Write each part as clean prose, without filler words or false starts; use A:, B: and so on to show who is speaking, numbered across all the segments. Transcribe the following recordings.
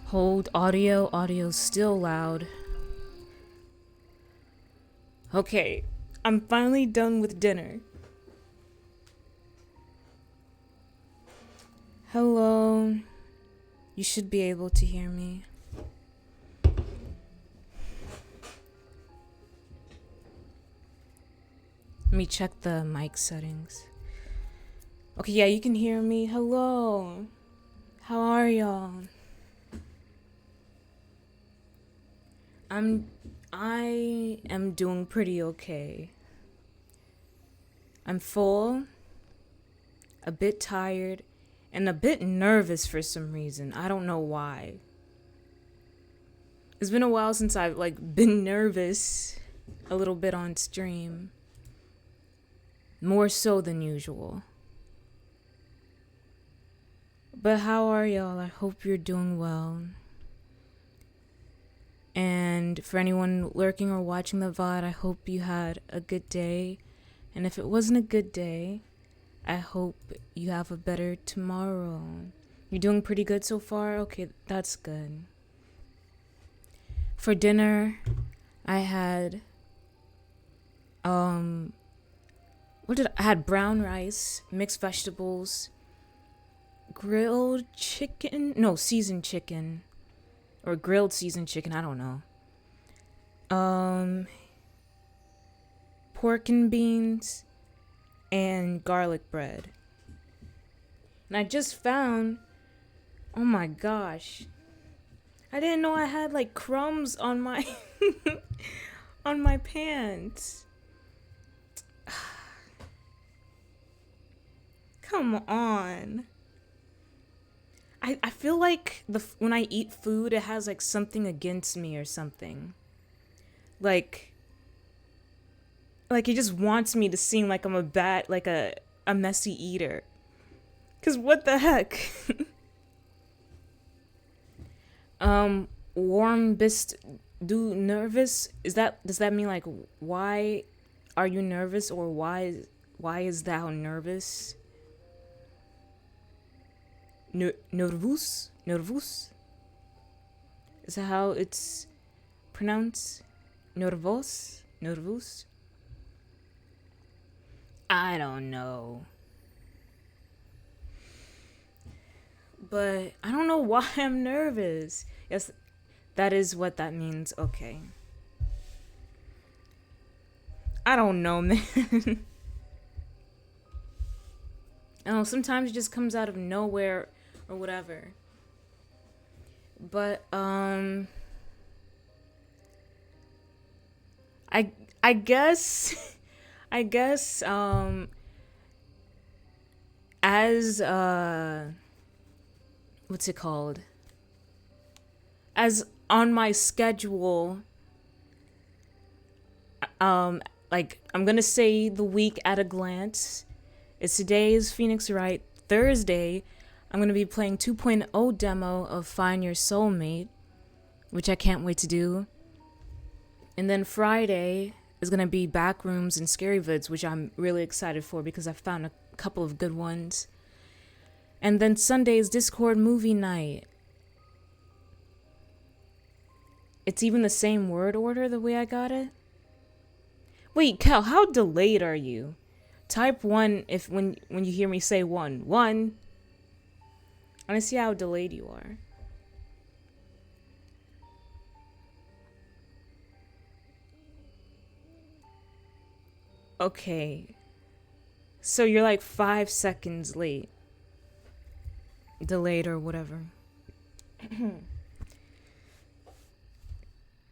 A: Hold audio. Audio's still loud. Okay, I'm finally done with dinner. Hello. You should be able to hear me. Let me check the mic settings. Okay, yeah, you can hear me. Hello. How are y'all? I am doing pretty okay. I'm full, a bit tired, and a bit nervous for some reason. I don't know why. It's been a while since I've been nervous a little bit on stream. More so than usual. But how are y'all? I hope you're doing well. And for anyone lurking or watching the VOD, I hope you had a good day. And if it wasn't a good day, I hope you have a better tomorrow. You're doing pretty good so far? Okay, that's good. For dinner, I had I had brown rice, mixed vegetables, grilled chicken, no, seasoned chicken, or grilled seasoned chicken, I don't know. Pork and beans and garlic bread. And I just found, oh my gosh, I didn't know I had crumbs on my on my pants. Come on. I feel like when I eat food, it has something against me or something. Like it just wants me to seem like I'm a bad, a messy eater. 'Cause what the heck? Warm bist du nervous? Does that mean why are you nervous, or why is thou nervous? Nervous? Nervous? Is that how it's pronounced? Nervos? Nervous? I don't know. But I don't know why I'm nervous. Yes, that is what that means. Okay. I don't know, man. I don't know, sometimes it just comes out of nowhere or whatever. But I guess as what's it called? As on my schedule, like I'm gonna say the week at a glance. It's today's Phoenix Wright. Thursday, I'm gonna be playing 2.0 demo of Find Your Soulmate, which I can't wait to do. And then Friday is gonna be Backrooms and Scary Vids, which I'm really excited for because I found a couple of good ones. And then Sunday is Discord movie night. It's even the same word order the way I got it. Wait, Cal, how delayed are you? Type 1 if when you hear me say 1. 1. I want to see how delayed you are. Okay. So you're like 5 seconds late. Delayed or whatever.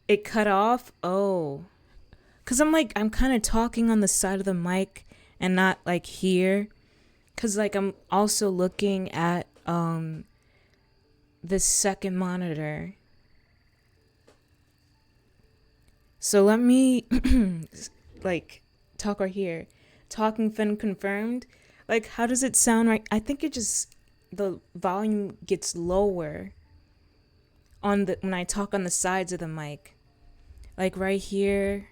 A: It cut off? Oh. Cause I'm kind of talking on the side of the mic and not like here. Cause like I'm also looking at this second monitor. So let me like talk right here. Talking fin confirmed. Like how does it sound right? I think it just the volume gets lower on the when I talk on the sides of the mic. Like right here,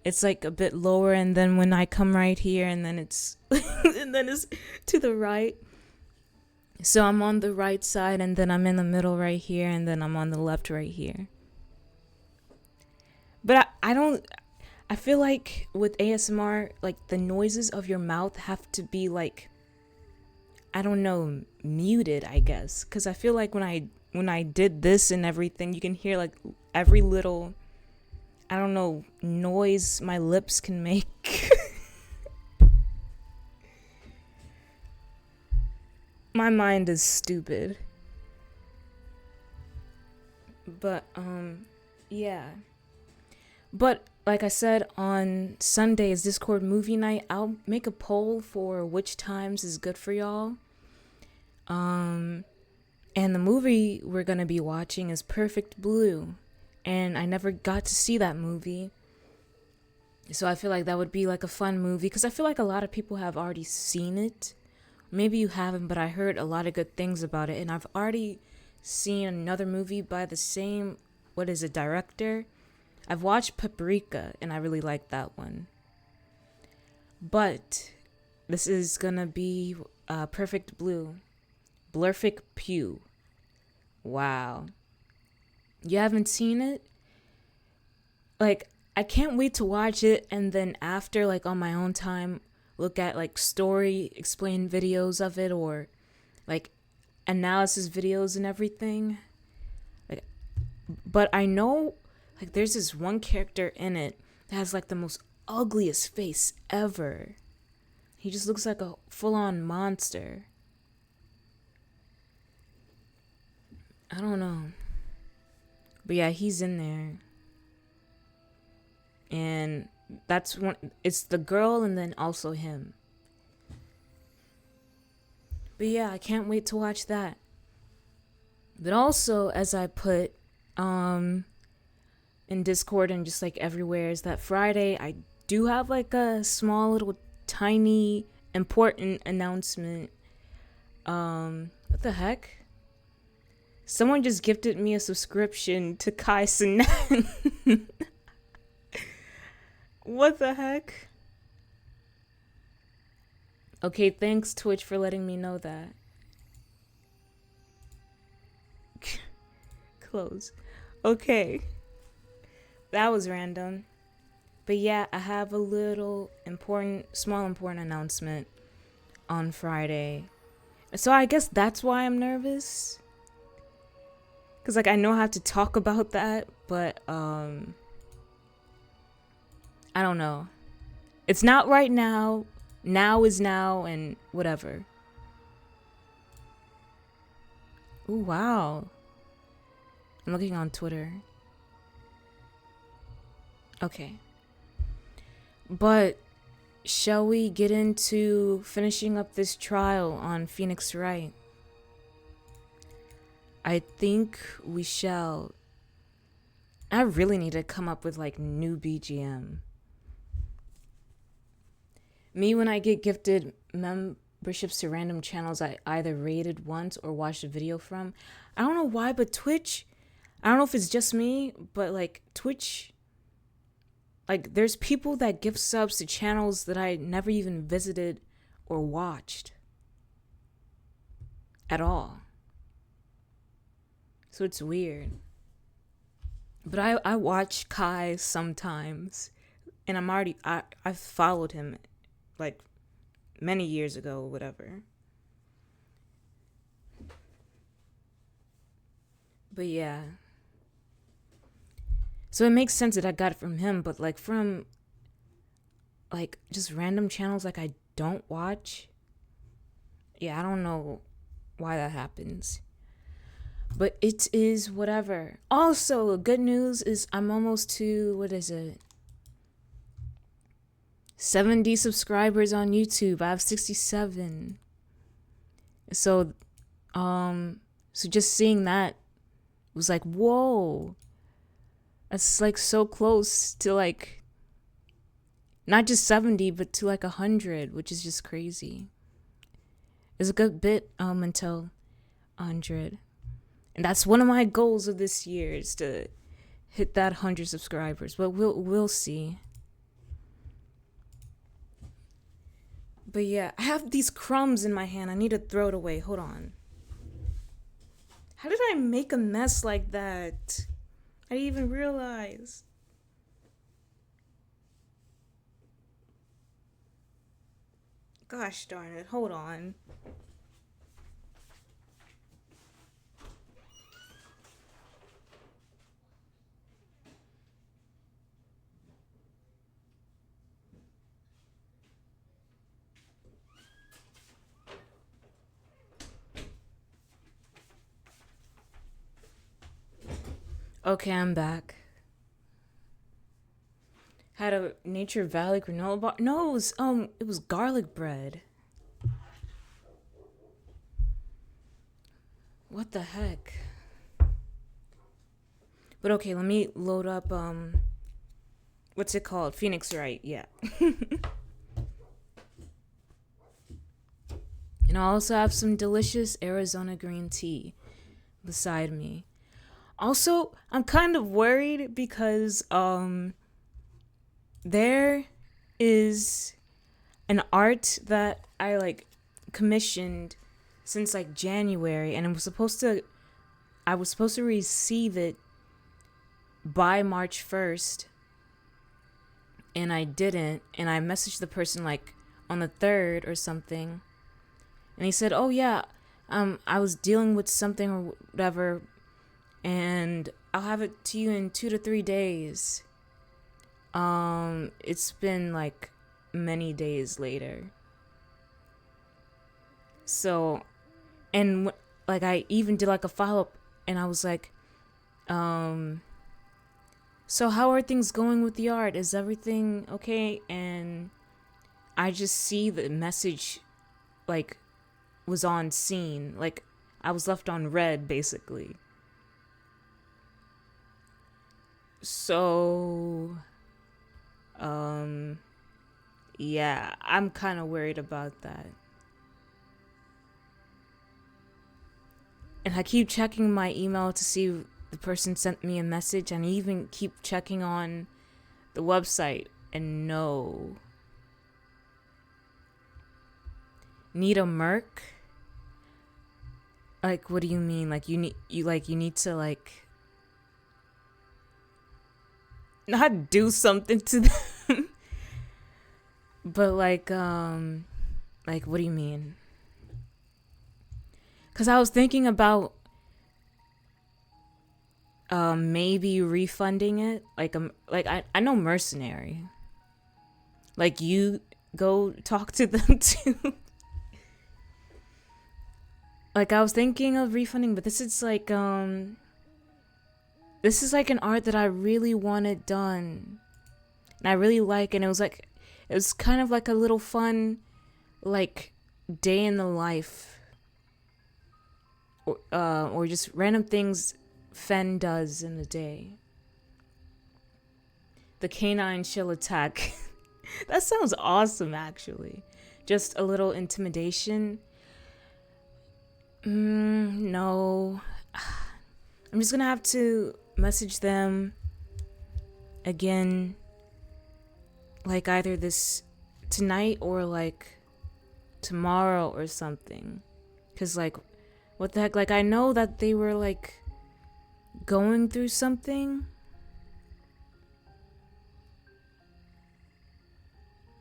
A: it's like a bit lower, and then when I come right here, and then it's and then it's to the right. So I'm on the right side, and then I'm in the middle right here, and then I'm on the left right here. But I feel like with ASMR, like the noises of your mouth have to be like, I don't know, muted, I guess. Because I feel like when I did this and everything, you can hear like every little, I don't know, noise my lips can make. My mind is stupid. But, yeah. But, like I said, on Sundays, Discord movie night, I'll make a poll for which times is good for y'all. And the movie we're gonna be watching is Perfect Blue. And I never got to see that movie. So I feel like that would be like a fun movie. Because I feel like a lot of people have already seen it. Maybe you haven't, but I heard a lot of good things about it. And I've already seen another movie by the same, director. I've watched Paprika, and I really like that one. But this is gonna be Perfect Blue. Blurfic Pew. Wow. You haven't seen it? Like, I can't wait to watch it, and then after, like, on my own time, look at, like, story explain videos of it, or, like, analysis videos and everything. Like, but I know, like, there's this one character in it that has, like, the most ugliest face ever. He just looks like a full-on monster. I don't know. But yeah, he's in there. And that's one, it's the girl and then also him. But yeah, I can't wait to watch that. But also, as I put in Discord and just like everywhere, is that Friday I do have like a small little tiny important announcement. What the heck? Someone just gifted me a subscription to Kai Sinan. What the heck? Okay, thanks Twitch for letting me know that. Close. Okay. That was random. But yeah, I have a little small important announcement on Friday. So I guess that's why I'm nervous. Cause like I know I have to talk about that, but I don't know. It's not right now. Now is now, and whatever. Ooh, wow. I'm looking on Twitter. Okay. But shall we get into finishing up this trial on Phoenix Wright? I think we shall. I really need to come up with like new BGM. Me, when I get gifted memberships to random channels I either rated once or watched a video from, I don't know why, but Twitch, I don't know if it's just me, but like Twitch, like there's people that gift subs to channels that I never even visited or watched at all. So it's weird. But I watch Kai sometimes, and I've followed him like many years ago or whatever. But yeah. So it makes sense that I got it from him, but like from like just random channels like I don't watch. Yeah, I don't know why that happens. But it is whatever. Also, good news is I'm almost to, what is it? 70 subscribers on YouTube. I have 67. So just seeing that was like, whoa. That's like so close to like not just 70, but to like 100, which is just crazy. It's a good bit until 100. And that's one of my goals of this year is to hit that 100 subscribers. But we'll see. But yeah, I have these crumbs in my hand. I need to throw it away. Hold on. How did I make a mess like that? I didn't even realize. Gosh darn it. Hold on. Okay, I'm back. Had a Nature Valley granola bar. No, it was garlic bread. What the heck? But okay, let me load up what's it called? Phoenix Wright, yeah. And I also have some delicious Arizona green tea beside me. Also, I'm kind of worried because there is an art that I like commissioned since like January, and I was supposed to receive it by March 1st, and I didn't, and I messaged the person like on the 3rd or something, and he said, oh yeah, I was dealing with something or whatever, and I'll have it to you in 2 to 3 days. It's been like many days later. So, and like I even did like a follow-up, and I was like, so how are things going with the art? Is everything okay? And I just see the message like was on scene, like I was left on red basically. So yeah, I'm kind of worried about that. And I keep checking my email to see if the person sent me a message, and I even keep checking on the website, and no. Need a Merc? Like, what do you mean? Like you need to like not do something to them. But like what do you mean? Cuz I was thinking about maybe refunding it. Like I know Mercenary. Like you go talk to them too. Like I was thinking of refunding, but this is like an art that I really wanted done. And I really like, and it was kind of like a little fun like day in the life or just random things Fen does in the day. The canine chill attack. That sounds awesome, actually. Just a little intimidation. No. I'm just gonna have to message them again, like either this tonight or like tomorrow or something. Cause like, what the heck? Like, I know that they were like going through something.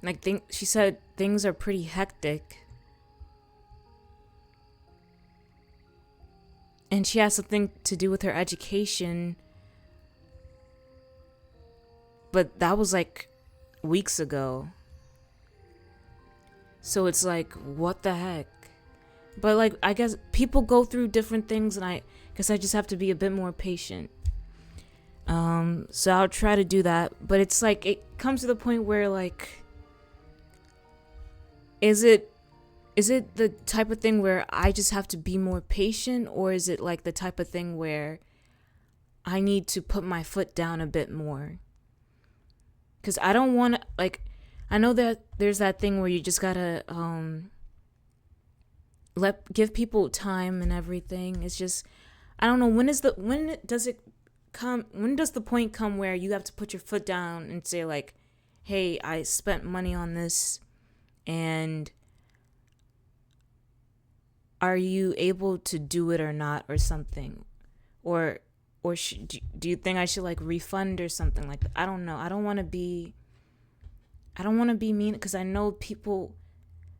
A: Like, she said things are pretty hectic. And she has something to do with her education. But that was like weeks ago. So it's like, what the heck? But like, I guess people go through different things, and I guess I just have to be a bit more patient. So I'll try to do that. But it's like, it comes to the point where like, is it the type of thing where I just have to be more patient, or is it like the type of thing where I need to put my foot down a bit more? Because I don't want to, like, I know that there's that thing where you just gotta give people time and everything. It's just, I don't know, when does the point come where you have to put your foot down and say like, hey, I spent money on this, and are you able to do it or not, or something? Or do you think I should like refund or something like that? I don't know. I don't want to be mean, because I know people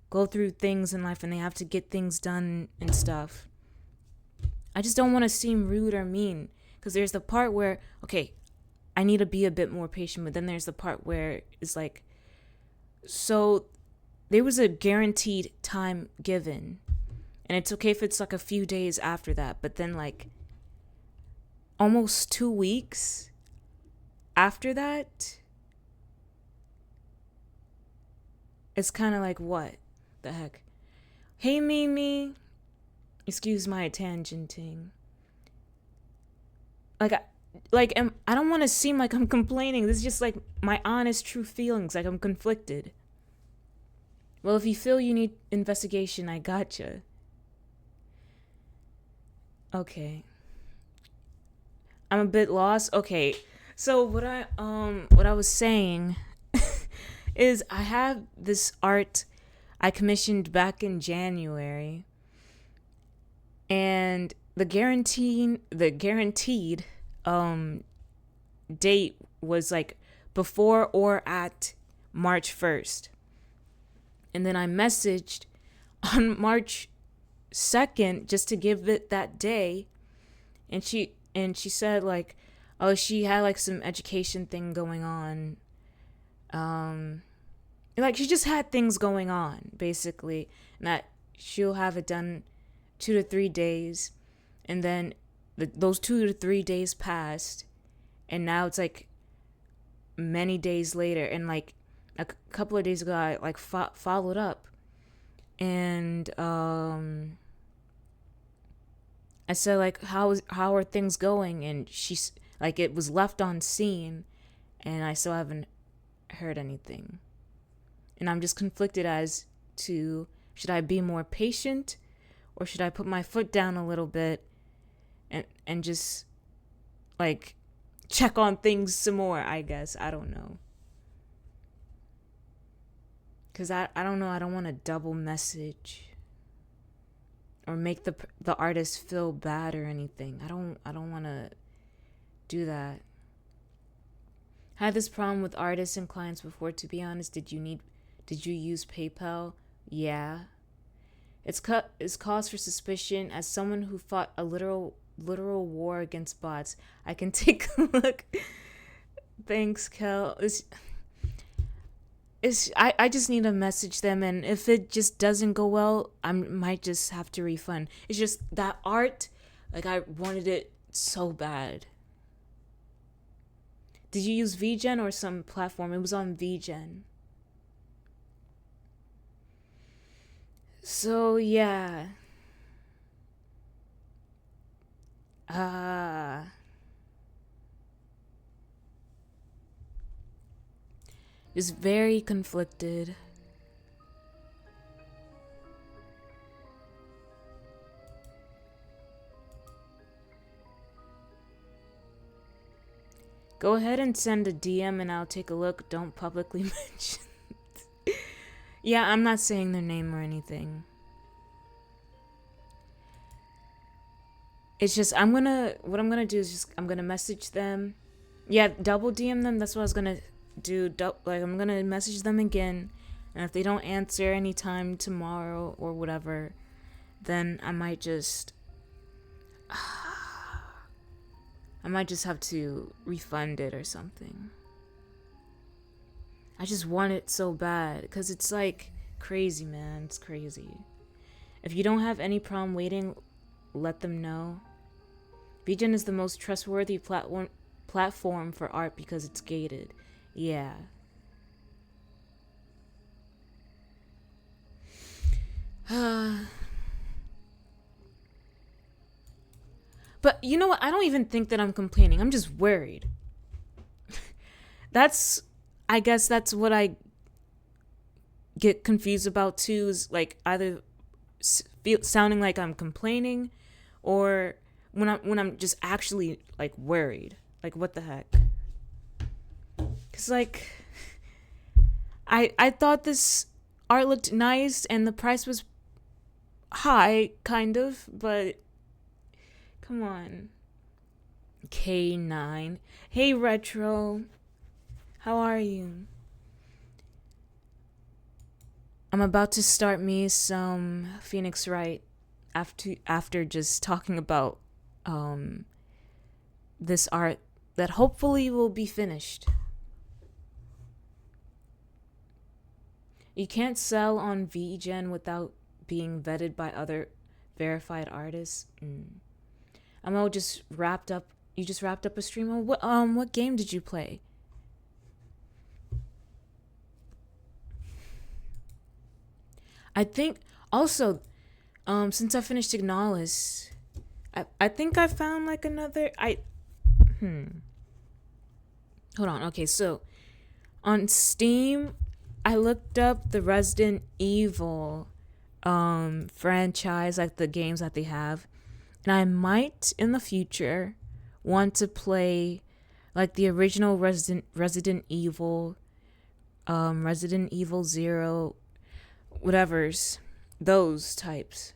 A: go through things in life and they have to get things done and stuff. I just don't want to seem rude or mean, because there's the part where, okay, I need to be a bit more patient, but then there's the part where it's like, so there was a guaranteed time given, and it's okay if it's like a few days after that, but then like almost 2 weeks after that, it's kind of like, what the heck? Hey, Mimi, excuse my tangenting. I don't want to seem like I'm complaining. This is just like my honest, true feelings. Like, I'm conflicted. Well, if you feel you need investigation, I gotcha. Okay. I'm a bit lost. Okay. So what I was saying is, I have this art I commissioned back in January, and the guaranteed date was like before or at March 1st. And then I messaged on March 2nd just to give it that day, and she said like, oh, she had like some education thing going on, like she just had things going on basically, and that she'll have it done 2 to 3 days. And then those 2 to 3 days passed, and now it's like many days later, and like a couple of days ago I like followed up, and I said like, how are things going, and she's like, it was left on scene, and I still haven't heard anything. And I'm just conflicted as to, should I be more patient, or should I put my foot down a little bit and just like check on things some more, I guess. I don't know. Cause I don't know, I don't want to double message or make the artist feel bad or anything. I don't want to do that. I had this problem with artists and clients before, to be honest. Did you use PayPal? Yeah. It's cause for suspicion. As someone who fought a literal war against bots, I can take a look. Thanks, Kel. I just need to message them, and if it just doesn't go well, I might just have to refund. It's just that art, like, I wanted it so bad. Did you use VGen or some platform? It was on VGen. So yeah, Ah. Just very conflicted. Go ahead and send a DM and I'll take a look. Don't publicly mention. Yeah, I'm not saying their name or anything. It's just what I'm gonna do is just I'm gonna message them. Yeah, double DM them. That's what I was gonna do. Like I'm gonna message them again, and if they don't answer anytime tomorrow or whatever, then I might just have to refund it or something. I just want it so bad because it's like crazy, man. It's crazy. If you don't have any problem waiting, let them know. VGen is the most trustworthy platform for art because it's gated. Yeah. But you know what? I don't even think that I'm complaining. I'm just worried. I guess that's what I get confused about too, is like either sounding like I'm complaining or when I'm just actually like worried. Like what the heck? Cuz like I thought this art looked nice and the price was high kind of, but come on. K9. Hey Retro. How are you? I'm about to start me some Phoenix Wright after just talking about this art that hopefully will be finished. You can't sell on VGen without being vetted by other verified artists. I'm all just wrapped up. You just wrapped up a stream. What game did you play? I think also, since I finished Ignalis, I think I found like another. Hold on. Okay, so on Steam, I looked up the Resident Evil franchise, like the games that they have, and I might in the future want to play like the original Resident Evil, Resident Evil 0, whatever's those types,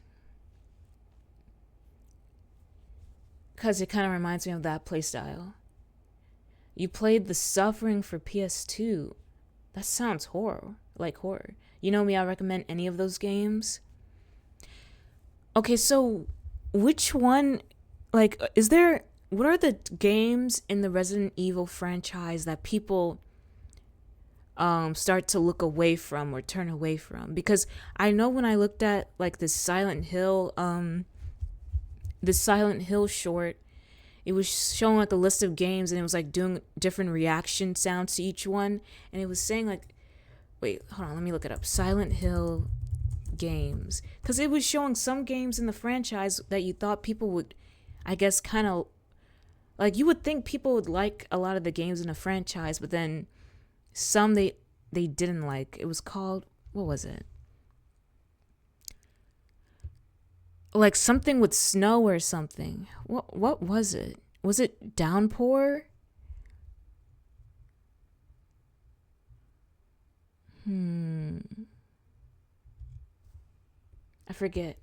A: because it kind of reminds me of that playstyle. You played The Suffering for PS2. That sounds horror. You know me, I recommend any of those games. Okay, so which one, like, what are the games in the Resident Evil franchise that people start to look away from or turn away from? Because I know when I looked at like this Silent Hill short, it was showing like a list of games and it was like doing different reaction sounds to each one, and it was saying like, wait, hold on, let me look it up. Silent Hill games, because it was showing some games in the franchise that you thought people would, I guess, kind of like, you would think people would like a lot of the games in the franchise, but then some they didn't like. It was called, what was it? Like something with snow or something. What was it? Was it Downpour? I forget.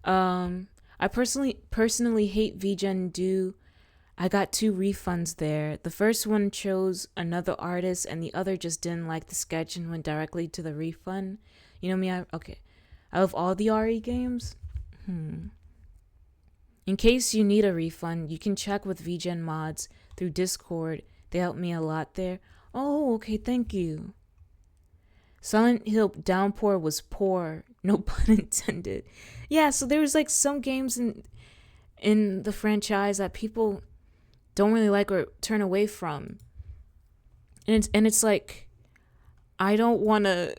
A: I personally hate VGen due. I got 2 refunds there. The first one chose another artist and the other just didn't like the sketch and went directly to the refund. You know me, okay. Out of all the RE games, in case you need a refund, you can check with VGen mods through Discord. They helped me a lot there. Oh, okay, thank you. Silent Hill Downpour was poor, no pun intended. Yeah, so there was like some games in the franchise that people don't really like or turn away from. And it's like, I don't want to,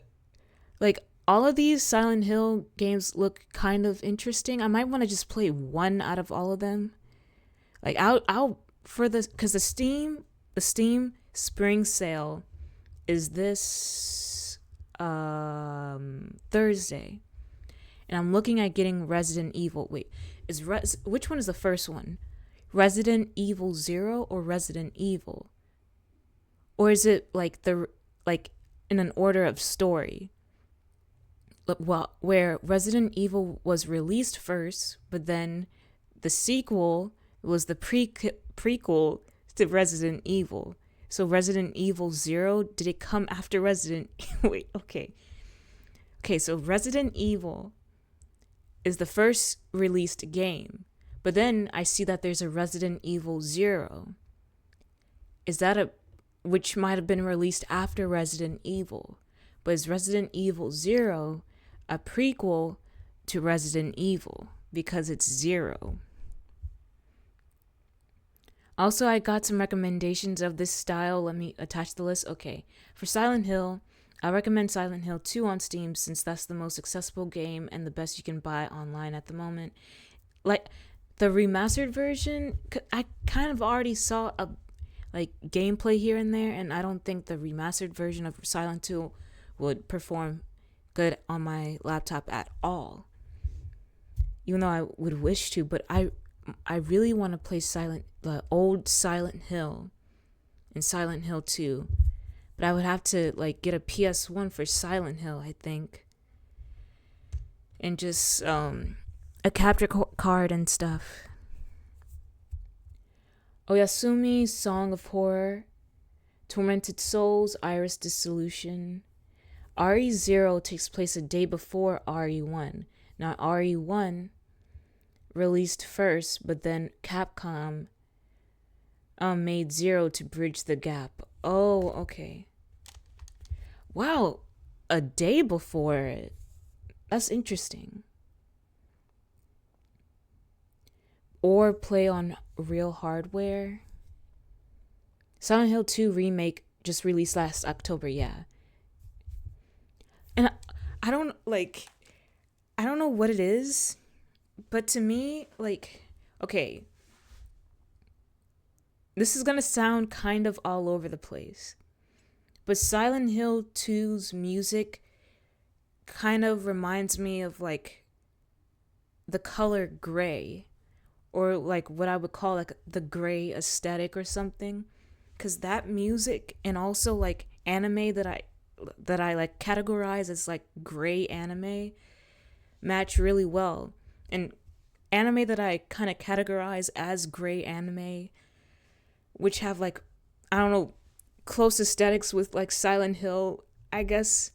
A: like, all of these Silent Hill games look kind of interesting. I might want to just play one out of all of them. Like I'll for this because the Steam spring sale is this Thursday, and I'm looking at getting Resident Evil. Wait, which one is the first one? Resident Evil 0 or Resident Evil? Or is it like in an order of story? Well, where Resident Evil was released first, but then the sequel was the prequel to Resident Evil. So Resident Evil 0, did it come after Resident Wait, okay. Okay, so Resident Evil is the first released game. But then I see that there's a Resident Evil 0. Is that which might have been released after Resident Evil? But is Resident Evil 0 a prequel to Resident Evil because it's 0? Also, I got some recommendations of this style. Let me attach the list. Okay, for Silent Hill, I recommend Silent Hill 2 on Steam since that's the most accessible game and the best you can buy online at the moment. Like the remastered version, I kind of already saw a gameplay here and there, and I don't think the remastered version of Silent Hill would perform good on my laptop at all. Even though I would wish to, but I really want to play the old Silent Hill and Silent Hill 2. But I would have to get a PS1 for Silent Hill, I think. And just a capture card and stuff. Oyasumi, Song of Horror, Tormented Souls, Iris Dissolution. RE0 takes place a day before RE1. Now RE1 released first, but then Capcom made 0 to bridge the gap. Oh, okay. Wow, a day before it. That's interesting. Or play on real hardware. Silent Hill 2 remake just released last October, yeah. And I don't know what it is, but to me, okay, this is gonna sound kind of all over the place, but Silent Hill 2's music kind of reminds me of the color gray, or what I would call the gray aesthetic or something, because that music and also anime that I categorize as gray anime match really well. And anime that I kind of categorize as gray anime, which have I don't know, close aesthetics with Silent Hill, I guess,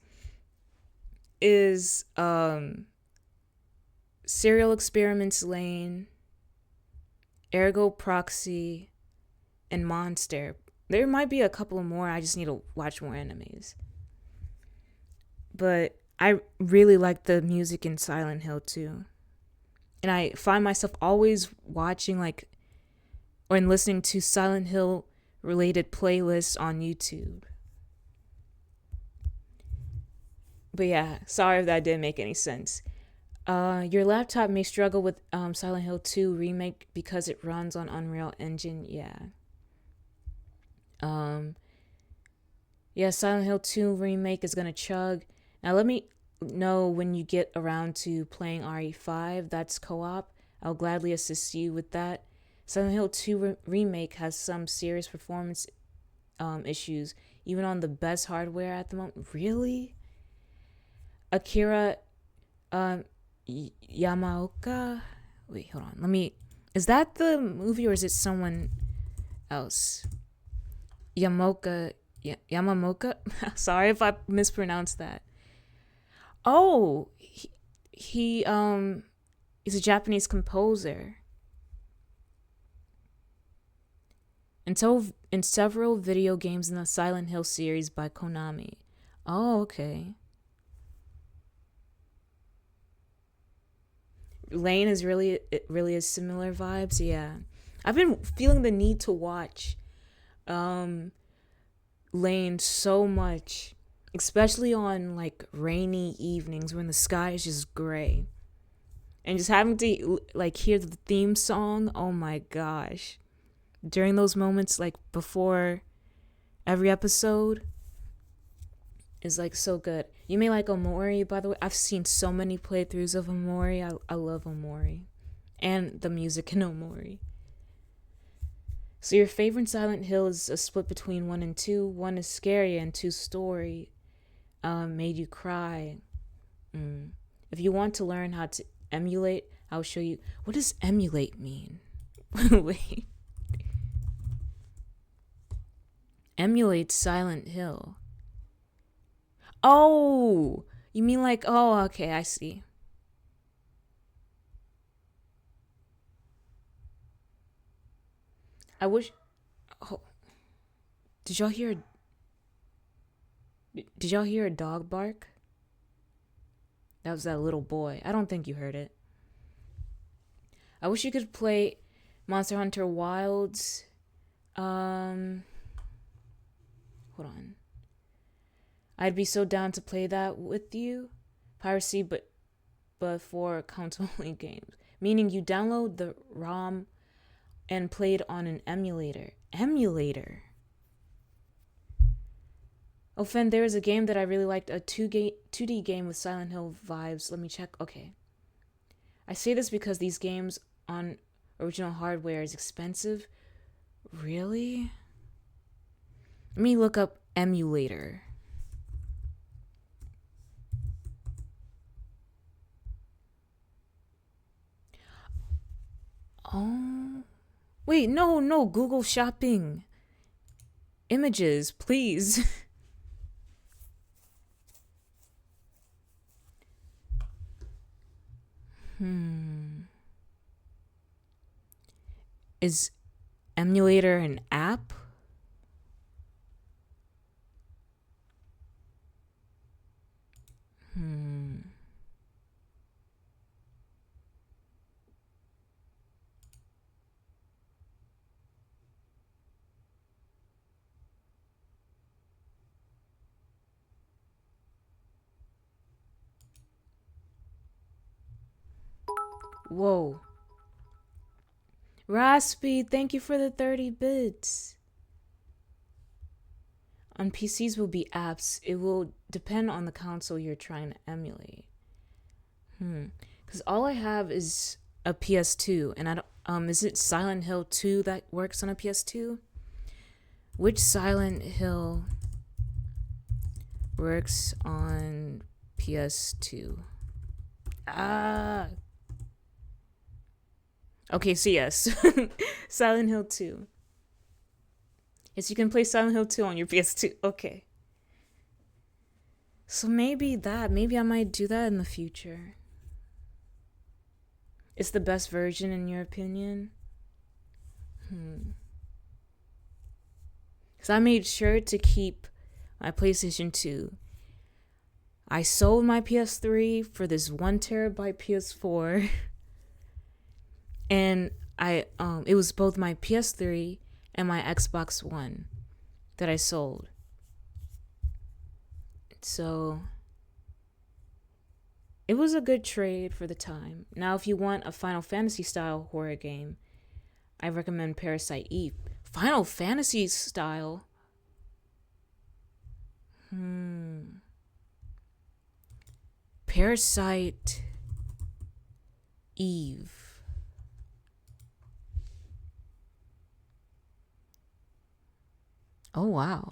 A: is Serial Experiments Lane, Ergo Proxy, and Monster. There might be a couple more. I just need to watch more animes. But I really like the music in Silent Hill 2. And I find myself always watching or listening to Silent Hill related playlists on YouTube. But yeah, sorry if that didn't make any sense. Your laptop may struggle with Silent Hill 2 remake because it runs on Unreal Engine. Yeah. Yeah, Silent Hill 2 remake is gonna chug. Now let me know when you get around to playing RE5. That's co-op. I'll gladly assist you with that. Silent Hill 2 remake has some serious performance issues, even on the best hardware at the moment. Really? Akira Yamaoka. Wait, hold on. Is that the movie or is it someone else? Yamamoka. Sorry if I mispronounced that. Oh, he is a Japanese composer. In several video games in the Silent Hill series by Konami. Oh, okay. Lane is really is similar vibes. Yeah, I've been feeling the need to watch Lane so much, especially on rainy evenings when the sky is just gray, and just having to hear the theme song. Oh my gosh, during those moments, like before every episode, is like so good. You may like Omori, by the way. I've seen so many playthroughs of Omori. I love Omori. And the music in Omori. So your favorite Silent Hill is a split between 1 and 2. 1 is scary and 2 story. Made you cry. If you want to learn how to emulate, I'll show you. What does emulate mean? Wait. Emulate Silent Hill. Oh, you mean like, oh, okay, I see. I wish. Oh, did y'all hear? Did y'all hear a dog bark? That was that little boy. I don't think you heard it. I wish you could play Monster Hunter Wilds. Hold on. I'd be so down to play that with you. Piracy, but for console-only games. Meaning you download the ROM and play it on an emulator. Emulator? Oh, Fen, there is a game that I really liked. A 2D game with Silent Hill vibes. Let me check. Okay. I say this because these games on original hardware is expensive. Really? Let me look up emulator. Oh. Wait, no, Google Shopping. Images, please. Is emulator an app? Whoa. Raspy, thank you for the 30 bits. On PCs will be apps. It will depend on the console you're trying to emulate. Because all I have is a PS2, and I don't. Is it Silent Hill 2 that works on a PS2? Which Silent Hill works on PS2? Okay, so yes. Silent Hill 2. Yes, you can play Silent Hill 2 on your PS2. Okay. So maybe I might do that in the future. It's the best version in your opinion? Because I made sure to keep my PlayStation 2. I sold my PS3 for this 1TB PS4. And it was both my PS3 and my Xbox One that I sold. So it was a good trade for the time. Now, if you want a Final Fantasy style horror game, I recommend Parasite Eve. Final Fantasy style? Parasite Eve. Oh, wow.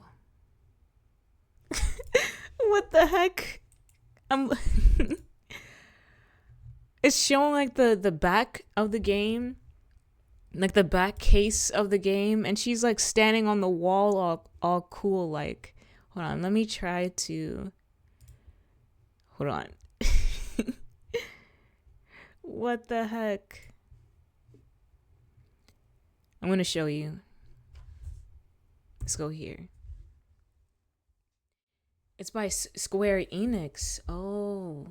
A: What the heck? It's showing like the back of the game, like the back case of the game, and she's like standing on the wall all cool. Like, hold on, let me try to. Hold on. What the heck? I'm gonna show you. Let's go here. It's by Square Enix. Oh.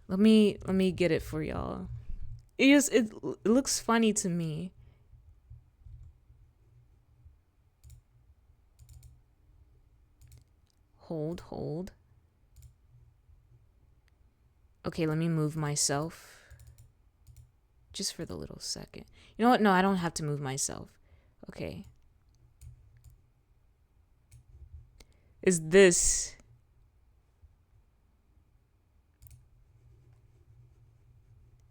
A: Let me get it for y'all. It looks funny to me. Hold. Okay, let me move myself. just for the little second. You know what? No, I don't have to move myself. Okay. Is this...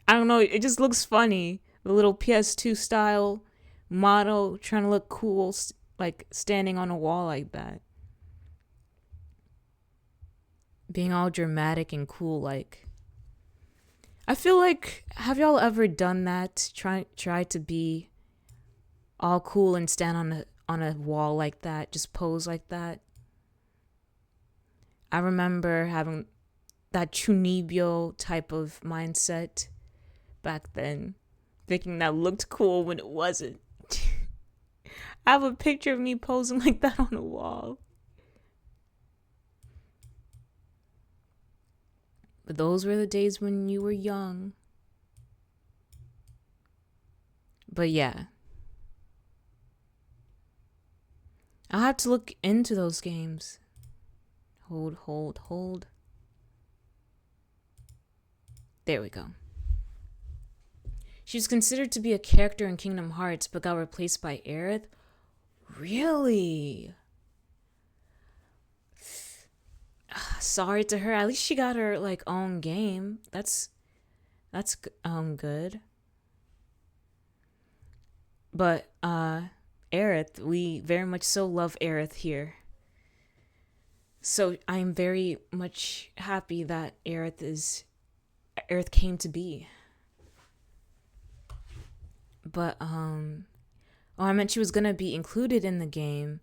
A: I don't know. It just looks funny. The little PS2 style model trying to look cool, like standing on a wall like that. Being all dramatic and cool like. I feel like, have y'all ever done that? Try to be all cool and stand on a wall like that, just pose like that. I remember having that Chunibyo type of mindset back then, thinking that looked cool when it wasn't. I have a picture of me posing like that on the wall. But those were the days when you were young. But yeah. I'll have to look into those games. Hold. There we go. She was considered to be a character in Kingdom Hearts, but got replaced by Aerith. Really? Sorry to her. At least she got her like own game. That's good. But Aerith, we very much so love Aerith here. So I am very much happy that Aerith came to be. But I meant she was gonna be included in the game,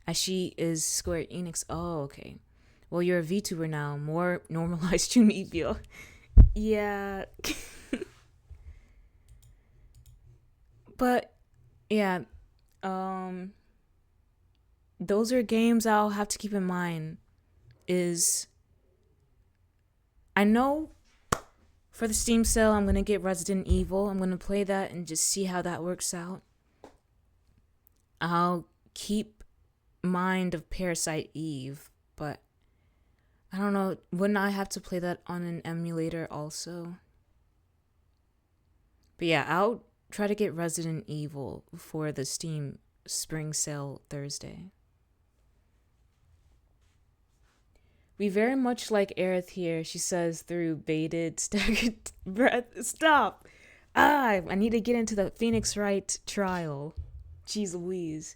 A: as she is Square Enix. Oh, okay. Well, you're a VTuber now. More normalized Chunibyo. Yeah. But yeah, those are games I'll have to keep in mind. I know for the Steam sale, I'm going to get Resident Evil. I'm going to play that and just see how that works out. I'll keep mind of Parasite Eve, but I don't know. Wouldn't I have to play that on an emulator also? But yeah, I'll try to get Resident Evil for the Steam spring sale Thursday. We very much like Aerith here, she says through bated, staggered breath. Stop! I need to get into the Phoenix Wright trial. Jeez Louise.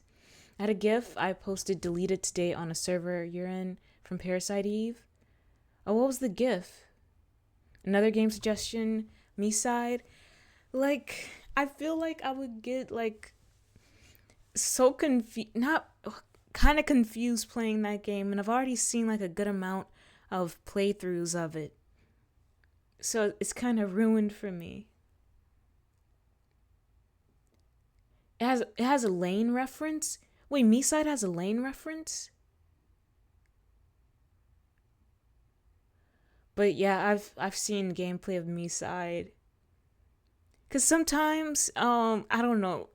A: I had a GIF I posted deleted today on a server you're in from Parasite Eve. Oh, what was the GIF? Another game suggestion? Me side? Like, I feel like I would get, like, so kind of confused playing that game, and I've already seen like a good amount of playthroughs of it, so it's kind of ruined for me. It has a lane reference. Wait, Me-Side has a lane reference? But yeah, I've seen gameplay of Me-Side, cause sometimes I don't know.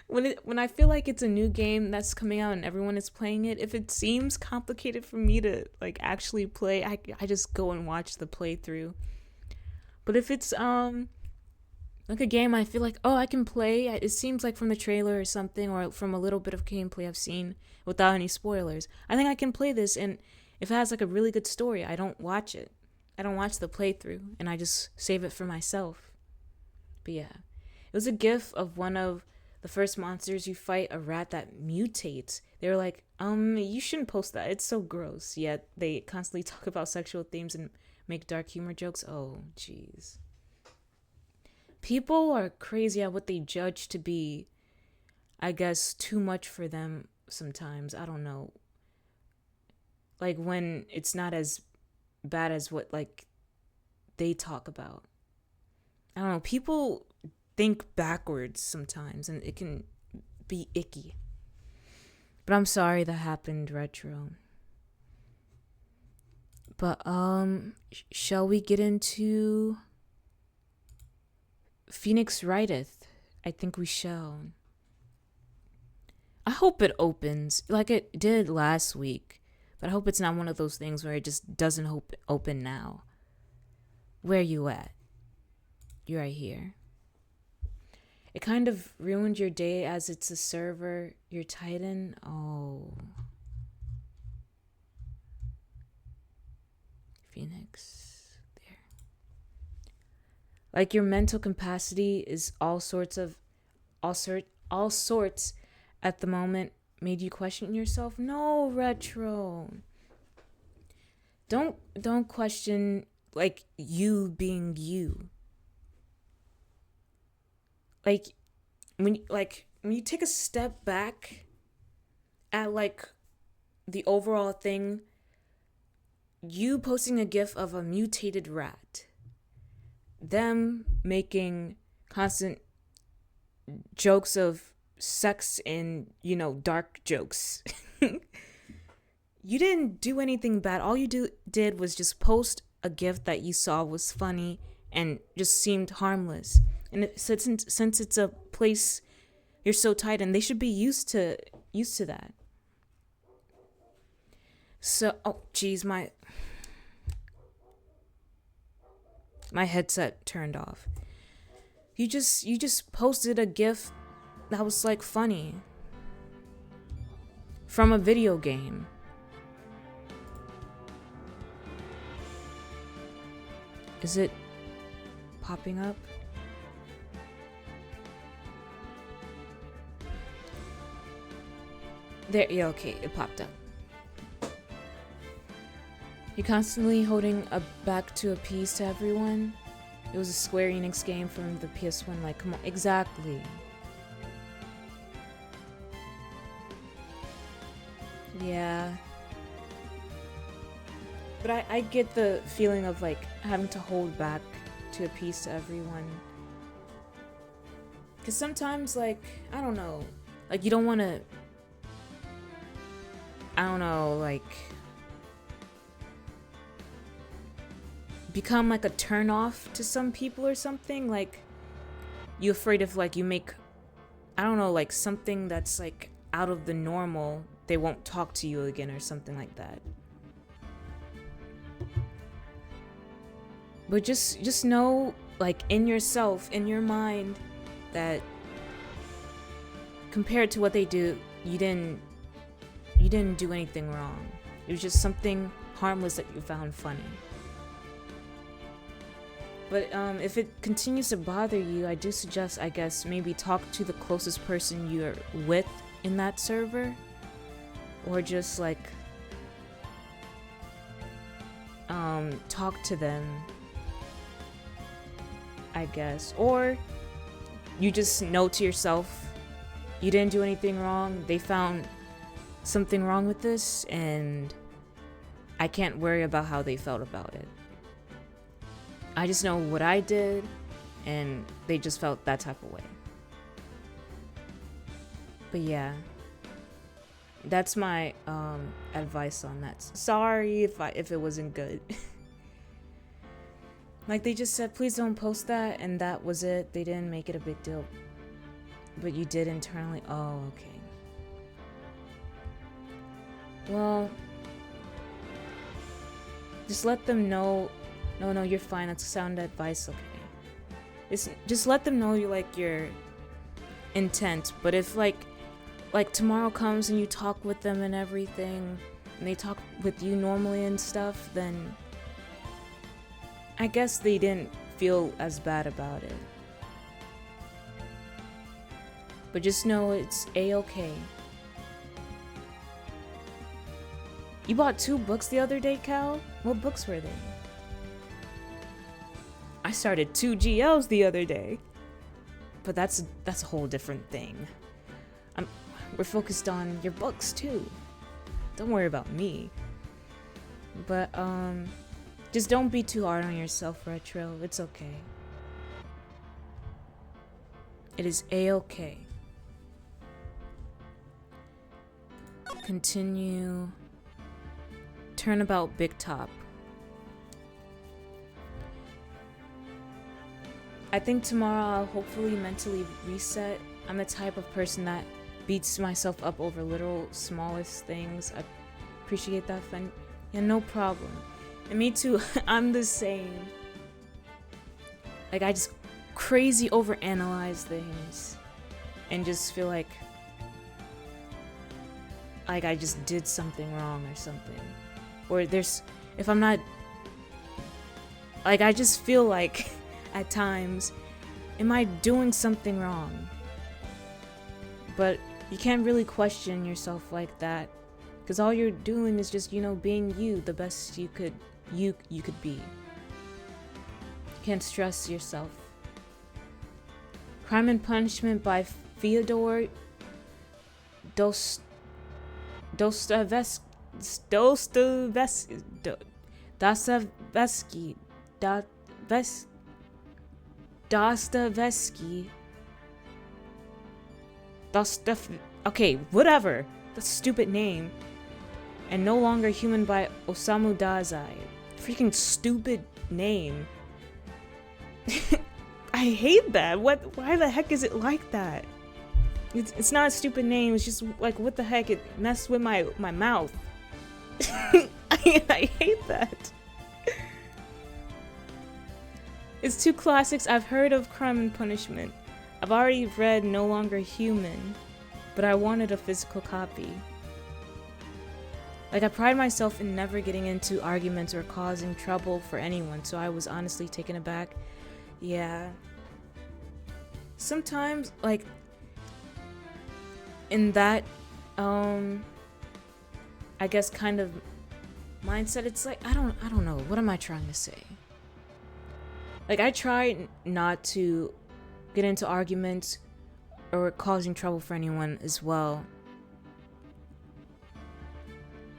A: When I feel like it's a new game that's coming out and everyone is playing it, if it seems complicated for me to like actually play, I just go and watch the playthrough. But if it's like a game I feel like, oh, I can play, it seems like from the trailer or something, or from a little bit of gameplay I've seen without any spoilers, I think I can play this. And if it has like a really good story, I don't watch it. I don't watch the playthrough, and I just save it for myself. But yeah, it was a GIF of one of the first monsters you fight, a rat that mutates. They were like, you shouldn't post that. It's so gross. Yet they constantly talk about sexual themes and make dark humor jokes. Oh, jeez. People are crazy at what they judge to be, I guess, too much for them sometimes. I don't know. Like when it's not as bad as what like they talk about. I don't know. People think backwards sometimes, and it can be icky. But I'm sorry that happened, Retro. But shall we get into Phoenix Wrighteth? I think we shall. I hope it opens like it did last week, but I hope it's not one of those things where it just doesn't open now. Where you at? You right here. It kind of ruined your day as it's a server you're tight in. Oh. Phoenix. There. Like your mental capacity is all sorts at the moment made you question yourself. No, Retro. Don't question like you being you. Like when you take a step back at like the overall thing, you posting a gif of a mutated rat, them making constant jokes of sex and, dark jokes. You didn't do anything bad. All you did was just post a gif that you saw was funny and just seemed harmless. And since it's a place you're so tight in, they should be used to that. So, oh geez, my headset turned off. You just posted a gif that was like funny from a video game. Is it popping up? There, yeah, okay, it popped up. You're constantly holding a back to appease to everyone. It was a Square Enix game from the PS1, like, come on, exactly. Yeah. But I get the feeling of like having to hold back to appease to everyone. Cause sometimes like, I don't know, like you don't want to, I don't know, like become like a turn off to some people or something. Like you afraid if like you make, I don't know, like something that's like out of the normal, they won't talk to you again or something like that. But just know, like in yourself, in your mind, that compared to what they do, you didn't do anything wrong. It was just something harmless that you found funny. But if it continues to bother you, I do suggest, I guess, maybe talk to the closest person you're with in that server, or just like talk to them, I guess. Or you just know to yourself you didn't do anything wrong, they found something wrong with this, and I can't worry about how they felt about it. I just know what I did, and they just felt that type of way. But yeah, that's my advice on that. Sorry if it wasn't good. Like they just said, please don't post that, and that was it. They didn't make it a big deal. But you did internally. Oh, okay. Well, just let them know. No, you're fine. That's sound advice, okay? Just let them know your intent. But if like tomorrow comes and you talk with them and everything, and they talk with you normally and stuff, then I guess they didn't feel as bad about it. But just know it's a-okay. You bought 2 books the other day, Cal? What books were they? I started 2 GLs the other day. But that's a whole different thing. We're focused on your books too. Don't worry about me. But just don't be too hard on yourself, Retro. It's okay. It is a-okay. Continue. Turnabout Big Top. I think tomorrow I'll hopefully mentally reset. I'm the type of person that beats myself up over little smallest things. I appreciate that, fun. Yeah, no problem. And me too. I'm the same. Like I just crazy overanalyze things and just feel like I just did something wrong or something. Or if I'm not, I just feel like at times, am I doing something wrong? But you can't really question yourself like that, because all you're doing is just, being you, the best you could be. You can't stress yourself. Crime and Punishment by Fyodor Dostoevsky. Okay, whatever. That's a stupid name. And No Longer Human by Osamu Dazai. Freaking stupid name. I hate that. Why the heck is it like that? It's not a stupid name. It's just like, what the heck? It messed with my mouth. I hate that. It's two classics. I've heard of Crime and Punishment. I've already read No Longer Human, but I wanted a physical copy. I pride myself in never getting into arguments or causing trouble for anyone, so I was honestly taken aback. Yeah. Sometimes, in that, I guess kind of mindset, it's I don't know. What am I trying to say? I try not to get into arguments or causing trouble for anyone as well.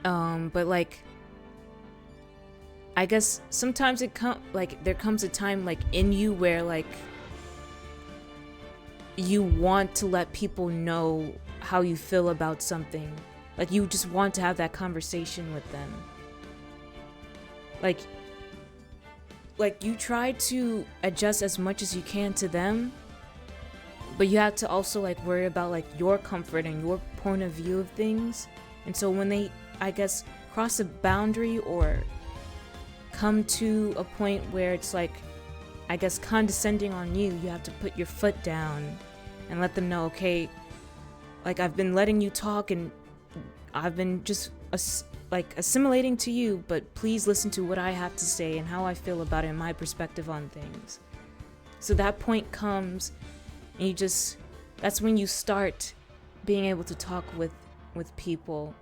A: But I guess sometimes there comes a time in you where you want to let people know how you feel about something. You just want to have that conversation with them. You try to adjust as much as you can to them, but you have to also worry about your comfort and your point of view of things. And so when they, I guess, cross a boundary or come to a point where it's I guess condescending on you, you have to put your foot down and let them know, okay, I've been letting you talk and I've been just assimilating to you, but please listen to what I have to say and how I feel about it and my perspective on things. So that point comes and that's when you start being able to talk with people.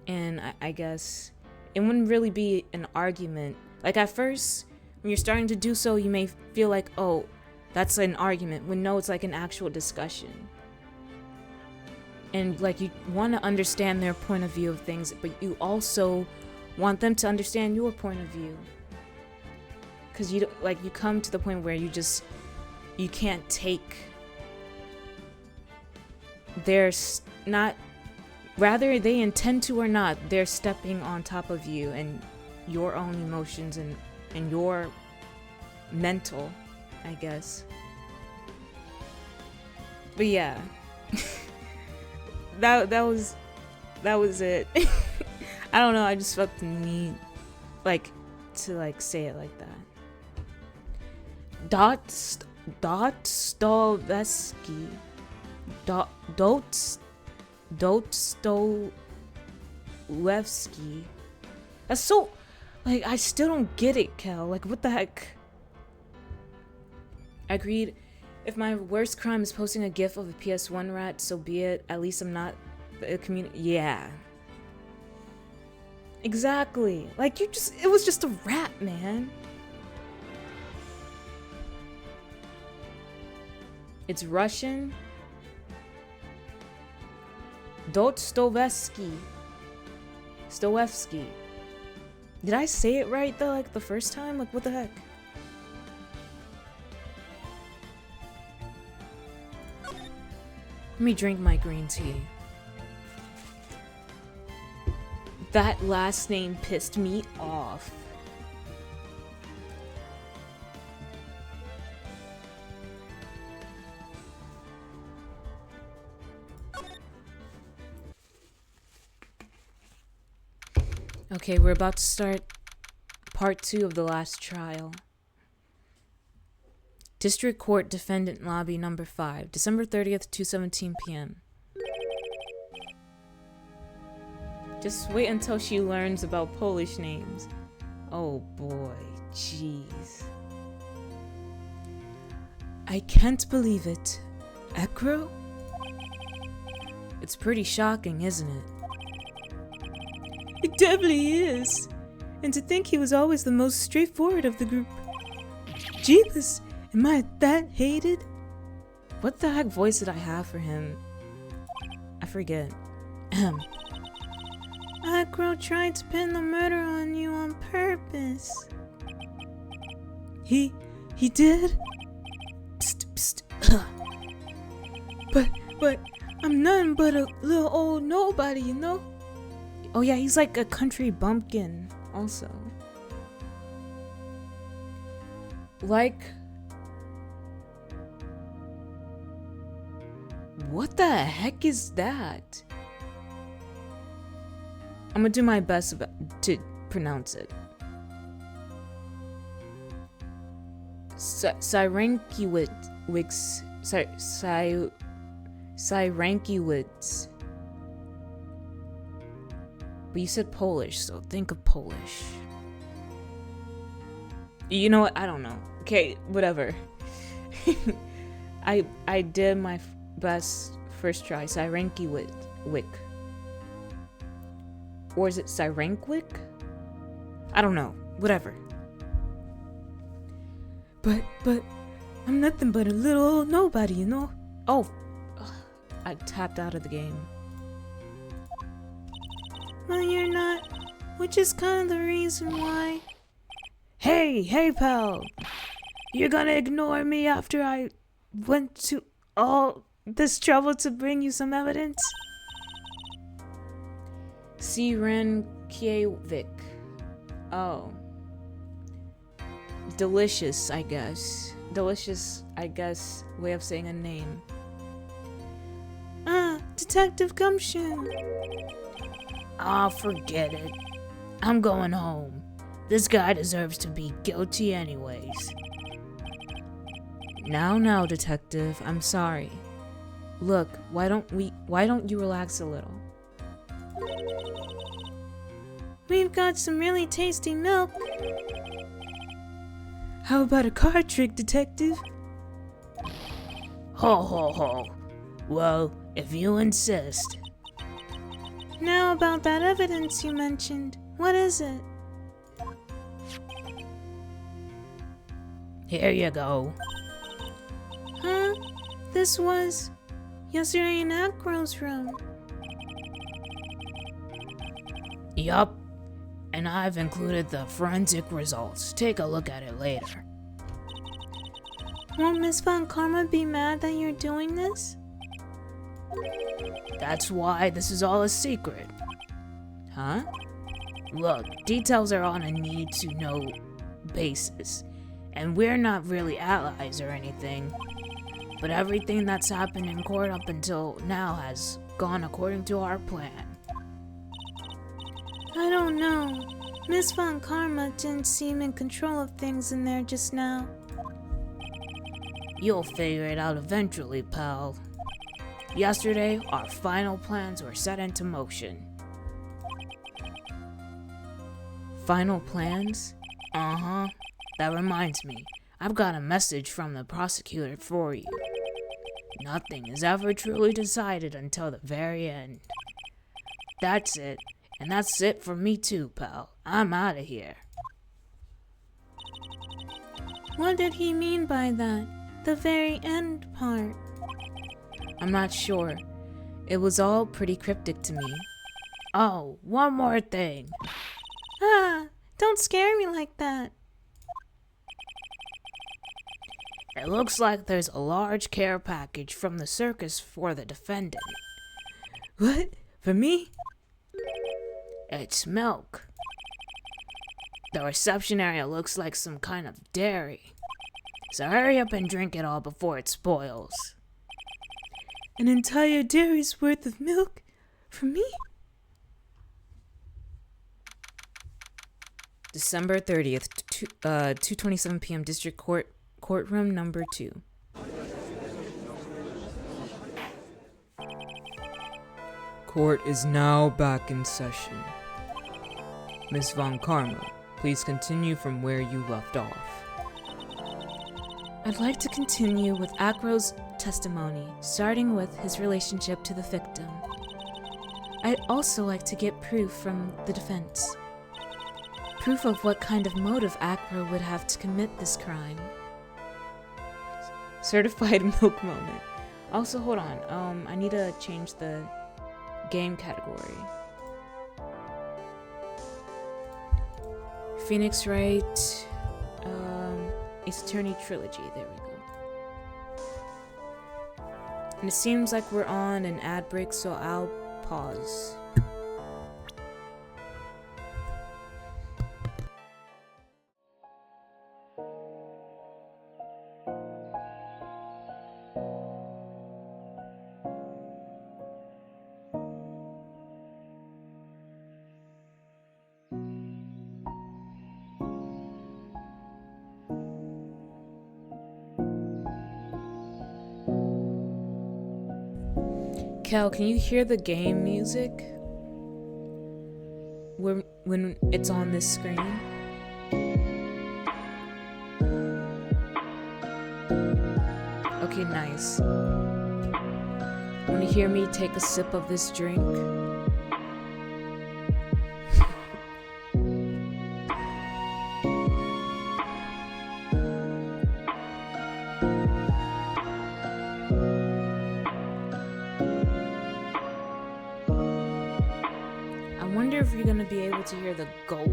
A: And I guess it wouldn't really be an argument. At first, when you're starting to do so, you may feel oh, that's an argument, when no, it's an actual discussion. And you want to understand their point of view of things, but you also want them to understand your point of view. Because you come to the point where you can't take whether they intend to or not, they're stepping on top of you and your own emotions and your mental, I guess. But yeah. that was it. I don't know, I just felt the need to say it like that. Dostoevsky. Dostoevsky. That's so I still don't get it, Kel. What the heck? Agreed. If my worst crime is posting a gif of a PS1 rat, so be it. At least I'm not a community. Yeah. Exactly. It was just a rat, man. It's Russian. Dostoevsky. Stoevsky. Did I say it right though, the first time? What the heck? Let me drink my green tea. That last name pissed me off. Okay, we're about to start part 2 of the last trial. District Court Defendant Lobby Number 5, December 30th, 2:17 p.m. Just wait until she learns about Polish names. Oh boy, jeez. I can't believe it. Ekro? It's pretty shocking, isn't it? It definitely is. And to think he was always the most straightforward of the group. Jeebus, am I that hated? What the heck voice did I have for him? I forget. Akro tried to pin the murder on you on purpose. He did? Psst, psst. But I'm nothing but a little old nobody, you know? Oh yeah, he's like a country bumpkin also. Like, what the heck is that? I'm gonna do my best to pronounce it. Cyrankiewicz. But you said Polish, so think of Polish. You know what? I don't know. Okay, whatever. I did my best first try. Cyrankiewicz. Or is it Cyrankwick? I don't know. Whatever. But I'm nothing but a little old nobody, you know? Oh, I tapped out of the game. Well, you're not, which is kind of the reason why. Hey, pal! You're gonna ignore me after I went to all this trouble to bring you some evidence? Cyrankiewicz. Oh. Delicious, I guess. Delicious, I guess, way of saying a name. Detective Gumshoe. Forget it. I'm going home. This guy deserves to be guilty anyways. Now, detective, I'm sorry. Look, why don't you relax a little? We've got some really tasty milk. How about a card trick, detective? Ho. Well, if you insist. Now about that evidence you mentioned. What is it? Here you go. Huh? This was yesterday in Akro's room. Yup. And I've included the forensic results. Take a look at it later. Won't Miss Von Karma be mad that you're doing this? That's why this is all a secret. Huh? Look, details are on a need-to-know basis, and we're not really allies or anything. But everything that's happened in court up until now has gone according to our plan. I don't know. Miss Von Karma didn't seem in control of things in there just now. You'll figure it out eventually, pal. Yesterday, our final plans were set into motion. Final plans? Uh-huh. That reminds me. I've got a message from the prosecutor for you. Nothing is ever truly decided until the very end. That's it. And that's it for me too, pal. I'm out of here. What did he mean by that? The very end part? I'm not sure. It was all pretty cryptic to me. Oh, one more thing. Don't scare me like that. It looks like there's a large care package from the circus for the defendant. What? For me? It's milk. The reception area looks like some kind of dairy. So hurry up and drink it all before it spoils. An entire dairy's worth of milk? For me? December 30th, 2:27 p.m. District Court courtroom number 2.
B: Court is now back in session. Miss Von Karma, please continue from where you left off.
A: I'd like to continue with Akro's testimony, starting with his relationship to the victim. I'd also like to get proof from the defense. Proof of what kind of motive Akro would have to commit this crime. Certified milk moment. Also, hold on. I need to change the game category. Phoenix Wright, Ace Attorney Trilogy. There we go. And it seems like we're on an ad break, so I'll pause. Kel, can you hear the game music when it's on this screen? Okay, nice. Want to hear me take a sip of this drink? I wonder if you're gonna be able to hear the gulp.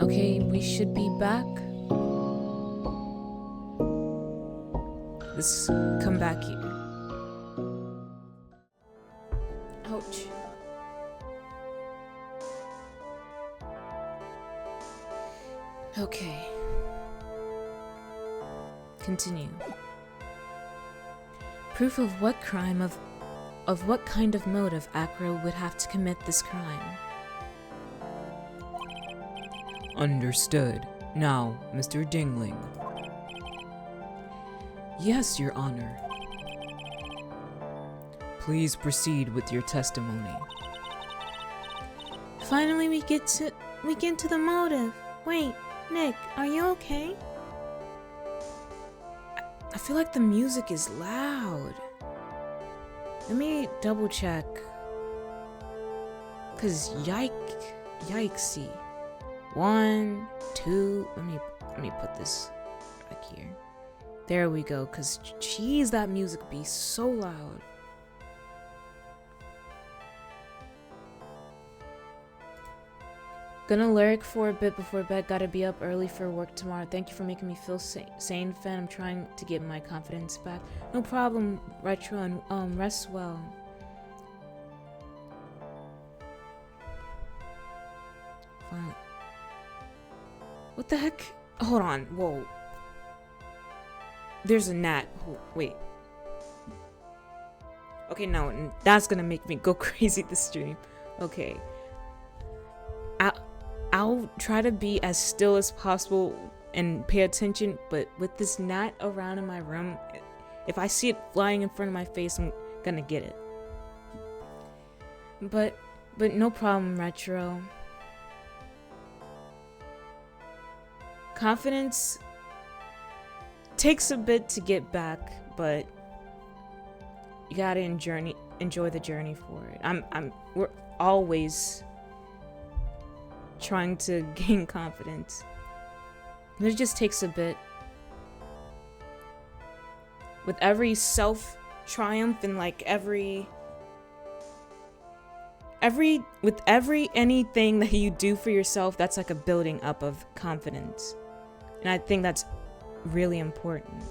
A: Okay, we should be back. Let's come back here. Ouch. Okay. Continue. Proof of what crime of what kind of motive Akro would have to commit this crime.
B: Understood. Now, Mr. Dingling. Yes, Your Honor. Please proceed with your testimony.
A: Finally, we get into the motive. Wait, Nick, are you okay? I feel like the music is loud. Let me double check. Cause yikesy. 1, 2. Let me put this back here. There we go. Cause jeez, that music be so loud. Gonna lyric for a bit before bed. Gotta be up early for work tomorrow. Thank you for making me feel sane, fan. I'm trying to get my confidence back. No problem, Retro, and rest well. Fine. What the heck? Hold on. Whoa. There's a gnat. Oh, wait. Okay, no, that's gonna make me go crazy this stream. Okay. I'll try to be as still as possible and pay attention, but with this gnat around in my room, if I see it flying in front of my face, I'm gonna get it. But no problem, Retro. Confidence takes a bit to get back, but you gotta enjoy the journey for it. We're always trying to gain confidence. It just takes a bit. With every self-triumph and like every anything that you do for yourself, that's like a building up of confidence. And I think that's really important.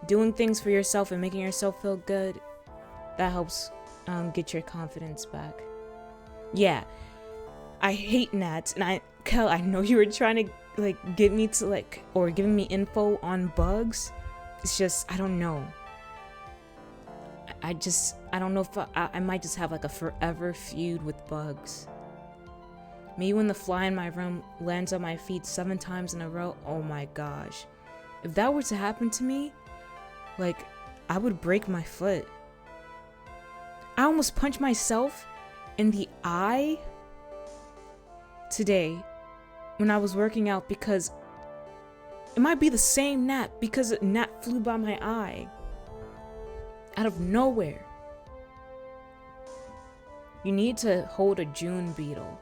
A: Doing things for yourself and making yourself feel good, that helps get your confidence back. Yeah. I hate gnats, and Kel, I know you were trying to like get me to like, or giving me info on bugs. It's just, I don't know. I don't know if I might just have like a forever feud with bugs. Me when the fly in my room lands on my feet 7 times in a row, oh my gosh. If that were to happen to me, like, I would break my foot. I almost punched myself in the eye today when I was working out because it might be the same gnat because a gnat flew by my eye. Out of nowhere. You need to hold a June beetle.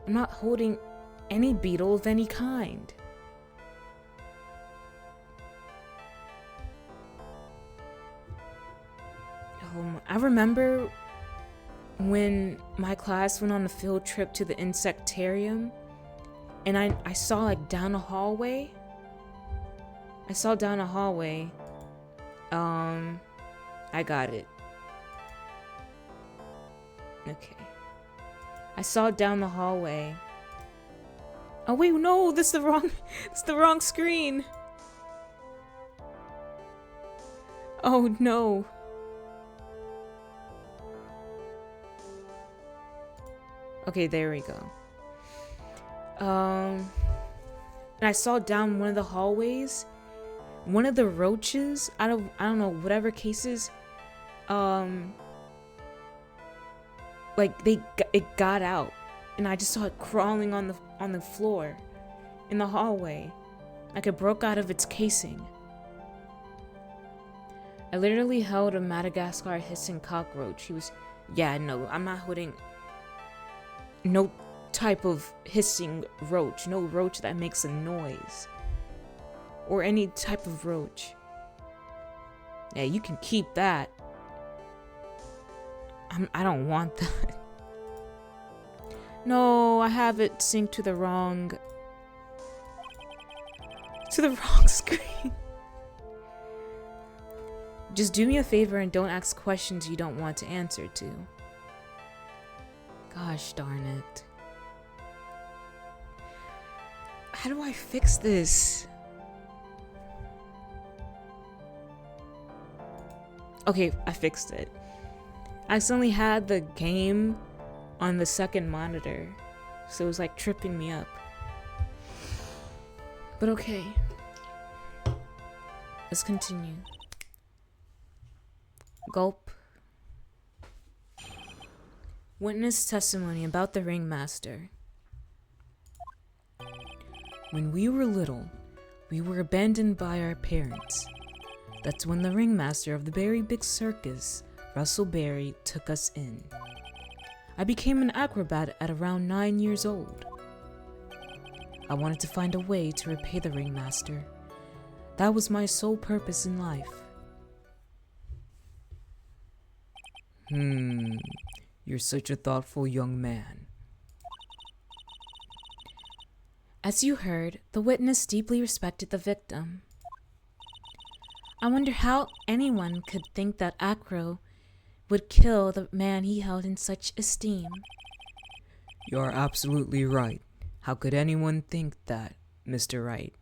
A: I'm not holding any beetle of any kind. I remember when my class went on a field trip to the insectarium and I saw like down a hallway. I got it. Okay. I saw down the hallway. Oh wait, no, it's the wrong screen. Oh no. Okay, there we go. And I saw down one of the hallways, one of the roaches, I don't know, whatever cases, like it got out, and I just saw it crawling on the floor in the hallway, like it broke out of its casing. I literally held a Madagascar hissing cockroach. No, I'm not holding no type of hissing roach, no roach that makes a noise, or any type of roach. Yeah, you can keep that. I don't want that. No, I have it synced to the wrong screen. Just do me a favor and don't ask questions you don't want to answer to. Gosh darn it. How do I fix this? Okay, I fixed it. I accidentally had the game on the second monitor, so it was like tripping me up. But okay. Let's continue. Gulp. Witness testimony about the ringmaster. When we were little, we were abandoned by our parents. That's when the ringmaster of the Berry Big Circus, Russell Berry, took us in. I became an acrobat at around 9 years old. I wanted to find a way to repay the ringmaster. That was my sole purpose in life.
B: You're such a thoughtful young man.
A: As you heard, the witness deeply respected the victim. I wonder how anyone could think that Acro would kill the man he held in such esteem.
B: You're absolutely right. How could anyone think that, Mr. Wright?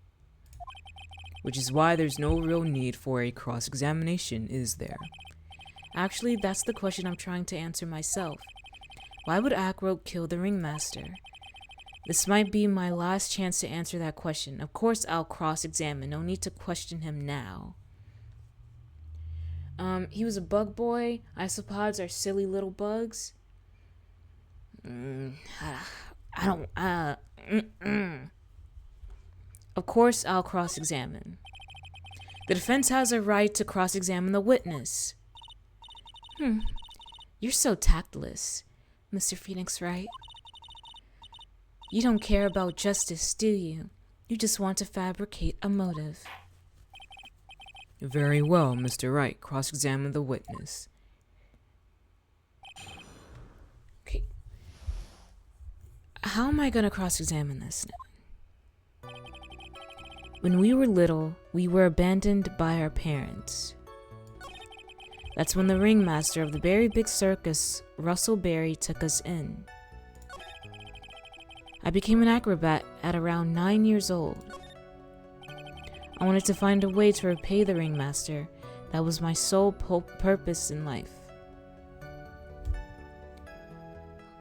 B: Which is why there's no real need for a cross-examination, is there?
A: Actually, that's the question I'm trying to answer myself. Why would Acro kill the ringmaster? This might be my last chance to answer that question. Of course I'll cross-examine. No need to question him now. He was a bug boy. Isopods are silly little bugs. Of course I'll cross-examine. The defense has a right to cross-examine the witness. You're so tactless, Mr. Phoenix Wright. You don't care about justice, do you? You just want to fabricate a motive.
B: Very well, Mr. Wright. Cross-examine the witness.
A: Okay. How am I gonna cross-examine this now? When we were little, we were abandoned by our parents. That's when the ringmaster of the Berry Big Circus, Russell Berry, took us in. I became an acrobat at around 9 years old. I wanted to find a way to repay the ringmaster. That was my sole purpose in life.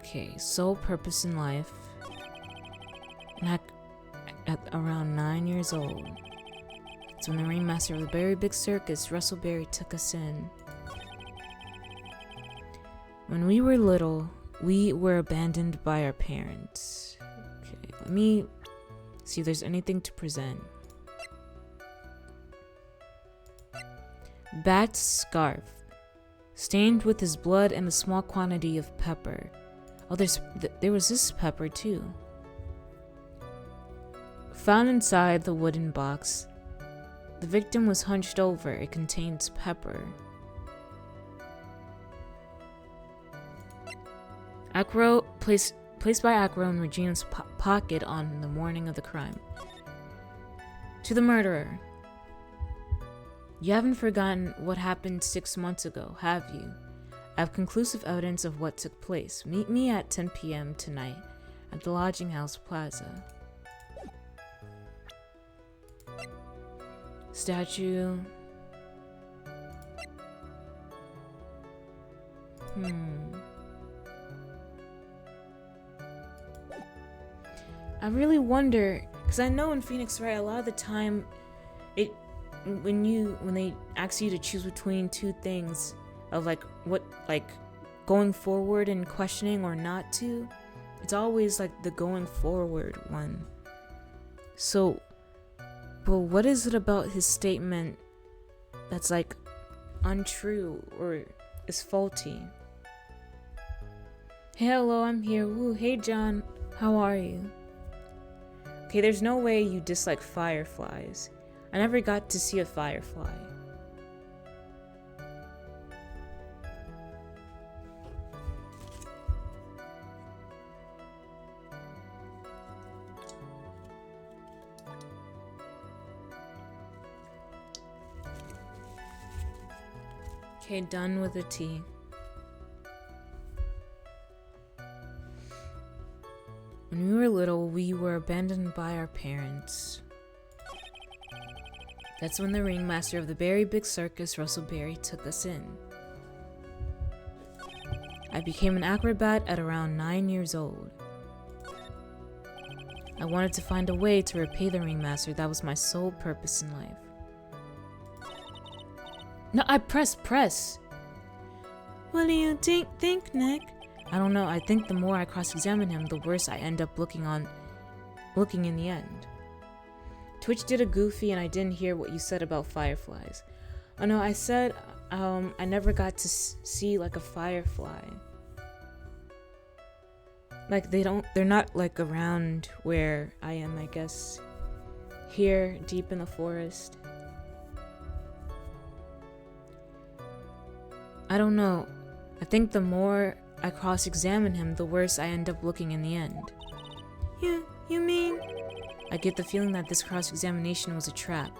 A: Okay, sole purpose in life. And at around 9 years old, it's when the ringmaster of the Very Big Circus, Russell Berry, took us in. When we were little, we were abandoned by our parents. Okay, let me see if there's anything to present. Bat's scarf, stained with his blood and a small quantity of pepper. Oh, there was this pepper too. Found inside the wooden box. The victim was hunched over. It contains pepper. Acro placed by Acro in Regina's pocket on the morning of the crime. To the murderer. You haven't forgotten what happened 6 months ago, have you? I have conclusive evidence of what took place. Meet me at 10 p.m. tonight at the Lodging House Plaza. Statue. I really wonder, because I know in Phoenix Wright, a lot of the time, when they ask you to choose between two things of going forward and questioning or not to, it's always like the going forward one. So, but what is it about his statement that's like untrue or is faulty? Hey, hello, I'm here. Woo, hey John, how are you? Okay, there's no way you dislike fireflies. I never got to see a firefly. Okay, done with the tea. When we were little, we were abandoned by our parents. That's when the ringmaster of the Very Big Circus, Russell Berry, took us in. I became an acrobat at around 9 years old. I wanted to find a way to repay the ringmaster. That was my sole purpose in life. No, I press. What do you think, Nick? I don't know. I think the more I cross-examine him, the worse I end up looking in the end. Twitch did a goofy and I didn't hear what you said about fireflies. Oh no, I said I never got to see like a firefly. Like they're not like around where I am, I guess. Here, deep in the forest. I don't know. I think the more I cross-examine him, the worse I end up looking in the end. You mean? I get the feeling that this cross-examination was a trap.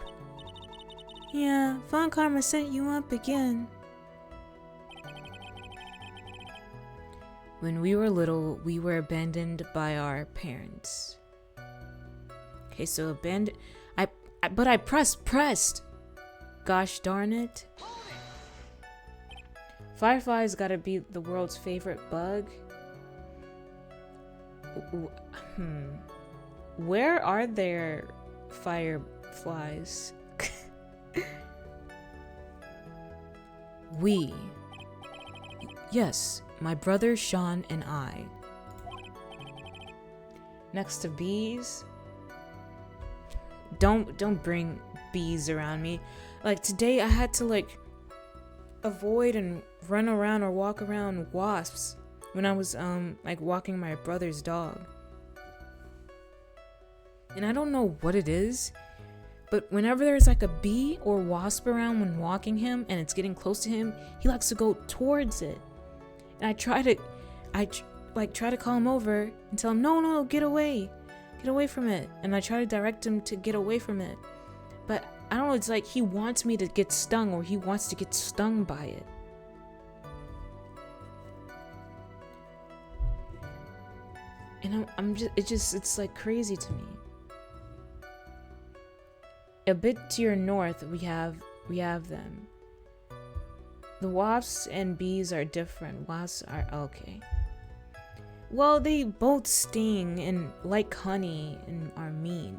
A: Yeah, Von Karma set you up again. When we were little, we were abandoned by our parents. Okay, so abandoned. But I pressed. Gosh darn it. Fireflies gotta be the world's favorite bug. Where are there fireflies? We. Yes, my brother Sean and I. Next to bees. Don't bring bees around me. Like today I had to like avoid and run around or walk around wasps when I was like walking my brother's dog. And I don't know what it is, but whenever there's like a bee or wasp around when walking him and it's getting close to him, he likes to go towards it. And I try to call him over and tell him, no, get away from it. And I try to direct him to get away from it. But I don't know, it's like he wants me to get stung or he wants to get stung by it. And it's like crazy to me. a bit to your north, we have them. The wasps and bees are different. Wasps are okay. Well, they both sting and like honey and are mean.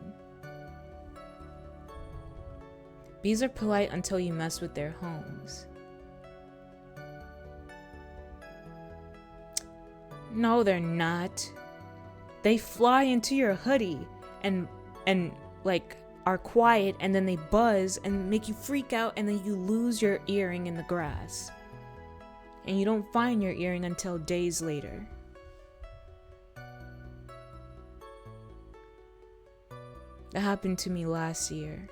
A: Bees are polite until you mess with their homes. No, they're not. They fly into your hoodie and like are quiet, and then they buzz and make you freak out, and then you lose your earring in the grass. And you don't find your earring until days later. That happened to me last year.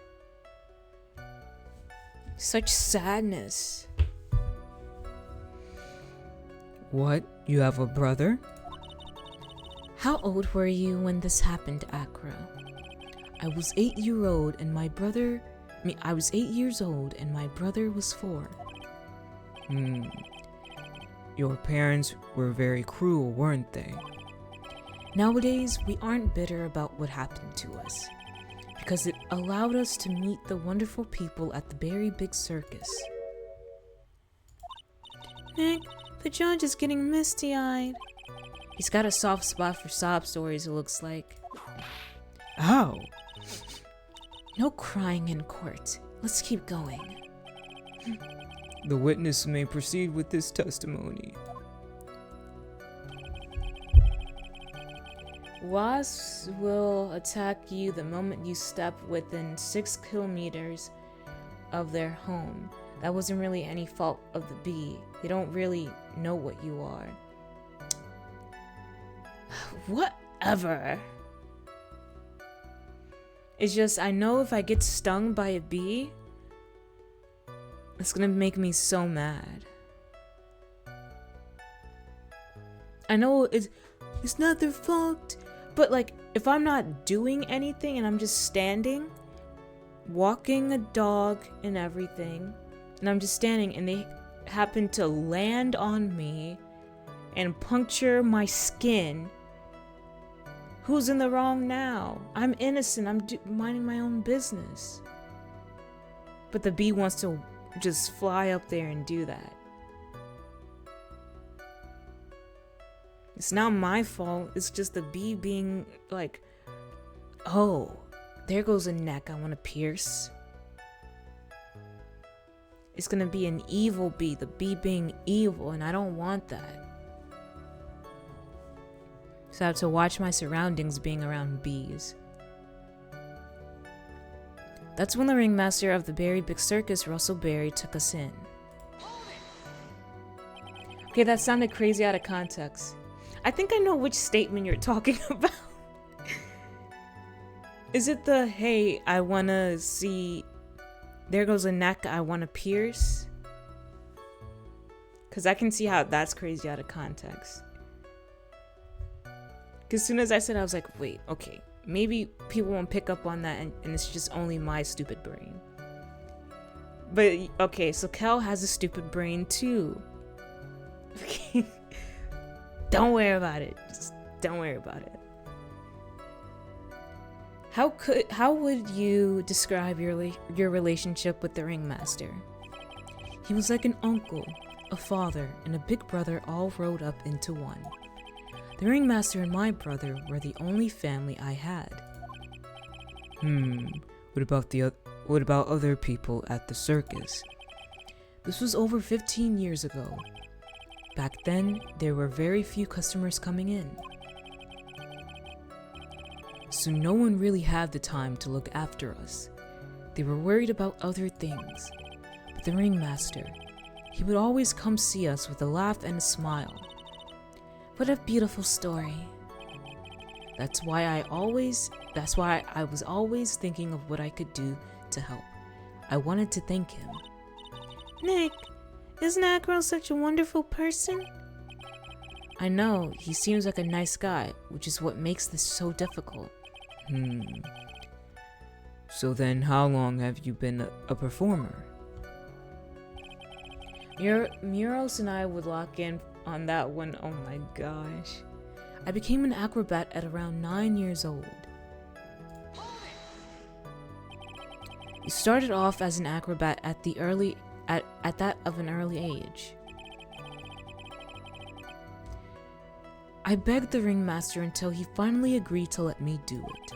A: Such sadness.
B: What? You have a brother?
A: How old were you when this happened, Acro?
B: I was 8 years old and my brother was 4. Your parents were very cruel, weren't they?
A: Nowadays, we aren't bitter about what happened to us, because it allowed us to meet the wonderful people at the very big circus. Nick, the judge is getting misty-eyed. He's got a soft spot for sob stories, it looks like.
B: Ow!
A: No crying in court. Let's keep going.
B: The witness may proceed with this testimony.
A: Wasps will attack you the moment you step within 6 kilometers of their home. That wasn't really any fault of the bee. They don't really know what you are. Whatever. It's just, I know if I get stung by a bee, it's gonna make me so mad. I know it's not their fault, but like, if I'm not doing anything and I'm just standing, walking a dog and everything, and I'm just standing and they happen to land on me and puncture my skin, who's in the wrong now? I'm innocent. I'm minding my own business. But the bee wants to just fly up there and do that. It's not my fault. It's just the bee being like, oh, there goes a neck I want to pierce. It's gonna be an evil bee, the bee being evil, and I don't want that. So I have to watch my surroundings being around bees. That's when the ringmaster of the Berry Big Circus, Russell Berry, took us in. Okay, that sounded crazy out of context. I think I know which statement you're talking about. Is it the, hey, I wanna see, there goes a neck I wanna pierce? Because I can see how that's crazy out of context. Because as soon as I said, I was like, wait, okay, maybe people won't pick up on that, and it's just only my stupid brain. But, okay, so Kel has a stupid brain too. Okay. Don't worry about it. Just don't worry about it. How would you describe your relationship with the ringmaster? He was like an uncle, a father, and a big brother all rolled up into one. The ringmaster and my brother were the only family I had.
B: What about other people at the circus?
A: This was over 15 years ago. Back then, there were very few customers coming in. So no one really had the time to look after us. They were worried about other things. But the ringmaster, he would always come see us with a laugh and a smile. What a beautiful story. That's why I was always thinking of what I could do to help. I wanted to thank him. Nick, isn't Acro such a wonderful person? I know, he seems like a nice guy, which is what makes this so difficult.
B: So then how long have you been a performer?
A: Muros and I would lock in on that one. Oh my gosh. I became an acrobat at around 9 years old. You started off as an acrobat at that of an early age. I begged the ringmaster until he finally agreed to let me do it.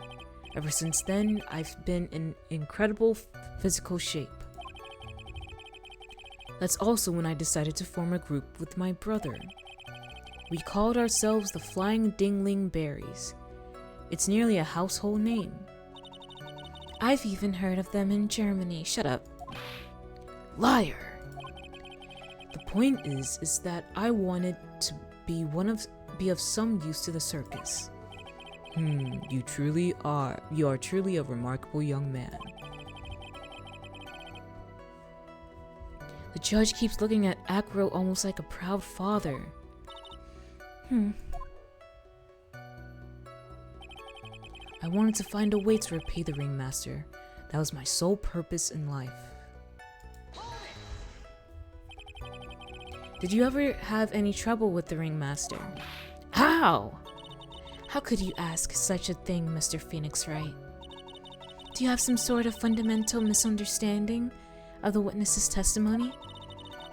A: Ever since then, I've been in incredible physical shape. That's also when I decided to form a group with my brother. We called ourselves the Flying Dingling Berries. It's nearly a household name. I've even heard of them in Germany. Shut up. Liar. The point is that I wanted to be of some use to the circus.
B: You are truly a remarkable young man.
A: The judge keeps looking at Acro almost like a proud father. I wanted to find a way to repay the ringmaster. That was my sole purpose in life. Did you ever have any trouble with the ringmaster? How? How could you ask such a thing, Mr. Phoenix Wright? Do you have some sort of fundamental misunderstanding of the witness's testimony?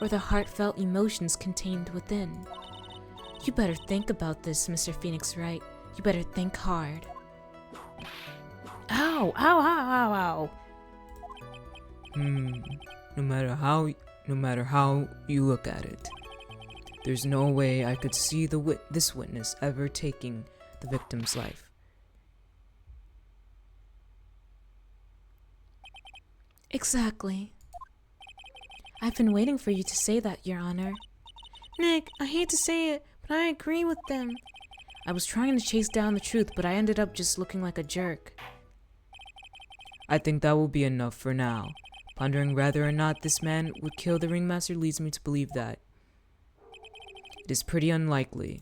A: Or the heartfelt emotions contained within? You better think about this, Mr. Phoenix Wright. You better think hard. Ow! Ow! Ow! Ow! Ow!
B: No matter how you look at it, there's no way I could see this witness ever taking the victim's life.
A: Exactly. I've been waiting for you to say that, Your Honor. Nick, I hate to say it, but I agree with them. I was trying to chase down the truth, but I ended up just looking like a jerk.
B: I think that will be enough for now. Pondering whether or not this man would kill the ringmaster leads me to believe that it is pretty unlikely.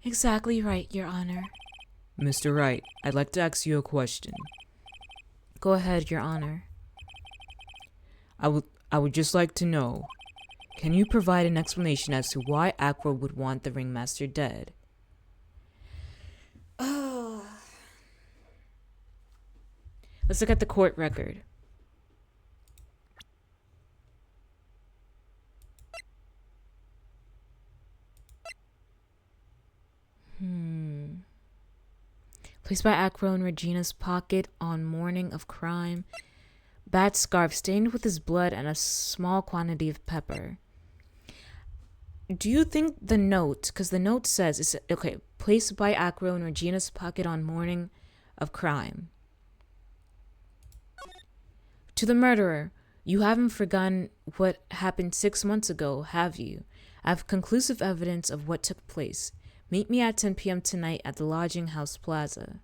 A: Exactly right, Your Honor.
B: Mr. Wright, I'd like to ask you a question.
A: Go ahead, Your Honor.
B: I would just like to know, can you provide an explanation as to why Acro would want the ringmaster dead?
A: Let's look at the court record. Placed by Acro in Regina's pocket on morning of crime. Bat scarf stained with his blood and a small quantity of pepper. Do you think the note, because the note says, it's okay, placed by Acro in Regina's pocket on morning of crime. To the murderer, you haven't forgotten what happened 6 months ago, have you? I have conclusive evidence of what took place. Meet me at 10 p.m. tonight at the Lodging House Plaza.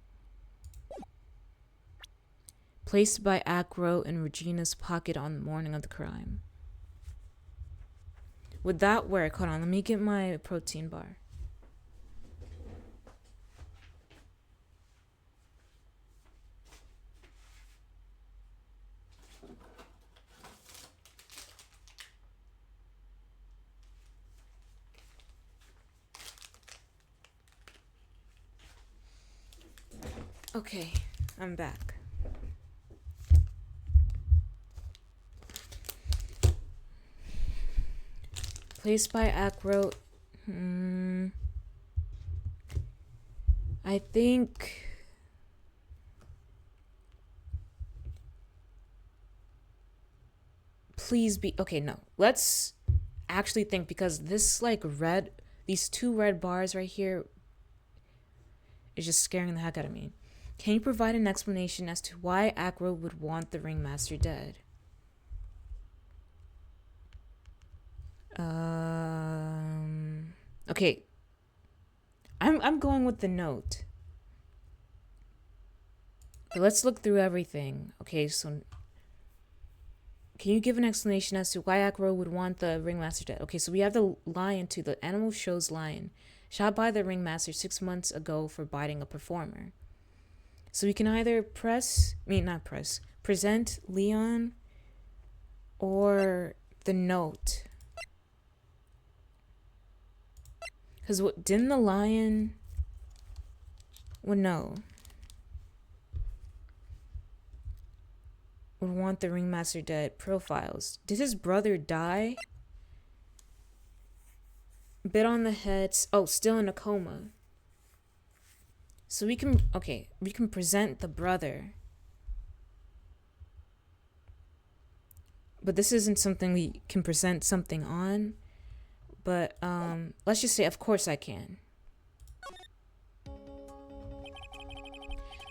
A: Placed by Acro in Regina's pocket on the morning of the crime. Would that work? Hold on, let me get my protein bar. Okay, I'm back. Placed by Acro. I think. Please be. Okay, no. Let's actually think, because this, like, these two red bars right here is just scaring the heck out of me. Can you provide an explanation as to why Acro would want the ringmaster dead? Okay. I'm going with the note. Okay, let's look through everything. Okay, so can you give an explanation as to why Acro would want the ringmaster dead? Okay, so we have the lion too. The animal shows lion, shot by the ringmaster 6 months ago for biting a performer. So we can either present Leon or the note. Because didn't the lion... Well, no. would want the ringmaster dead. Profiles. Did his brother die? Bit on the head. Oh, still in a coma. So we can present the brother. But this isn't something we can present something on. But let's just say, of course I can.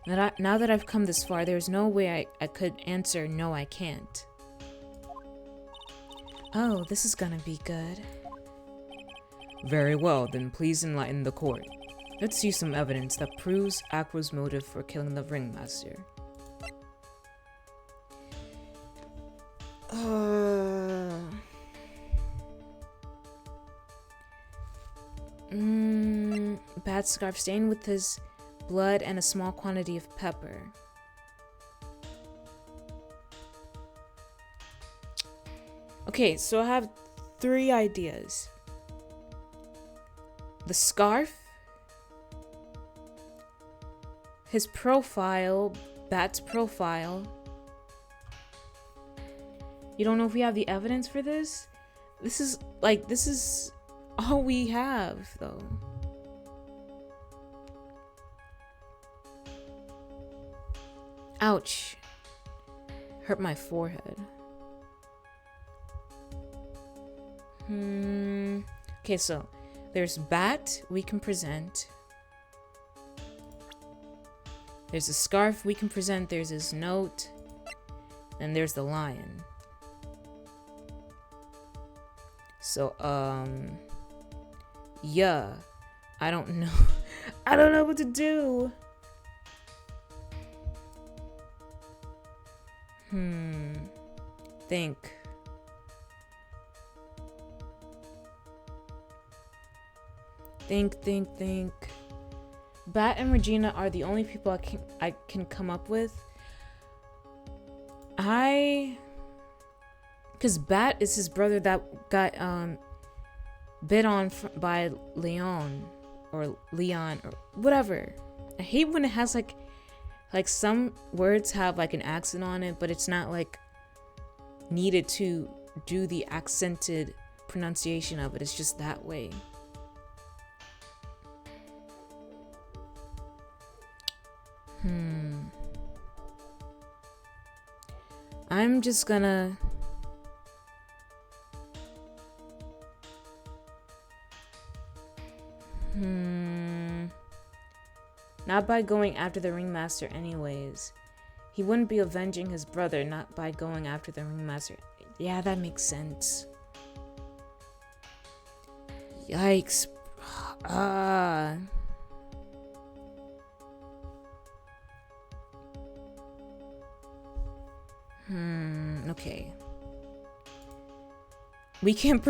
A: Now that I've come this far, there's no way I could answer no, I can't. Oh, this is gonna be good.
B: Very well, then please enlighten the court. Let's see some evidence that proves Aqua's motive for killing the ringmaster.
A: Bad scarf stained with his blood and a small quantity of pepper. Okay, so I have 3 ideas. The scarf, his profile, Bat's profile. You don't know if we have the evidence for this? This is all we have, though. Ouch. Hurt my forehead. Okay, so there's Bat we can present. There's a scarf we can present. There's his note. And there's the lion. So, yeah. I don't know. I don't know what to do. Think. Think. Bat and Regina are the only people I can come up with. Because Bat is his brother that got bit on by Leon or whatever. I hate when it has like some words have like an accent on it, but it's not like needed to do the accented pronunciation of it. It's just that way. I'm just gonna not by going after the ringmaster anyways. He wouldn't be avenging his brother, not by going after the ringmaster. Yeah, that makes sense. Yikes. Okay. We can't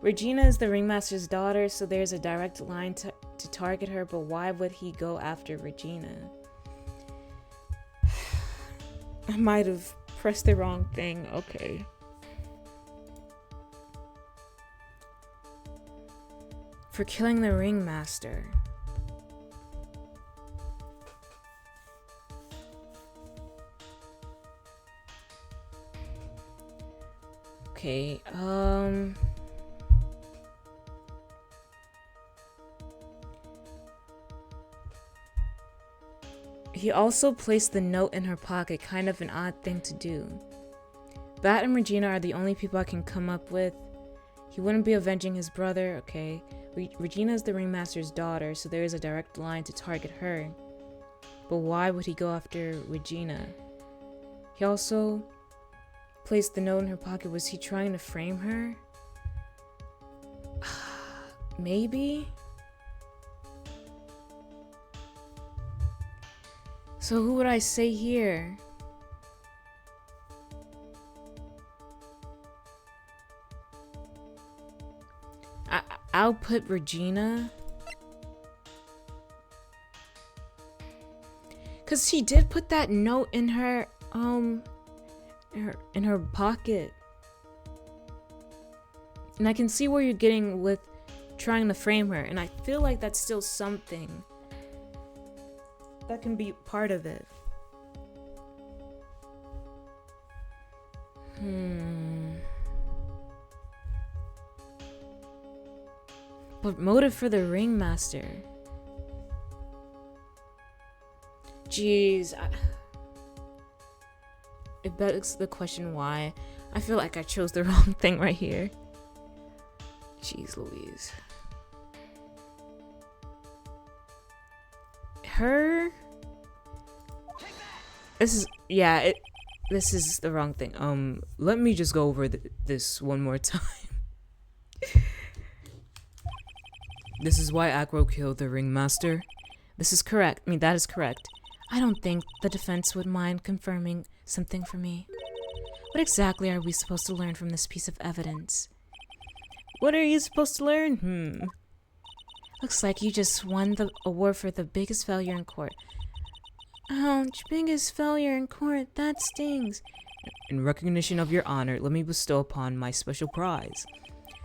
A: Regina is the ringmaster's daughter, so there's a direct line to target her, but why would he go after Regina? I might have pressed the wrong thing. Okay. For killing the ringmaster. Okay, he also placed the note in her pocket, kind of an odd thing to do. Bat and Regina are the only people I can come up with. He wouldn't be avenging his brother, okay. Regina is the ringmaster's daughter, so there is a direct line to target her. But why would he go after Regina? He also placed the note in her pocket. Was he trying to frame her? Maybe? So who would I say here? I'll put Regina. Cause she did put that note in her in her pocket. And I can see where you're getting with trying to frame her, and I feel like that's still something that can be part of it. But motive for the ringmaster. Jeez. It begs the question why. I feel like I chose the wrong thing right here. Jeez Louise. Her? This is, yeah, this is the wrong thing. Let me just go over this one more time.
B: This is why Acro killed the ringmaster?
A: This is correct. I mean, that is correct. I don't think the defense would mind confirming something for me. What exactly are we supposed to learn from this piece of evidence?
B: What are you supposed to learn?
A: Looks like you just won the award for the biggest failure in court. Ouch, biggest failure in court. That stings.
B: In recognition of your honor, let me bestow upon my special prize.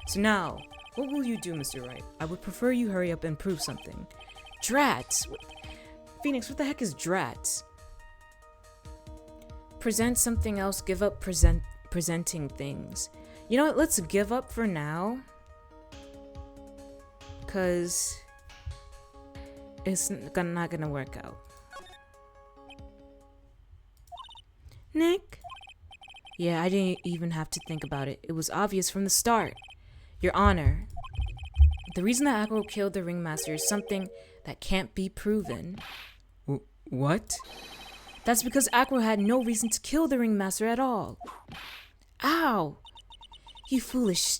B: So now, what will you do, Mr. Wright? I would prefer you hurry up and prove something.
A: Drats!
B: Phoenix, what the heck is drats?
A: Present something else, give up presenting things. You know what, let's give up for now. Cause it's not gonna work out. Nick? Yeah, I didn't even have to think about it. It was obvious from the start. Your Honor, the reason that Acro killed the ringmaster is something that can't be proven.
B: What?
A: That's because Acro had no reason to kill the ringmaster at all. Ow! Your foolish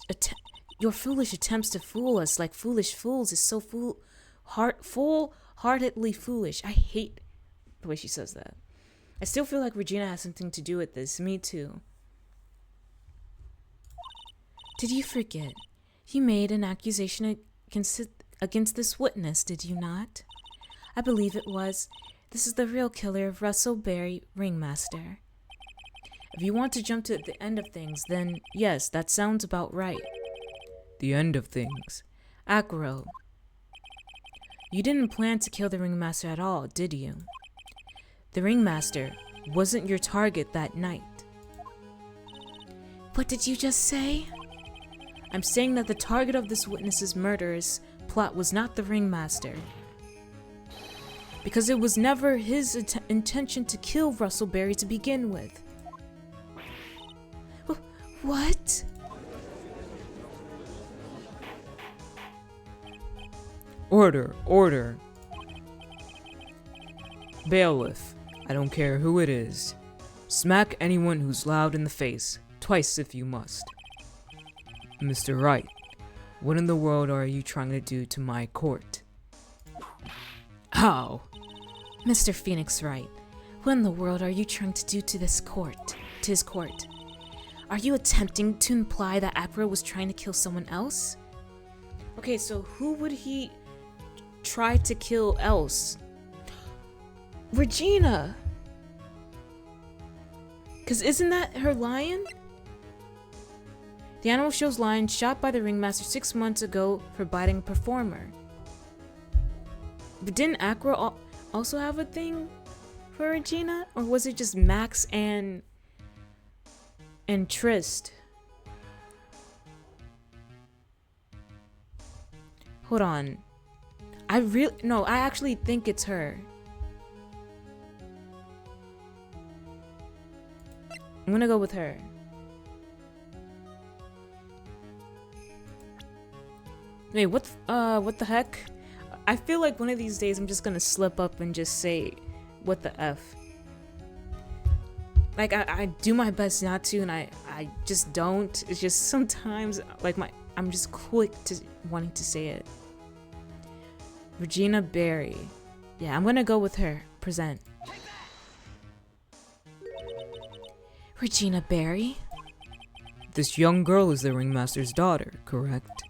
A: attempts to fool us like foolish fools is so full-heartedly foolish. I hate the way she says that. I still feel like Regina has something to do with this. Me too. Did you forget? You made an accusation against this witness, did you not? I believe it was. This is the real killer of Russell Berry, Ringmaster. If you want to jump to the end of things, then yes, that sounds about right.
B: The end of things?
A: Acro. You didn't plan to kill the Ringmaster at all, did you? The Ringmaster wasn't your target that night. What did you just say? I'm saying that the target of this witness's murderous plot was not the Ringmaster. Because it was never his intention to kill Russell Berry to begin with. What?
B: Order, order. Bailiff, I don't care who it is. Smack anyone who's loud in the face, twice if you must. Mr. Wright, what in the world are you trying to do to my court? How?
A: Mr. Phoenix Wright, what in the world are you trying to do to his court? Are you attempting to imply that Acro was trying to kill someone else? Okay, so who would he try to kill else? Regina! Cause isn't that her lion? The animal shows lion shot by the ringmaster 6 months ago for biting a performer. But didn't Acro also have a thing for Regina? Or was it just Max and Trist? Hold on. I actually think it's her. I'm gonna go with her. Wait, what the heck? I feel like one of these days I'm just gonna slip up and just say, what the F? Like, I do my best not to, and I just don't. It's just sometimes, like, I'm just quick to wanting to say it. Regina Berry. Yeah, I'm gonna go with her. Present. Regina Berry?
B: This young girl is the ringmaster's daughter, correct?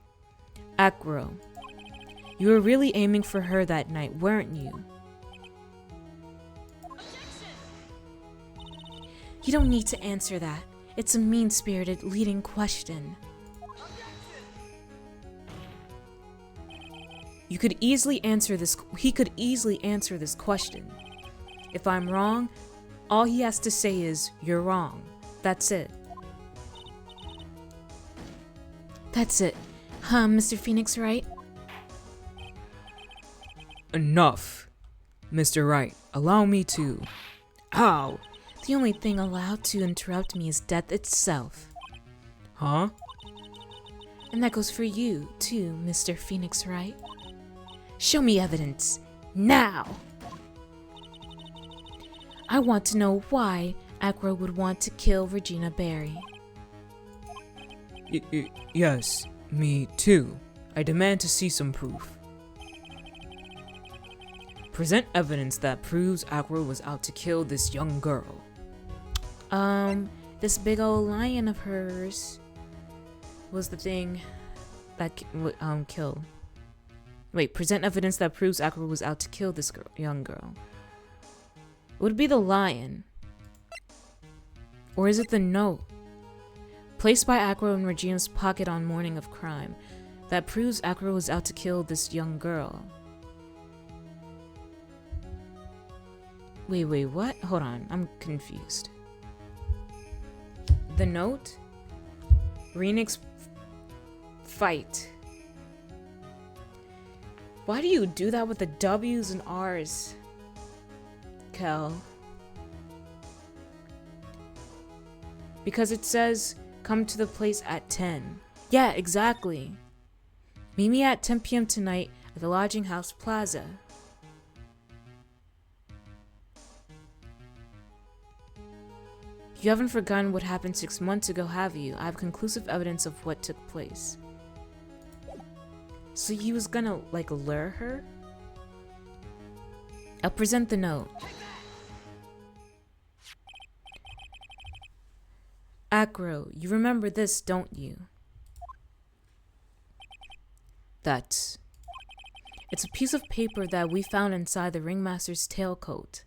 A: Acro. You were really aiming for her that night, weren't you? You don't need to answer that. It's a mean-spirited leading question. He could easily answer this question. If I'm wrong, all he has to say is, you're wrong. That's it. That's it. Huh, Mr. Phoenix Wright?
B: Enough. Mr. Wright, allow me to.
A: Ow! The only thing allowed to interrupt me is death itself.
B: Huh?
A: And that goes for you, too, Mr. Phoenix Wright. Show me evidence. Now! I want to know why Acro would want to kill Regina Barry.
B: Yes, me too. I demand to see some proof. Present evidence that proves Acro was out to kill this young girl.
A: This big old lion of hers was the thing that killed. Wait, present evidence that proves Acro was out to kill this young girl. Would it be the lion? Or is it the note? Placed by Acro in Regina's pocket on morning of crime. That proves Acro was out to kill this young girl. Wait, what? Hold on, I'm confused. The note? Renix fight. Why do you do that with the W's and R's, Kel? Because it says, come to the place at 10. Yeah, exactly. Meet me at 10 p.m. tonight at the Lodging House Plaza. You haven't forgotten what happened 6 months ago, have you? I have conclusive evidence of what took place. So he was gonna, like, lure her? I'll present the note. Acro, you remember this, don't you? It's a piece of paper that we found inside the ringmaster's tailcoat.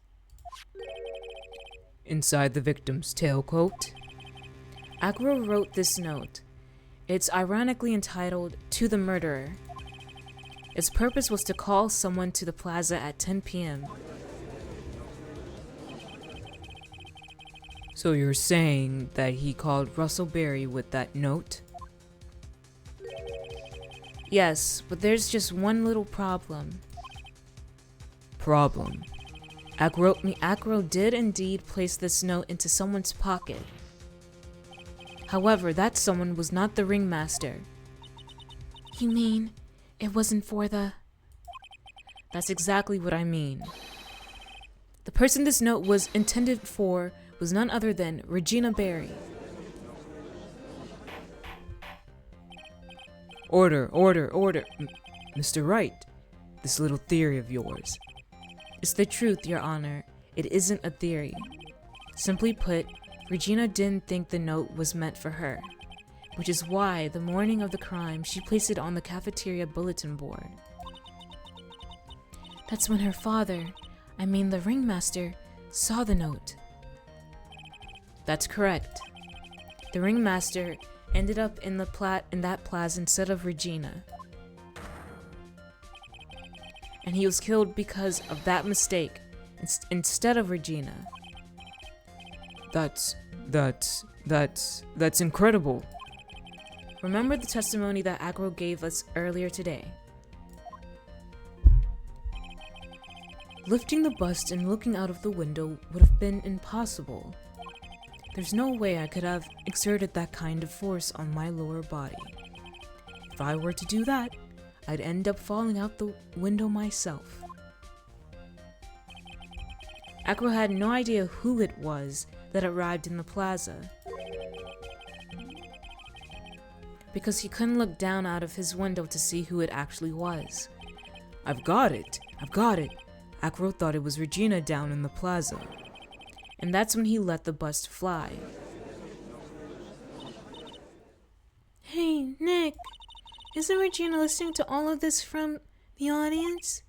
B: Inside the victim's tailcoat?
A: Acro wrote this note. It's ironically entitled, To the Murderer. Its purpose was to call someone to the plaza at 10 p.m.
B: So you're saying that he called Russell Berry with that note?
A: Yes, but there's one little problem.
B: Problem?
A: Acro did indeed place this note into someone's pocket. However, that someone was not the ringmaster. You mean it wasn't for the... That's exactly what I mean. The person this note was intended for was none other than Regina Barry.
B: Order. Mr. Wright, this little theory of yours.
A: It's the truth, Your Honor. It isn't a theory. Simply put, Regina didn't think the note was meant for her, which is why, the morning of the crime, she placed it on the cafeteria bulletin board. That's when her father, the ringmaster, saw the note. That's correct. The ringmaster ended up in that plaza instead of Regina. And he was killed because of that mistake, instead of Regina.
B: That's incredible.
A: Remember the testimony that Acro gave us earlier today. Lifting the bust and looking out of the window would have been impossible. There's no way I could have exerted that kind of force on my lower body. If I were to do that, I'd end up falling out the window myself. Acro had no idea who it was that arrived in the plaza, because he couldn't look down out of his window to see who it actually was.
B: I've got it. Acro thought it was Regina down in the plaza.
A: And that's when he let the bust fly. Hey, Nick, isn't Regina listening to all of this from the audience?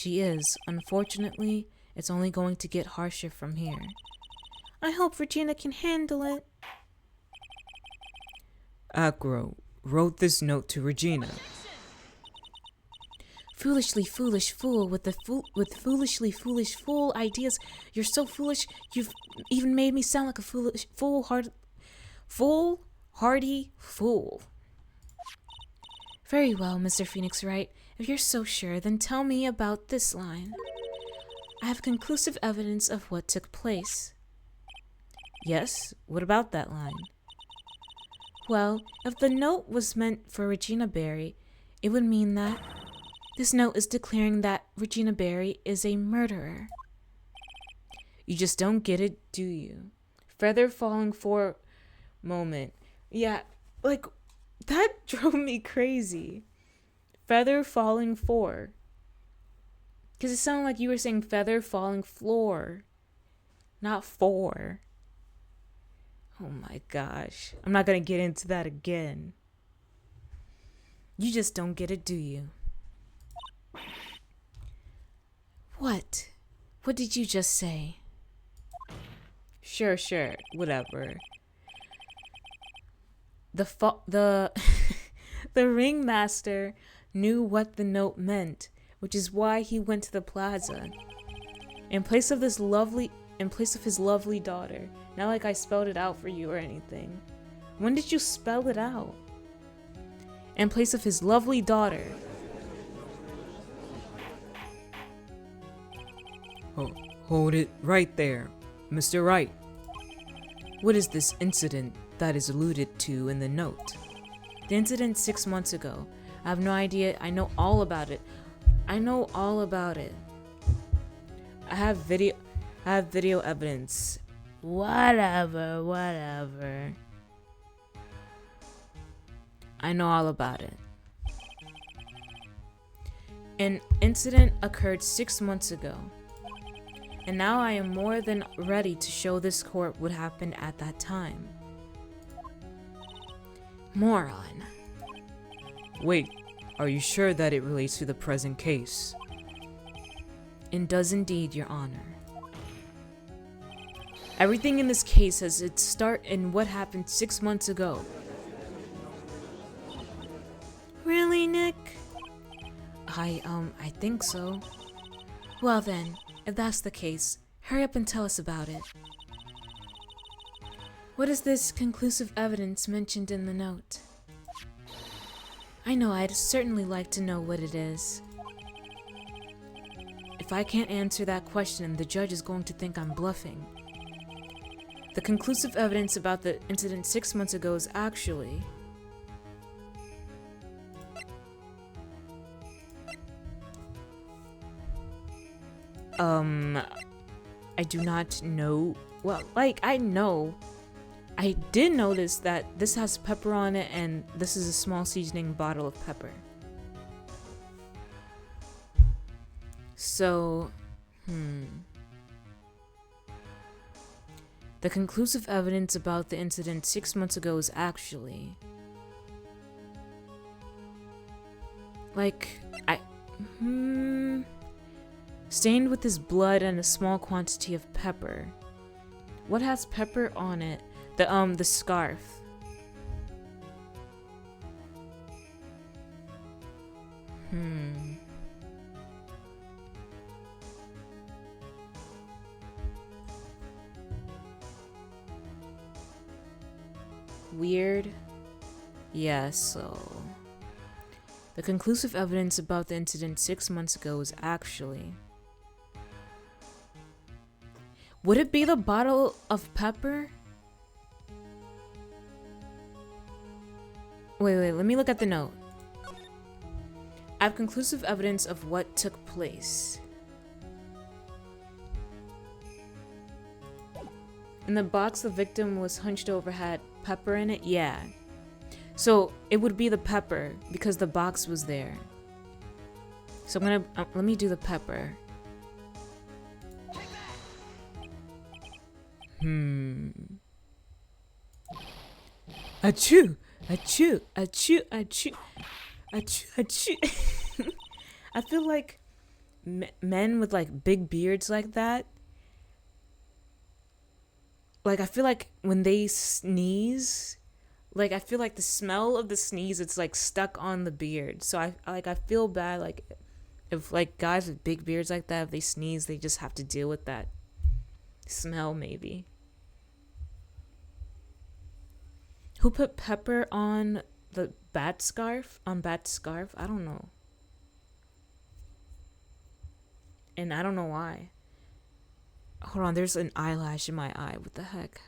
A: She is. Unfortunately, it's only going to get harsher from here. I hope Regina can handle it.
B: Acro wrote this note to Regina.
A: Foolishly foolish fool with foolishly foolish fool ideas. You're so foolish, you've even made me sound like a foolhardy fool. Very well, Mr. Phoenix Wright. If you're so sure, then tell me about this line. I have conclusive evidence of what took place. Yes? What about that line? Well, if the note was meant for Regina Barry, it would mean that this note is declaring that Regina Barry is a murderer. You just don't get it, do you? Feather falling for moment. Yeah, like, that drove me crazy. Feather falling for. Because it sounded like you were saying feather falling floor, not for. Oh my gosh. I'm not going to get into that again. You just don't get it, do you? What? What did you just say? Sure, whatever. The ringmaster knew what the note meant, which is why he went to the plaza. In place of his lovely daughter. Not like I spelled it out for you or anything. When did you spell it out? In place of his lovely daughter.
B: Oh, hold it right there, Mr. Wright. What is this incident that is alluded to in the note?
A: The incident 6 months ago. I have no idea. I know all about it. I have video evidence. Whatever. I know all about it. An incident occurred 6 months ago. And now I am more than ready to show this court what happened at that time. Moron.
B: Wait, are you sure that it relates to the present case?
A: It does indeed, Your Honor. Everything in this case has its start in what happened 6 months ago. Really, Nick? I think so. Well then, if that's the case, hurry up and tell us about it. What is this conclusive evidence mentioned in the note? I know I'd certainly like to know what it is. If I can't answer that question, the judge is going to think I'm bluffing. The conclusive evidence about the incident 6 months ago is actually... I do not know. Well, like, I know. I did notice that this has pepper on it, and this is a small seasoning bottle of pepper. So, the conclusive evidence about the incident 6 months ago is actually... stained with his blood and a small quantity of pepper. What has pepper on it? The scarf. Weird. Yeah, so... The conclusive evidence about the incident 6 months ago is actually... Would it be the bottle of pepper? Wait, let me look at the note. I have conclusive evidence of what took place. In the box the victim was hunched over had pepper in it? Yeah. So it would be the pepper because the box was there. So I'm gonna, let me do the pepper. Achoo! Achoo! Achoo! Achoo! Achoo! Achoo! I feel like men with like big beards like that, like I feel like when they sneeze, like I feel like the smell of the sneeze, it's like stuck on the beard. So I feel bad, like if like guys with big beards like that, if they sneeze, they just have to deal with that smell maybe. Who put pepper on the bat scarf? Bat scarf? I don't know. And I don't know why. Hold on, there's an eyelash in my eye. What the heck?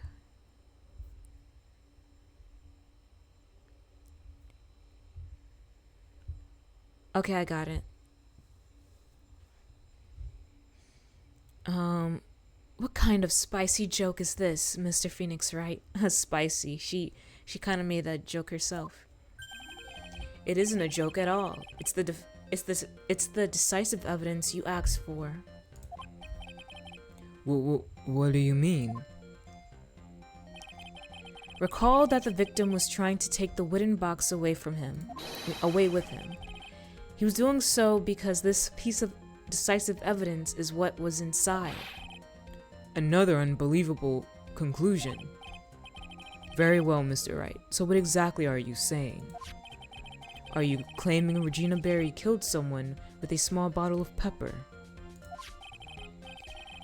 A: Okay, I got it. What kind of spicy joke is this, Mr. Phoenix Wright? Spicy. She kind of made that joke herself. It isn't a joke at all. It's the decisive evidence you asked for.
B: What do you mean?
A: Recall that the victim was trying to take the wooden box away with him. He was doing so because this piece of decisive evidence is what was inside.
B: Another unbelievable conclusion. Very well, Mr. Wright. So what exactly are you saying? Are you claiming Regina Berry killed someone with a small bottle of pepper?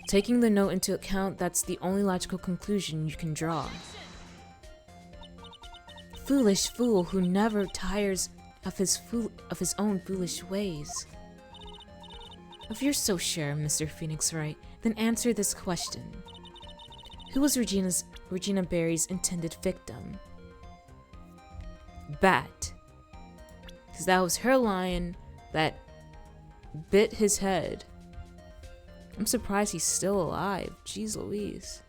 A: Taking the note into account, that's the only logical conclusion you can draw. Foolish fool who never tires of his own foolish ways. If you're so sure, Mr. Phoenix Wright, then answer this question. Who was Regina Berry's intended victim? Bat. Because that was her lion that bit his head. I'm surprised he's still alive. Jeez Louise.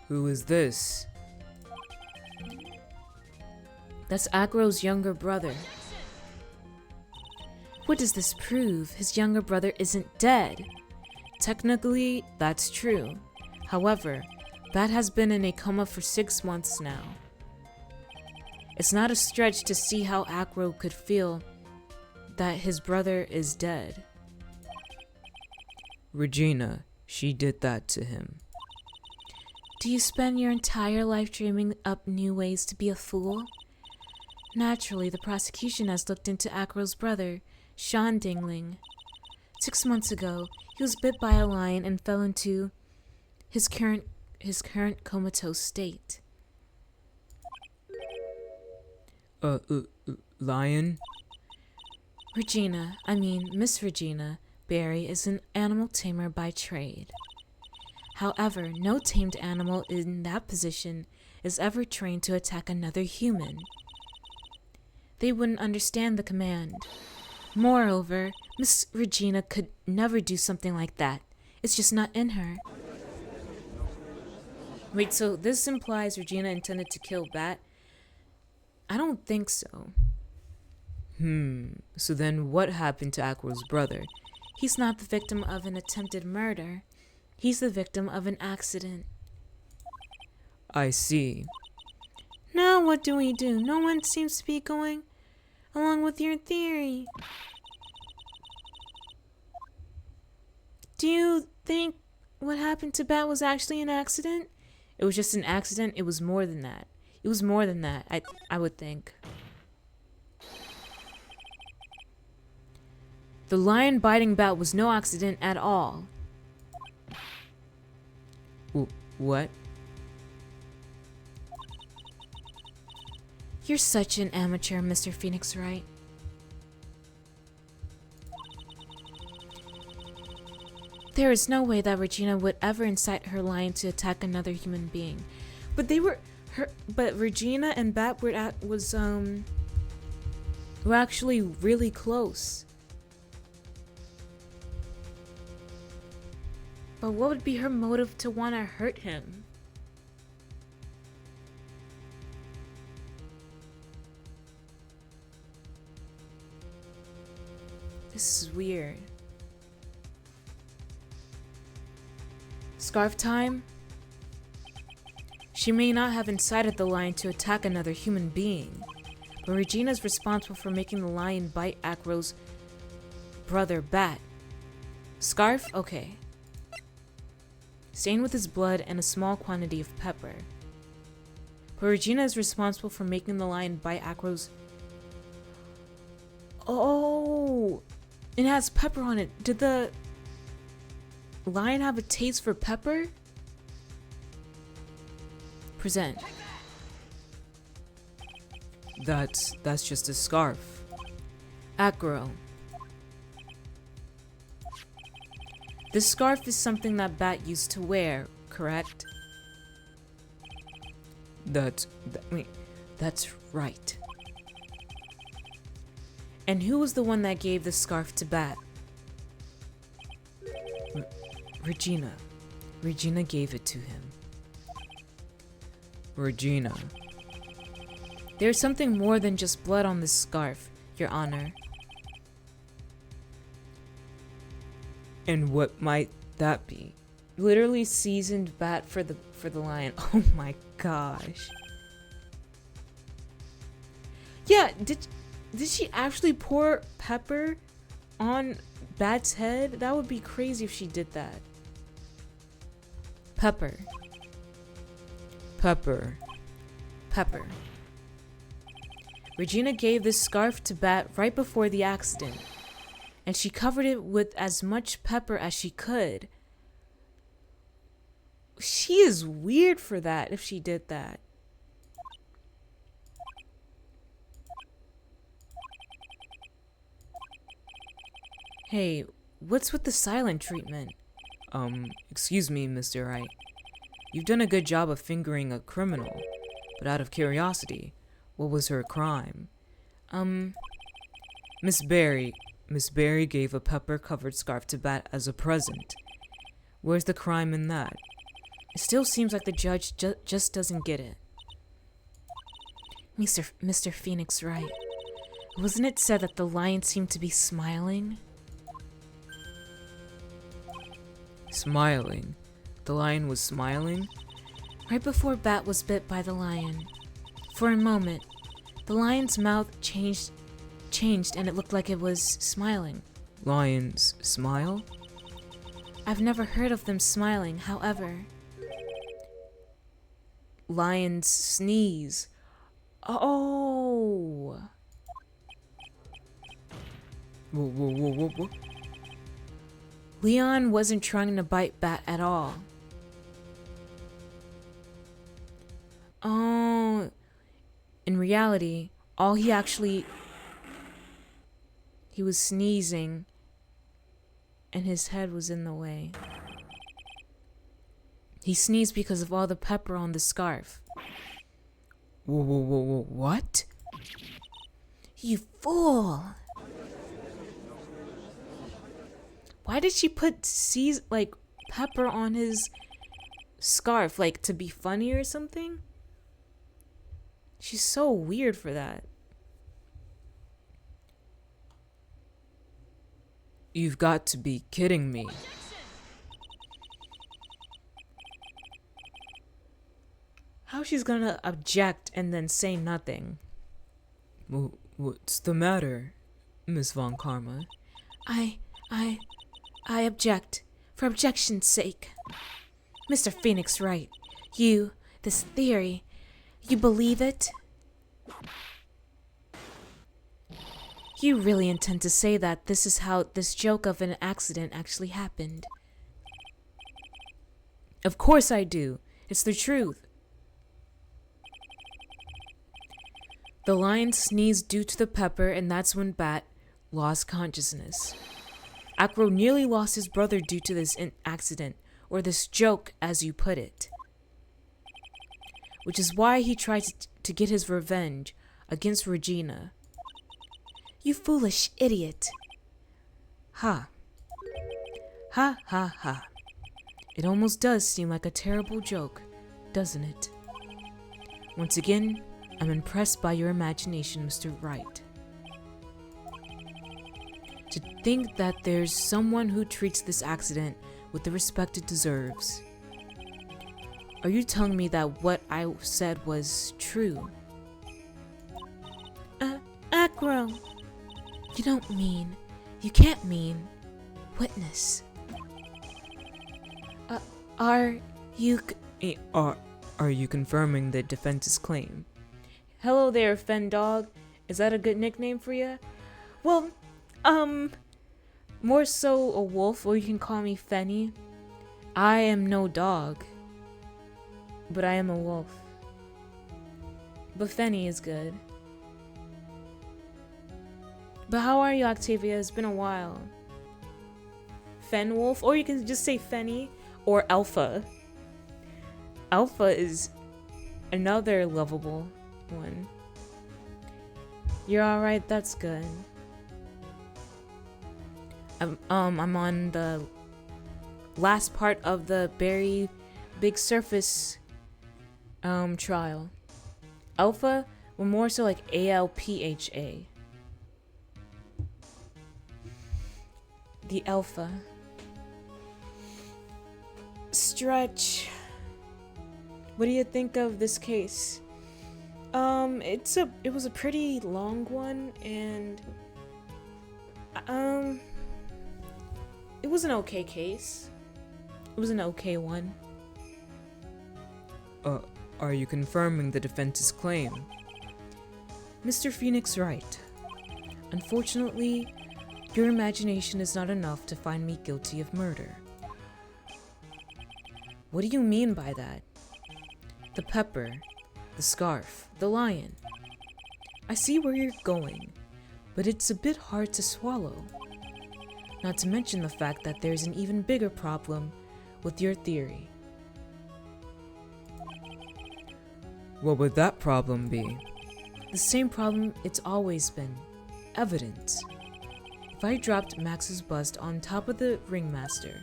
B: Who is this?
A: That's Agro's younger brother. What does this prove? His younger brother isn't dead. Technically, that's true. However, Bat has been in a coma for 6 months now. It's not a stretch to see how Agro could feel that his brother is dead.
B: Regina, she did that to him.
A: Do you spend your entire life dreaming up new ways to be a fool? Naturally, the prosecution has looked into Agro's brother, Sean Dingling. 6 months ago, he was bit by a lion and fell into his current comatose state.
B: Lion?
A: Miss Regina Berry is an animal tamer by trade. However, no tamed animal in that position is ever trained to attack another human. They wouldn't understand the command. Moreover, Miss Regina could never do something like that. It's just not in her. Wait, so this implies Regina intended to kill Bat? I don't think so.
B: So then what happened to Aqua's brother?
A: He's not the victim of an attempted murder. He's the victim of an accident.
B: I see.
A: Now what do we do? No one seems to be going along with your theory. Do you think what happened to Bat was actually an accident? It was just an accident? It was more than that. It was more than that, I would think. The lion biting Bat was no accident at all.
B: What?
A: You're such an amateur, Mr. Phoenix Wright. There is no way that Regina would ever incite her lion to attack another human being. But Regina and Bat were actually really close. But what would be her motive to want to hurt him? This is weird. Scarf time? She may not have incited the lion to attack another human being, but Regina is responsible for making the lion bite Agro's brother Bat. Scarf? Okay. Stained with his blood and a small quantity of pepper. But Regina is responsible for making the lion bite Agro's... Oh! It has pepper on it. lion have a taste for pepper? Present.
B: That's just a scarf.
A: Acro. This scarf is something that Bat used to wear, correct?
B: That's right.
A: And who was the one that gave the scarf to Bat?
B: Regina. Regina gave it to him. Regina.
A: There's something more than just blood on this scarf, Your Honor.
B: And what might that be?
A: Literally seasoned bat for the lion. Oh my gosh. Yeah, did she actually pour pepper on Bat's head? That would be crazy if she did that. Pepper.
B: Pepper.
A: Pepper. Regina gave this scarf to Bat right before the accident, and she covered it with as much pepper as she could. She is weird for that if she did that. Hey, what's with the silent treatment?
B: Excuse me, Mr. Wright. You've done a good job of fingering a criminal, but out of curiosity, what was her crime? Miss Barry gave a pepper-covered scarf to Bat as a present. Where's the crime in that?
A: It still seems like the judge just doesn't get it. Mr. Phoenix Wright, wasn't it said that the lion seemed to be smiling?
B: Smiling? The lion was smiling?
A: Right before Bat was bit by the lion. For a moment, the lion's mouth changed and it looked like it was smiling.
B: Lions smile?
A: I've never heard of them smiling, however. Lions sneeze. Oh!
B: Whoa.
A: Leon wasn't trying to bite Bat at all. Oh, in reality, he was sneezing and his head was in the way. He sneezed because of all the pepper on the scarf.
B: Whoa, what?
A: You fool! Why did she put pepper on his scarf? Like, to be funny or something? She's so weird for that.
B: You've got to be kidding me.
A: How she's gonna object and then say nothing?
B: What's the matter, Miss Von Karma?
A: I object, for objection's sake. Mr. Phoenix Wright, this theory, you believe it? You really intend to say that this is how this joke of an accident actually happened? Of course I do. It's the truth. The lion sneezed due to the pepper, and that's when Bat lost consciousness. Acro nearly lost his brother due to this accident, or this joke, as you put it. Which is why he tried to get his revenge against Regina. You foolish idiot. Ha. Ha ha ha. It almost does seem like a terrible joke, doesn't it? Once again, I'm impressed by your imagination, Mr. Wright. To think that there's someone who treats this accident with the respect it deserves. Are you telling me that what I said was true? Acro. You can't mean, witness. Are you
B: confirming the defense's claim?
A: Hello there, Fen Dog. Is that a good nickname for you? Well, more so a wolf, or you can call me Fenny. I am no dog, but I am a wolf. But Fenny is good. But how are you, Octavia? It's been a while. Fenwolf, or you can just say Fenny, or Alpha. Alpha is another lovable one. You're alright, that's good. I'm on the last part of the Berry Big Surface trial. Alpha, we're more so like ALPHA. The Alpha. Stretch. What do you think of this case? It was a pretty long one, and it was an okay case. It was an okay one.
B: Are you confirming the defense's claim?
A: Mr. Phoenix Wright, unfortunately, your imagination is not enough to find me guilty of murder. What do you mean by that? The pepper, the scarf, the lion. I see where you're going, but it's a bit hard to swallow. Not to mention the fact that there's an even bigger problem with your theory.
B: What would that problem be?
A: The same problem it's always been. Evidence. If I dropped Max's bust on top of the ringmaster,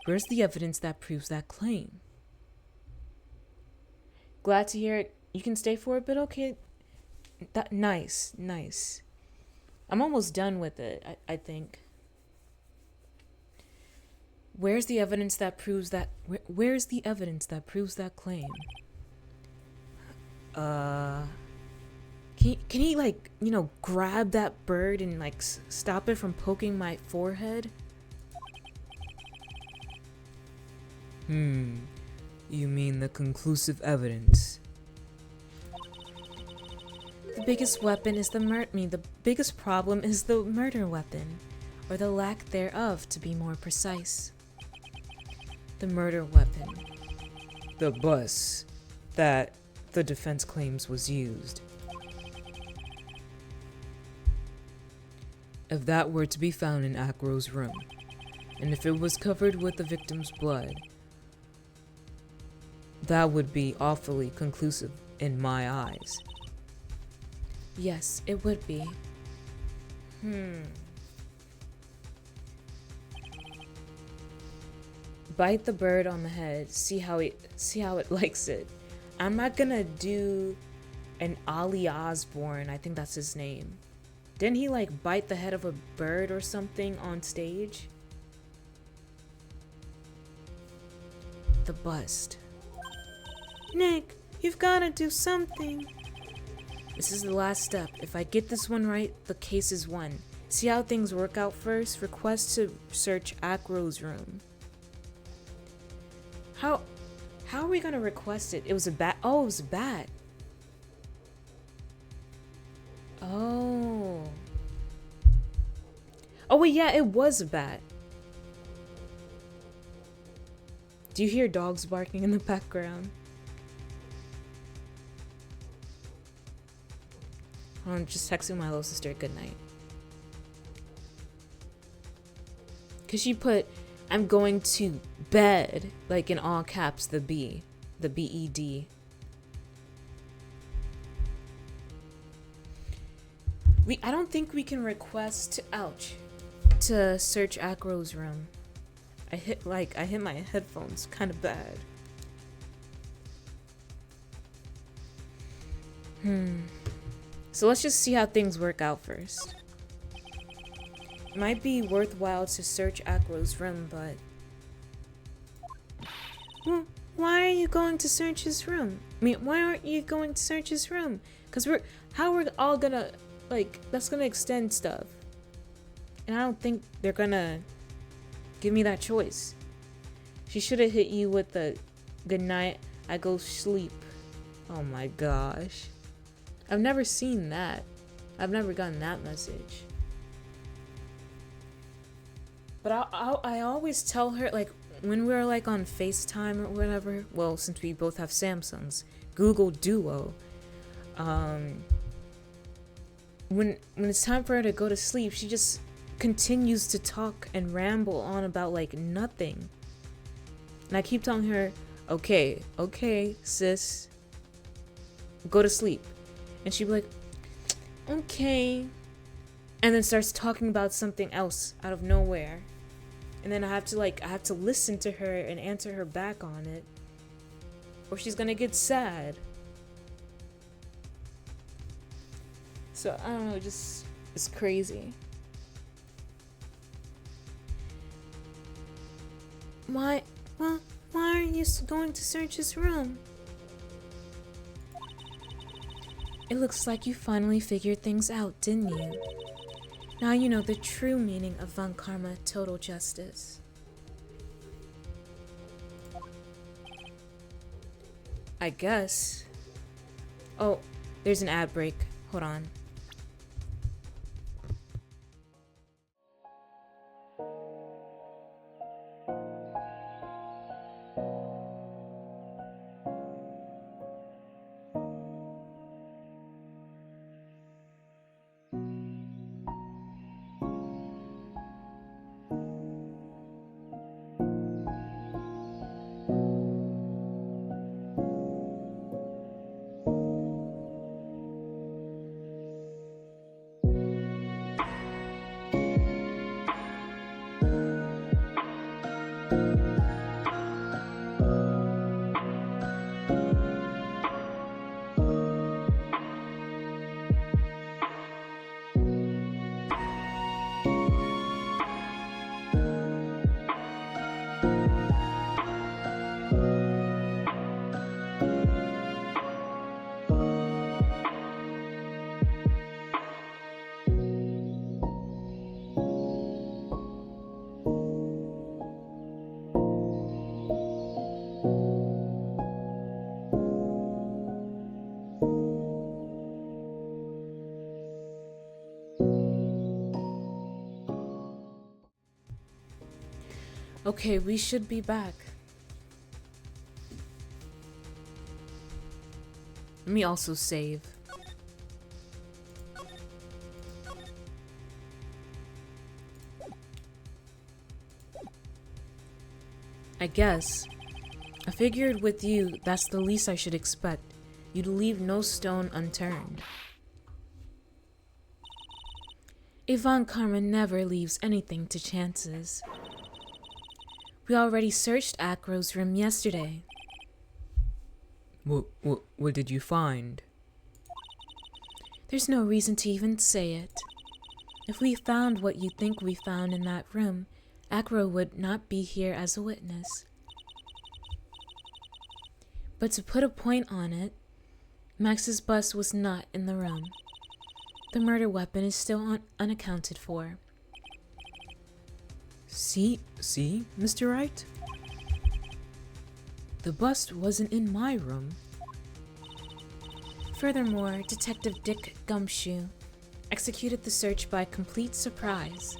A: where's the evidence that proves that claim? Glad to hear it. You can stay for a bit, okay? Nice. I'm almost done with it, I think. Where's the evidence that proves that? Where's the evidence that proves that claim? Can he like, grab that bird and like stop it from poking my forehead?
B: You mean the conclusive evidence?
A: The biggest weapon is the biggest problem is the murder weapon, or the lack thereof, to be more precise. The murder weapon.
B: The bus that the defense claims was used. If that were to be found in Acro's room, and if it was covered with the victim's blood, that would be awfully conclusive in my eyes.
A: Yes, it would be. Bite the bird on the head. See how it likes it. I'm not gonna do an Ollie Osborne. I think that's his name. Didn't he like bite the head of a bird or something on stage? The bust. Nick, you've gotta do something. This is the last step. If I get this one right, the case is won. See how things work out first? Request to search Acro's room. How are we gonna request it? It was a bat. Oh, it was a bat. Oh. Oh wait, yeah, it was a bat. Do you hear dogs barking in the background? I'm just texting my little sister good night. Cause she put, I'm going to bed, like in all caps, the B, the B-E-D. I don't think we can request, to search Acro's room. I hit my headphones kind of bad. So let's just see how things work out first. It might be worthwhile to search Acro's room, but... Well, why are you going to search his room? I mean, why aren't you going to search his room? Because how we're all gonna, that's gonna extend stuff. And I don't think they're gonna give me that choice. She should have hit you with the good night, I go sleep. Oh my gosh. I've never seen that. I've never gotten that message. But I always tell her, like, when we're like on FaceTime or whatever, well, since we both have Samsungs, Google Duo, when it's time for her to go to sleep, she just continues to talk and ramble on about like nothing. And I keep telling her, okay, sis, go to sleep. And she'd be like, okay. And then starts talking about something else out of nowhere. And then I have to listen to her and answer her back on it, or she's gonna get sad. So I don't know, just it's crazy. Why aren't you going to search his room? It looks like you finally figured things out, didn't you? Now you know the true meaning of Von Karma total justice. I guess. Oh, there's an ad break. Hold on. Okay, we should be back. Let me also save. I guess. I figured with you, that's the least I should expect. You'd leave no stone unturned. Von Karma never leaves anything to chances. We already searched Acro's room yesterday.
B: What did you find?
A: There's no reason to even say it. If we found what you think we found in that room, Acro would not be here as a witness. But to put a point on it, Max's bus was not in the room. The murder weapon is still unaccounted for.
B: See, Mr. Wright? The bust wasn't in my room.
A: Furthermore, Detective Dick Gumshoe executed the search by complete surprise,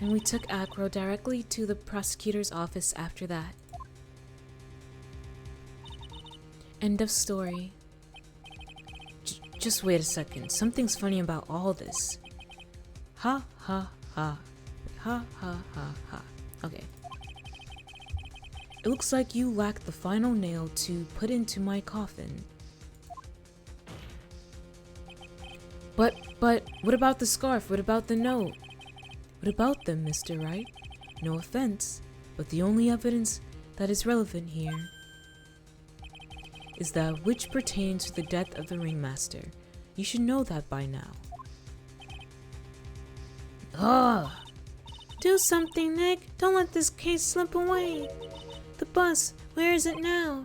A: and we took Acro directly to the prosecutor's office after that. End of story. Just wait a second. Something's funny about all this. Ha ha ha. Ha ha ha ha. Okay. It looks like you lack the final nail to put into my coffin. But what about the scarf? What about the note? What about them, Mr. Wright? No offense, but the only evidence that is relevant here is that which pertains to the death of the ringmaster. You should know that by now. Ugh! Do something, Nick! Don't let this case slip away! The bus, where is it now?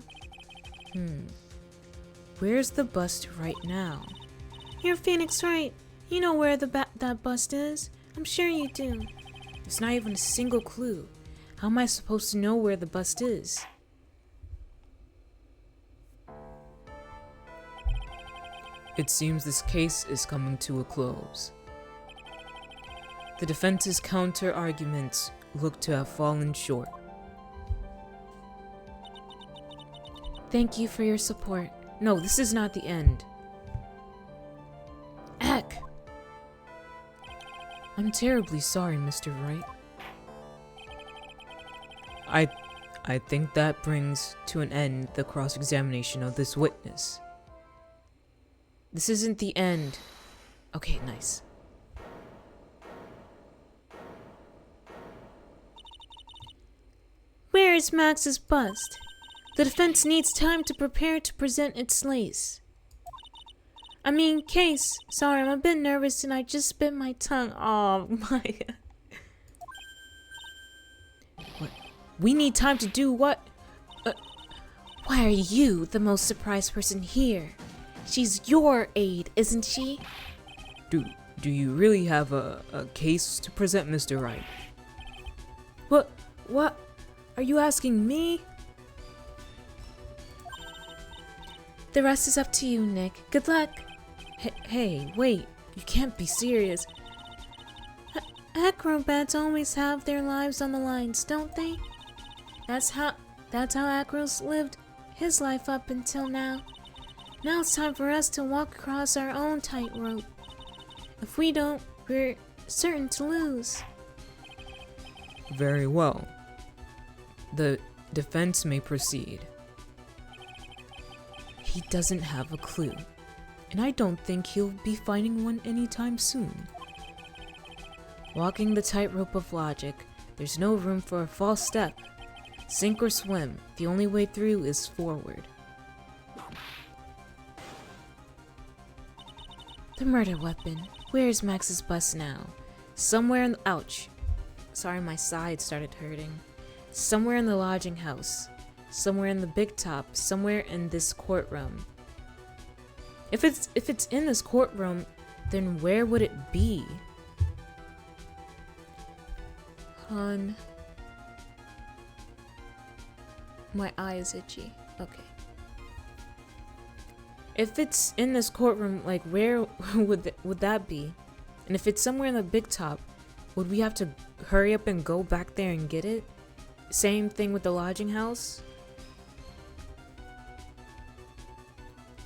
A: Where's the bust right now? You're Phoenix Wright. You know where that bust is. I'm sure you do. There's not even a single clue. How am I supposed to know where the bust is?
B: It seems this case is coming to a close. The defense's counter-arguments look to have fallen short.
A: Thank you for your support. No, this is not the end. Heck!
B: I'm terribly sorry, Mr. Wright. I think that brings to an end the cross-examination of this witness.
A: This isn't the end. Okay, nice. Where is Max's bust? The defense needs time to prepare to present its case. Sorry, I'm a bit nervous and I just bit my tongue. Oh my. What? We need time to do what? Why are you the most surprised person here? She's your aide, isn't she?
B: Do you really have a case to present, Mr. Wright?
A: What? Are you asking me? The rest is up to you, Nick. Good luck. Hey, wait. You can't be serious. Acrobats always have their lives on the lines, don't they? That's how Acros lived his life up until now. Now it's time for us to walk across our own tightrope. If we don't, we're certain to lose.
B: Very well. The defense may proceed.
A: He doesn't have a clue, and I don't think he'll be finding one anytime soon. Walking the tightrope of logic, there's no room for a false step. Sink or swim, the only way through is forward. The murder weapon. Where's Max's bus now? Somewhere in the... Ouch. Sorry, my side started hurting. Somewhere in the lodging house. Somewhere in the big top. Somewhere in this courtroom. If it's in this courtroom, then where would it be? Hun. My eye is itchy. Okay. If it's in this courtroom, like where would that be? And if it's somewhere in the big top, would we have to hurry up and go back there and get it? Same thing with the lodging house?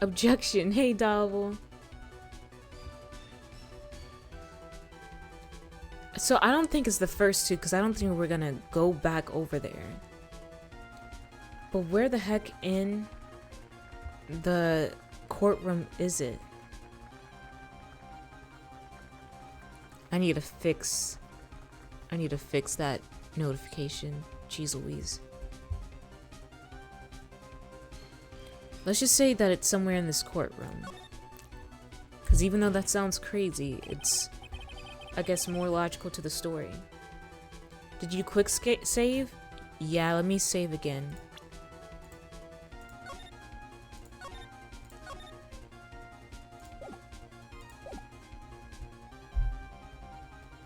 A: Objection. Hey, Davel. So I don't think it's the first two, because I don't think we're gonna go back over there. But where the heck in the courtroom is it? I need to fix that notification. Jeez Louise. Let's just say that it's somewhere in this courtroom. Because even though that sounds crazy, it's, I guess, more logical to the story. Did you quick save? Yeah, let me save again.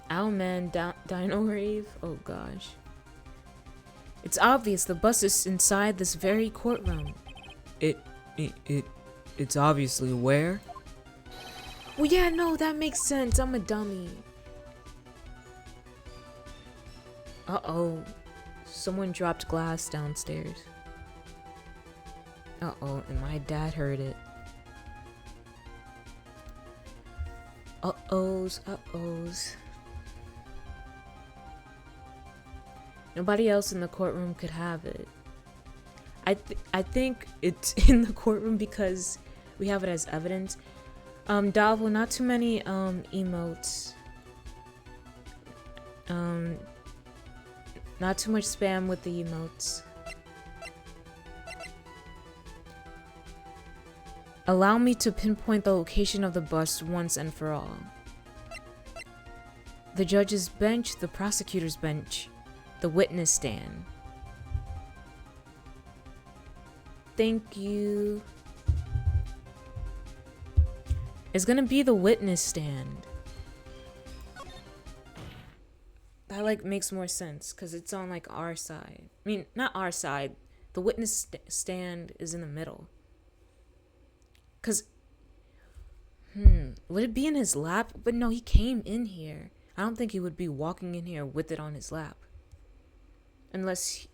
A: Owlman, Dino Rave? Oh gosh. It's obvious the bus is inside this very courtroom.
B: It's obviously where?
A: Well, yeah, no, that makes sense. I'm a dummy. Uh-oh. Someone dropped glass downstairs. Uh-oh, and my dad heard it. Uh-ohs, uh-ohs. Nobody else in the courtroom could have it. I think it's in the courtroom because we have it as evidence. Davo, not too many emotes. Not too much spam with the emotes. Allow me to pinpoint the location of the bus once and for all. The judge's bench, the prosecutor's bench, the witness stand. Thank you. It's gonna be the witness stand. That like makes more sense because it's on like our side. I mean, not our side. The witness stand is in the middle. Cause, would it be in his lap? But no, he came in here. I don't think he would be walking in here with it on his lap. Unless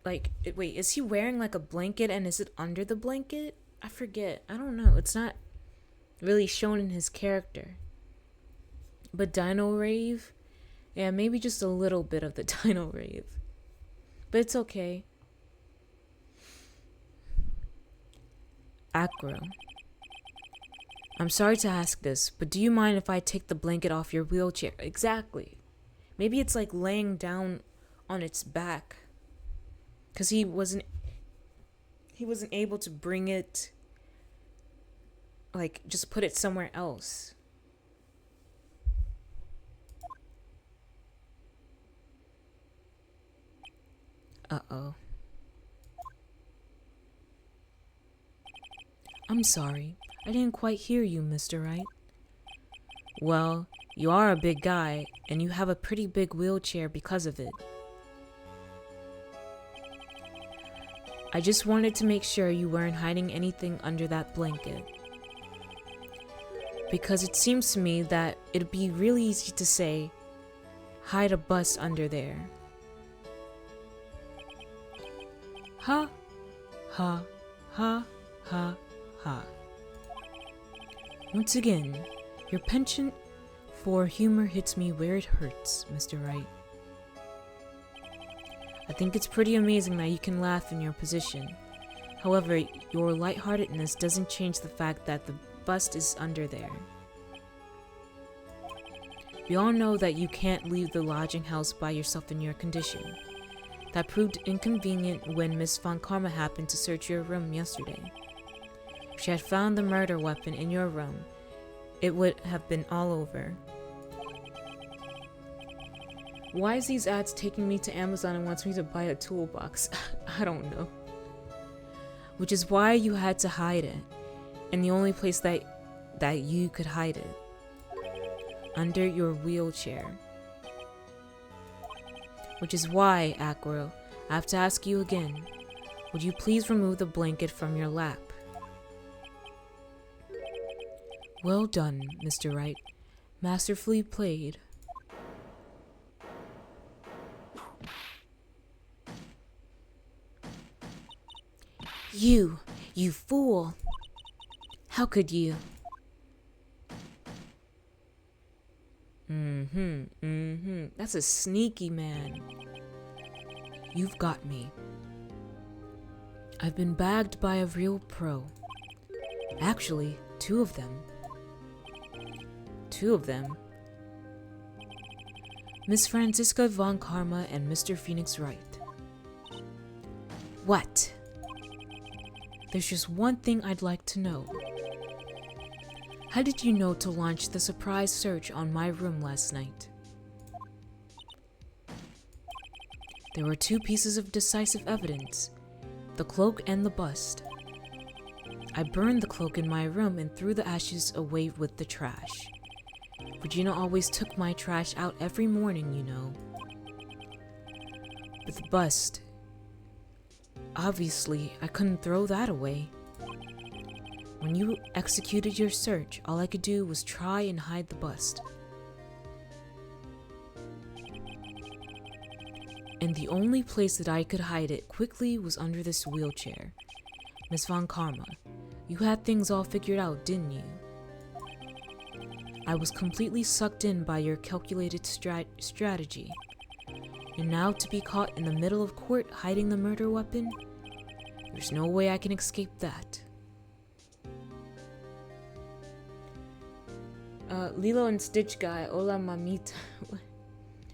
A: wait, is he wearing like a blanket and is it under the blanket? I forget. I don't know. It's not really shown in his character. But Dino Rave? Yeah, maybe just a little bit of the Dino Rave. But it's okay. Acro. I'm sorry to ask this, but do you mind if I take the blanket off your wheelchair? Exactly. Maybe it's like laying down on its back. Because he wasn't able to bring it, like, just put it somewhere else. Uh-oh. I'm sorry. I didn't quite hear you, Mr. Wright. Well, you are a big guy, and you have a pretty big wheelchair because of it. I just wanted to make sure you weren't hiding anything under that blanket. Because it seems to me that it'd be really easy to say, hide a bust under there. Ha, ha, ha, ha, ha. Once again, your penchant for humor hits me where it hurts, Mr. Wright. I think it's pretty amazing that you can laugh in your position. However, your lightheartedness doesn't change the fact that the bust is under there. We all know that you can't leave the lodging house by yourself in your condition. That proved inconvenient when Miss Von Karma happened to search your room yesterday. If she had found the murder weapon in your room, it would have been all over. Why is these ads taking me to Amazon and wants me to buy a toolbox? I don't know. Which is why you had to hide it. And the only place that you could hide it. Under your wheelchair. Which is why, Acro, I have to ask you again. Would you please remove the blanket from your lap? Well done, Mr. Wright. Masterfully played. You fool! How could you? That's a sneaky man. You've got me. I've been bagged by a real pro. Actually, two of them. Miss Franziska Von Karma and Mr. Phoenix Wright. What? There's just one thing I'd like to know. How did you know to launch the surprise search on my room last night? There were two pieces of decisive evidence, the cloak and the bust. I burned the cloak in my room and threw the ashes away with the trash. Regina always took my trash out every morning, you know. But the bust... Obviously, I couldn't throw that away. When you executed your search, all I could do was try and hide the bust. And the only place that I could hide it quickly was under this wheelchair. Miss Von Karma, you had things all figured out, didn't you? I was completely sucked in by your calculated strategy. And now to be caught in the middle of court hiding the murder weapon? There's no way I can escape that. Lilo and Stitch guy, hola mamita.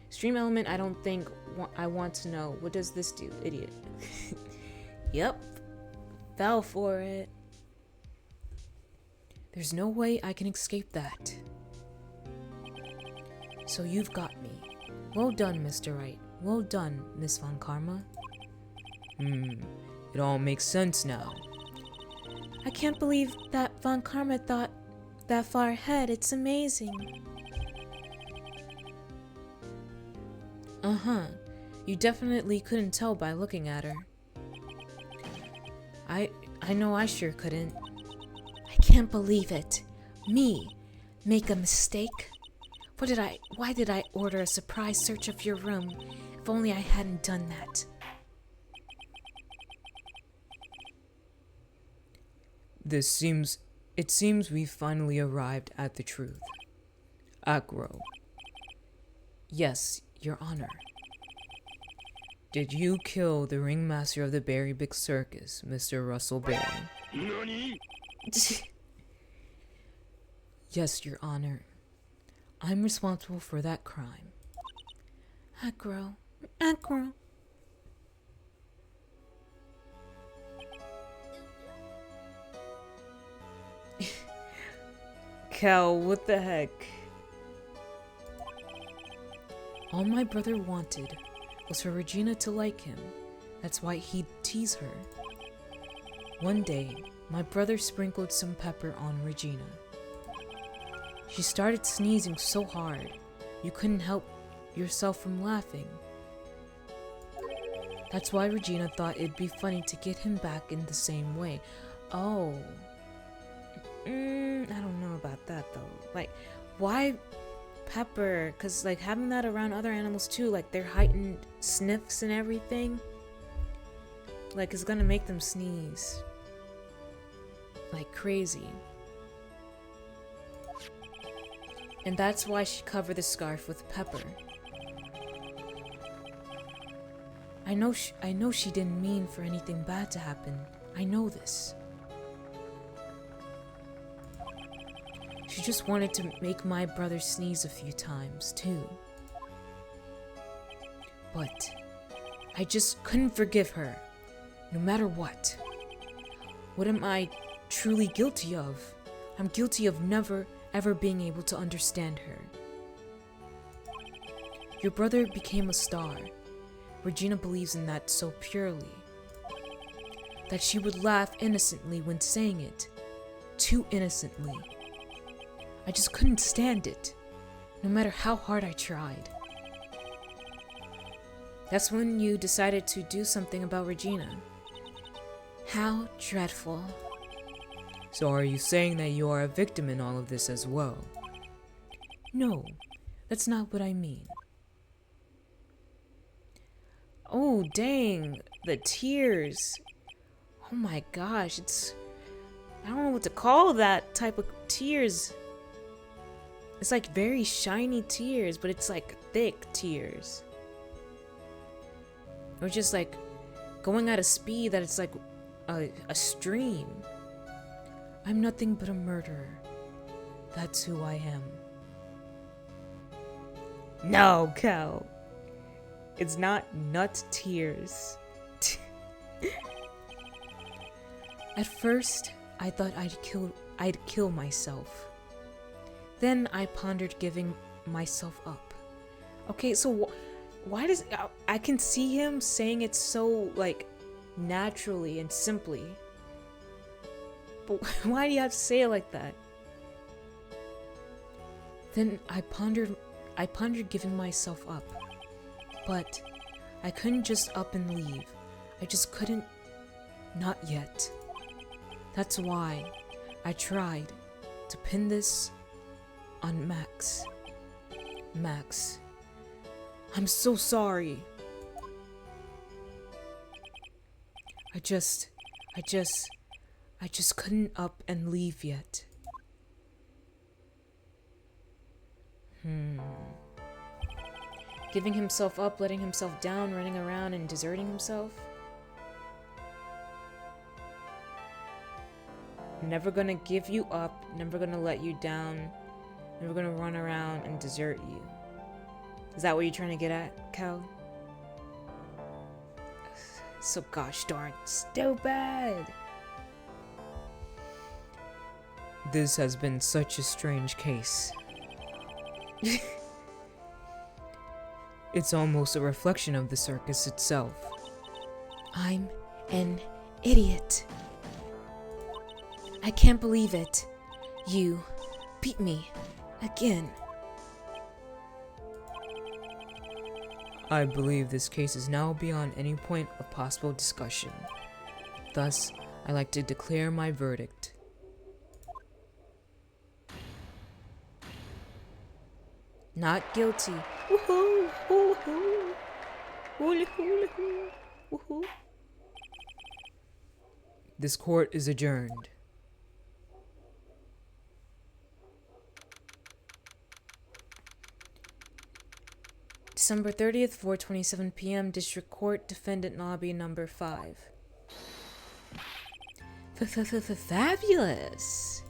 A: Stream element, I don't think I want to know. What does this do, idiot? Yep. Fell for it. There's no way I can escape that. So you've got me. Well done, Mr. Wright. Well done, Miss Von Karma.
B: It all makes sense now.
A: I can't believe that Von Karma thought that far ahead. It's amazing. You definitely couldn't tell by looking at her. I know I sure couldn't. I can't believe it. Me? Make a mistake? Why did I order a surprise search of your room If only I hadn't done that.
B: It seems we finally arrived at the truth. Acro. Yes, Your Honor. Did you kill the ringmaster of the Berry Big Circus, Mr. Russell Berry? Yes, Your Honor. I'm responsible for that crime.
A: Acro. Cal, what the heck?
B: All my brother wanted was for Regina to like him. That's why he'd tease her. One day, my brother sprinkled some pepper on Regina. She started sneezing so hard, you couldn't help yourself from laughing. That's why Regina thought it'd be funny to get him back in the same way.
A: Oh. I don't know about that though. Like, why pepper? Because, like, having that around other animals too, like their heightened sniffs and everything, like, it's gonna make them sneeze like crazy. And that's why she covered the scarf with pepper. I know she didn't mean for anything bad to happen. I know this. She just wanted to make my brother sneeze a few times, too. But I just couldn't forgive her, no matter what. What am I truly guilty of? I'm guilty of never, ever being able to understand her. Your brother became a star. Regina believes in that so purely. That she would laugh innocently when saying it. Too innocently. I just couldn't stand it, no matter how hard I tried. That's when you decided to do something about Regina. How dreadful.
B: So are you saying that you are a victim in all of this as well?
A: No, that's not what I mean. Oh, dang, the tears. Oh my gosh, I don't know what to call that type of tears. It's like very shiny tears, but it's like thick tears. Or just like going at a speed that it's like a stream. I'm nothing but a murderer. That's who I am. No, Cal. It's not nut tears. At first, I thought I'd kill myself. Then I pondered giving myself up. Okay, so why does I can see him saying it so like naturally and simply. But why do you have to say it like that? Then I pondered giving myself up. But I couldn't just up and leave. I just couldn't. Not yet. That's why I tried to pin this on Max. Max, I'm so sorry. I just couldn't up and leave yet. Giving himself up, letting himself down, running around and deserting himself? Never gonna give you up, never gonna let you down, never gonna run around and desert you. Is that what you're trying to get at, Cal? So gosh darn stupid.
B: This has been such a strange case. It's almost a reflection of the circus itself.
A: I'm an idiot. I can't believe it. You beat me again.
B: I believe this case is now beyond any point of possible discussion. Thus, I like to declare my verdict.
A: Not guilty. Woohoo! Woohoo! Hula hula hula. Woohoo.
B: This court is adjourned.
A: December 30th, 4:27 p.m. District Court, Defendant Lobby Number 5. Fabulous!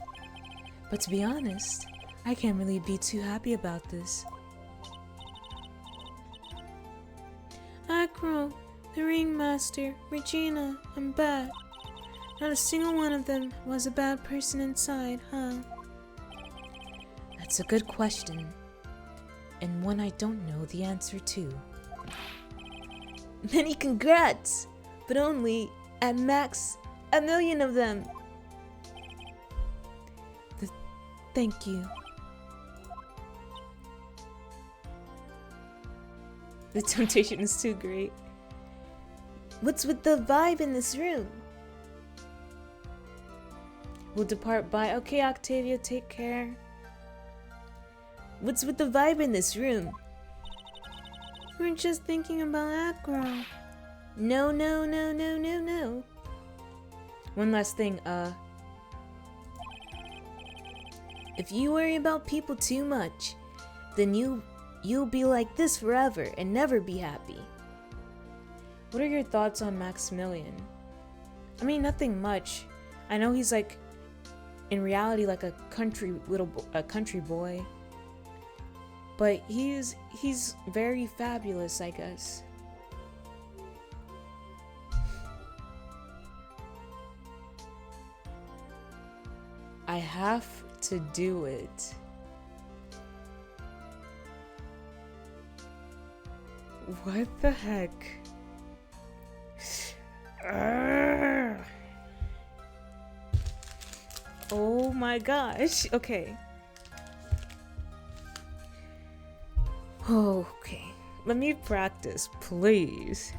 A: But to be honest, I can't really be too happy about this. Acro, the Ringmaster, Regina, I'm back. Not a single one of them was a bad person inside, huh? That's a good question. And one I don't know the answer to. Many congrats! But only, at max, 1 million of them! Thank you. The temptation is too great. What's with the vibe in this room? We'll depart by... Okay, Octavia, take care. What's with the vibe in this room? We're just thinking about Acro. No. One last thing, if you worry about people too much, then you'll be like this forever and never be happy. What are your thoughts on Maximilian? I mean, nothing much. I know he's like, in reality, like a country boy. But he's very fabulous, I guess. I have to do it. What the heck? Oh my gosh. Okay. Okay. Let me practice, please.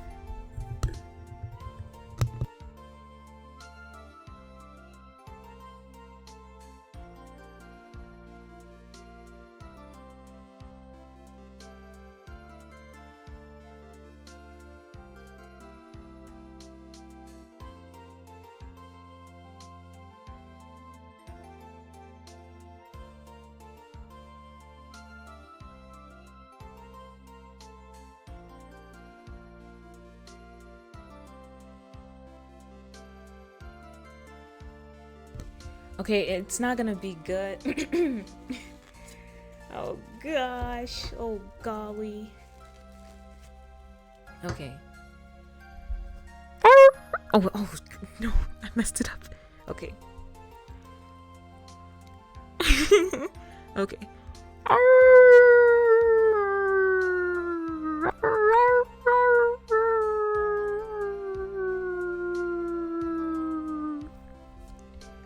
A: Okay, it's not gonna be good. Oh gosh. Oh golly. Okay. Oh no, I messed it up. Okay. Okay.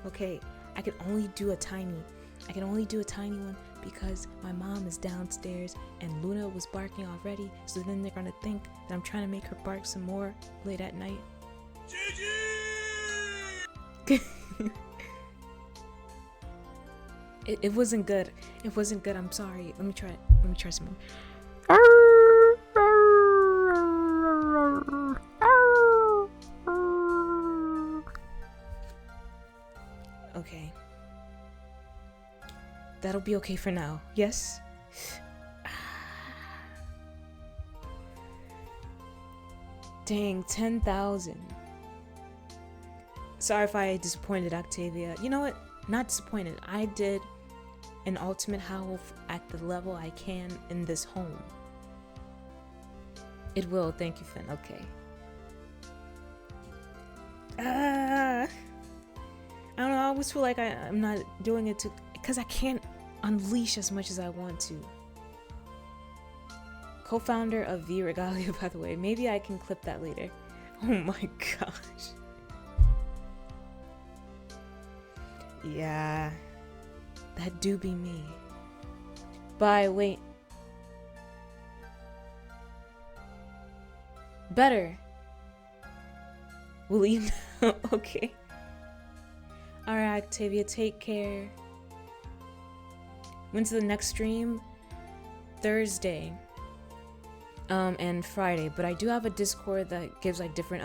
A: Okay, I can only do a tiny one because my mom is downstairs and Luna was barking already, so then they're gonna think that I'm trying to make her bark some more late at night. It wasn't good. It wasn't good. I'm sorry. Let me try some more. Okay. That'll be okay for now. Yes? Dang, 10,000. Sorry if I disappointed Octavia. You know what? Not disappointed. I did an ultimate howl at the level I can in this home. It will. Thank you, Finn. Okay. I don't know. I always feel like I'm not doing it because I can't unleash as much as I want to. Co-founder of V Regalia, by the way. Maybe I can clip that later. Oh my gosh. Yeah. That do be me. Bye, wait. Better. Will you know? Okay. Alright, Octavia, take care. When's the next stream? Thursday. And Friday, but I do have a Discord that gives like different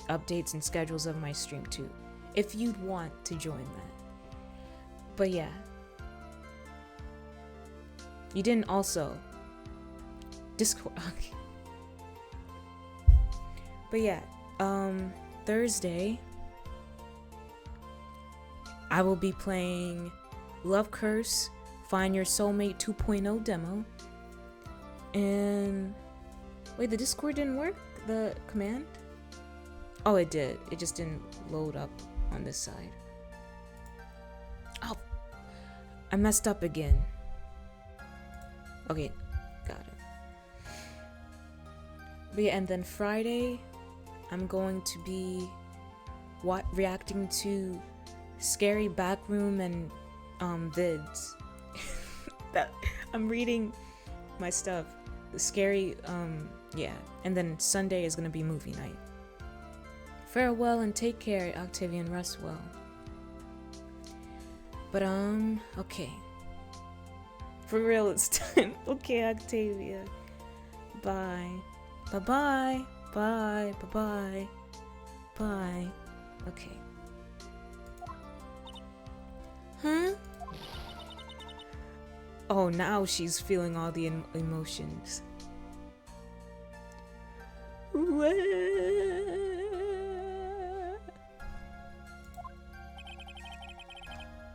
A: updates and schedules of my stream too, if you'd want to join that. But yeah, you didn't also Discord. Okay. But yeah, Thursday I will be playing Love Curse Find Your Soulmate 2.0 demo. And wait, the Discord didn't work? The command? Oh, it did. It just didn't load up on this side. Oh, I messed up again. Okay, got it. But yeah, and then Friday, I'm going to be reacting to scary backroom and vids. That I'm reading my stuff. The scary, yeah. And then Sunday is gonna be movie night. Farewell and take care, Octavian Rustwell. But okay. For real, it's time. Okay, Octavia. Bye. Bye-bye. Bye. Bye-bye. Bye. Okay. Huh? Oh, now she's feeling all the emotions.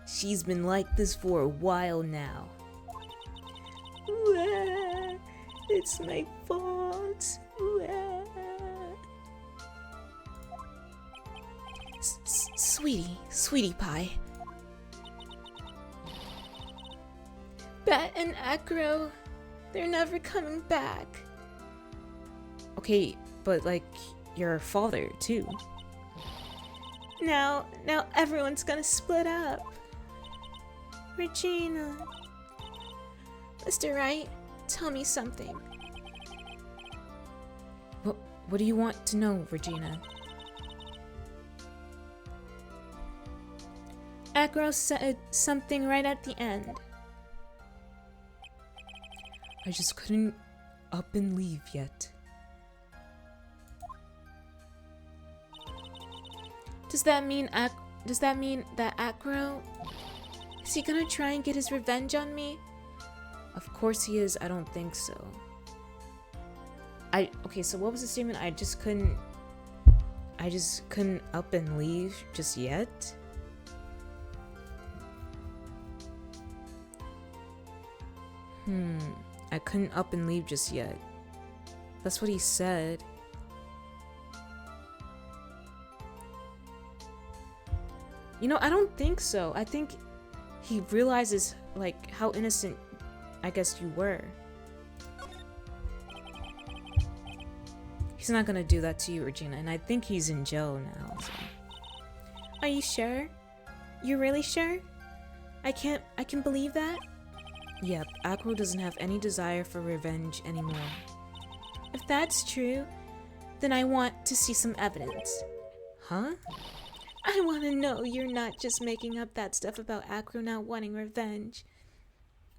A: She's been like this for a while now. It's my fault. Sweetie pie. Bat and Acro, they're never coming back. Okay, but like your father too. Now everyone's gonna split up. Regina. Mr. Wright, tell me something. What do you want to know, Regina? Acro said something right at the end. I just couldn't up and leave yet. Does that mean that Acro, is he gonna try and get his revenge on me? Of course he is. I don't think so. Okay, so what was the statement? I just couldn't up and leave just yet? I couldn't up and leave just yet. That's what he said. You know, I don't think so. I think he realizes, like, how innocent I guess you were. He's not gonna do that to you, Regina, and I think he's in jail now. So. Are you sure? You're really sure? I can believe that? Yep, Acro doesn't have any desire for revenge anymore. If that's true, then I want to see some evidence. Huh? I want to know you're not just making up that stuff about Acro not wanting revenge.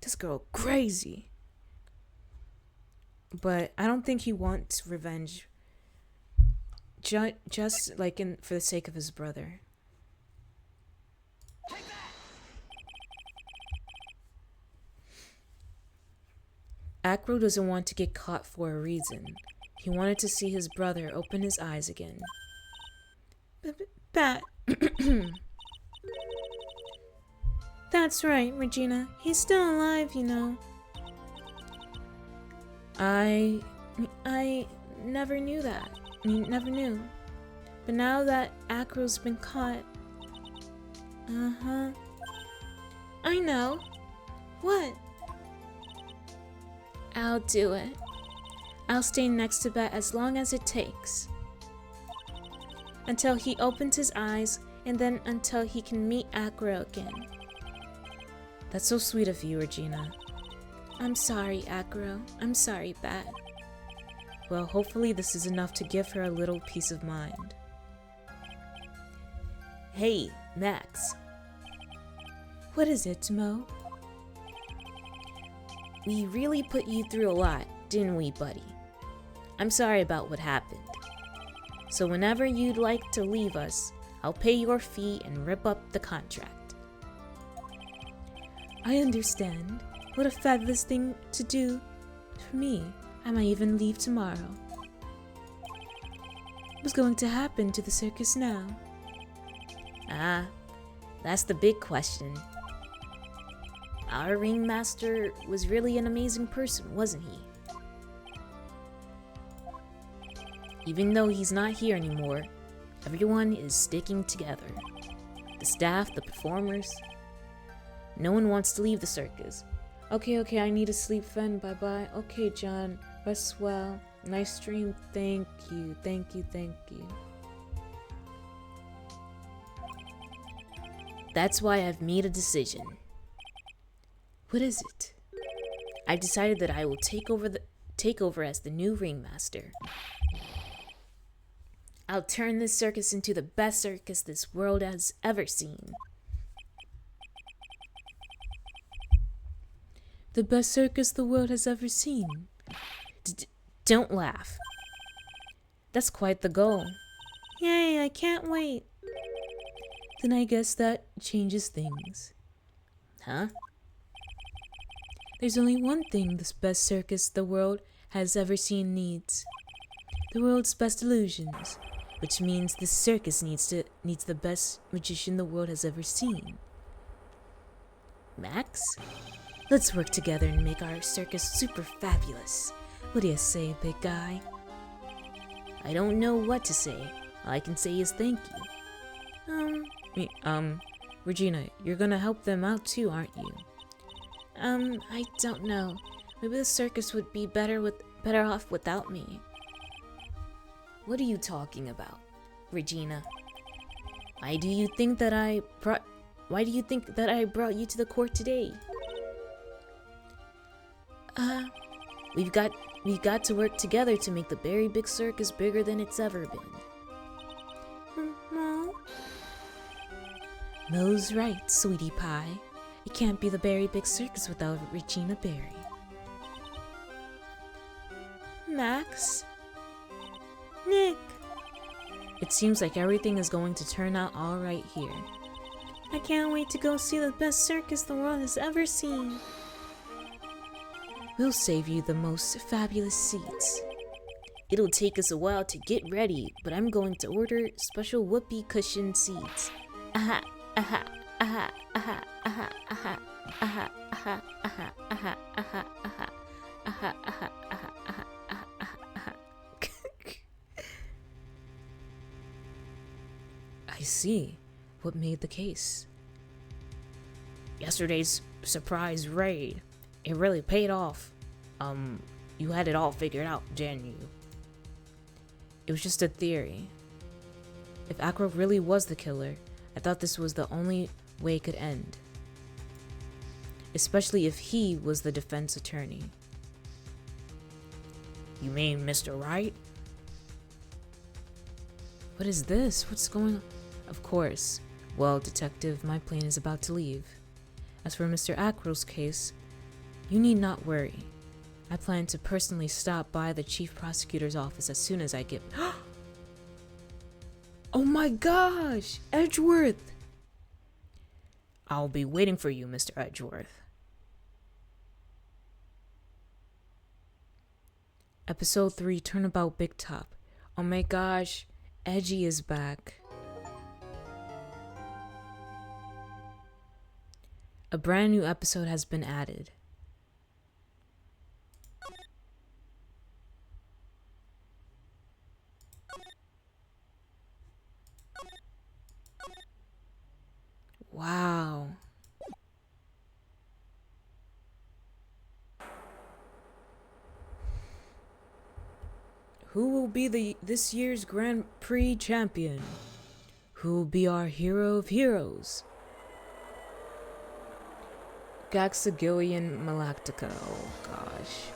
A: This girl crazy. But I don't think he wants revenge. Just like for the sake of his brother. Acro doesn't want to get caught for a reason. He wanted to see his brother open his eyes again. Bat. That's right, Regina. He's still alive, you know. I never knew that. Never knew. But now that Acro's been caught... I know. What? I'll do it. I'll stay next to Bet as long as it takes. Until he opens his eyes, and then until he can meet Acro again. That's so sweet of you, Regina. I'm sorry, Acro. I'm sorry, Bat. Well, hopefully this is enough to give her a little peace of mind. Hey, Max. What is it, Mo? We really put you through a lot, didn't we, buddy? I'm sorry about what happened. So whenever you'd like to leave us, I'll pay your fee and rip up the contract. I understand. What a fabulous thing to do for me. I might even leave tomorrow. What's going to happen to the circus now? That's the big question. Our ringmaster was really an amazing person, wasn't he? Even though he's not here anymore, everyone is sticking together. The staff, the performers. No one wants to leave the circus. Okay, I need to sleep, Fen. Bye-bye. Okay, John. Rest well. Nice stream. Thank you. That's why I've made a decision. What is it? I've decided that I will take over as the new ringmaster. I'll turn this circus into the best circus this world has ever seen. The best circus the world has ever seen? Don't laugh. That's quite the goal. Yay, I can't wait. Then I guess that changes things. Huh? There's only one thing this best circus the world has ever seen needs. The world's best illusions. Which means this circus needs the best magician the world has ever seen. Max? Let's work together and make our circus super fabulous. What do you say, big guy? I don't know what to say. All I can say is thank you.
B: Regina, you're gonna help them out too, aren't you?
A: I don't know. Maybe the circus would be better off without me. What are you talking about, Regina? Why do you think that I brought you to the court today? We've got to work together to make the Berry Big Circus bigger than it's ever been. Mo's right, sweetie pie. It can't be the Berry Big Circus without Regina Berry. Max? Nick! It seems like everything is going to turn out alright here. I can't wait to go see the best circus the world has ever seen. We'll save you the most fabulous seats. It'll take us a while to get ready, but I'm going to order special whoopee cushion seats. Aha, aha, aha, aha, aha, aha, aha, aha, aha, aha, aha, aha, aha, aha, aha, aha.
B: I see. What made the case?
A: Yesterday's surprise raid. It really paid off. You had it all figured out, didn't you?
B: It was just a theory. If Acro really was the killer, I thought this was the only way it could end. Especially if he was the defense attorney.
A: You mean Mr. Wright?
B: What is this? What's going on? Of course. Well, Detective, my plane is about to leave. As for Mr. Acro's case, you need not worry. I plan to personally stop by the Chief Prosecutor's office as soon as I get... Oh my gosh! Edgeworth!
A: I'll be waiting for you, Mr. Edgeworth.
B: Episode 3, Turnabout Big Top. Oh my gosh, Edgy is back. A brand new episode has been added. Wow. Who will be this year's Grand Prix champion? Who will be our hero of heroes? Gaxagillion Malactica. Oh gosh.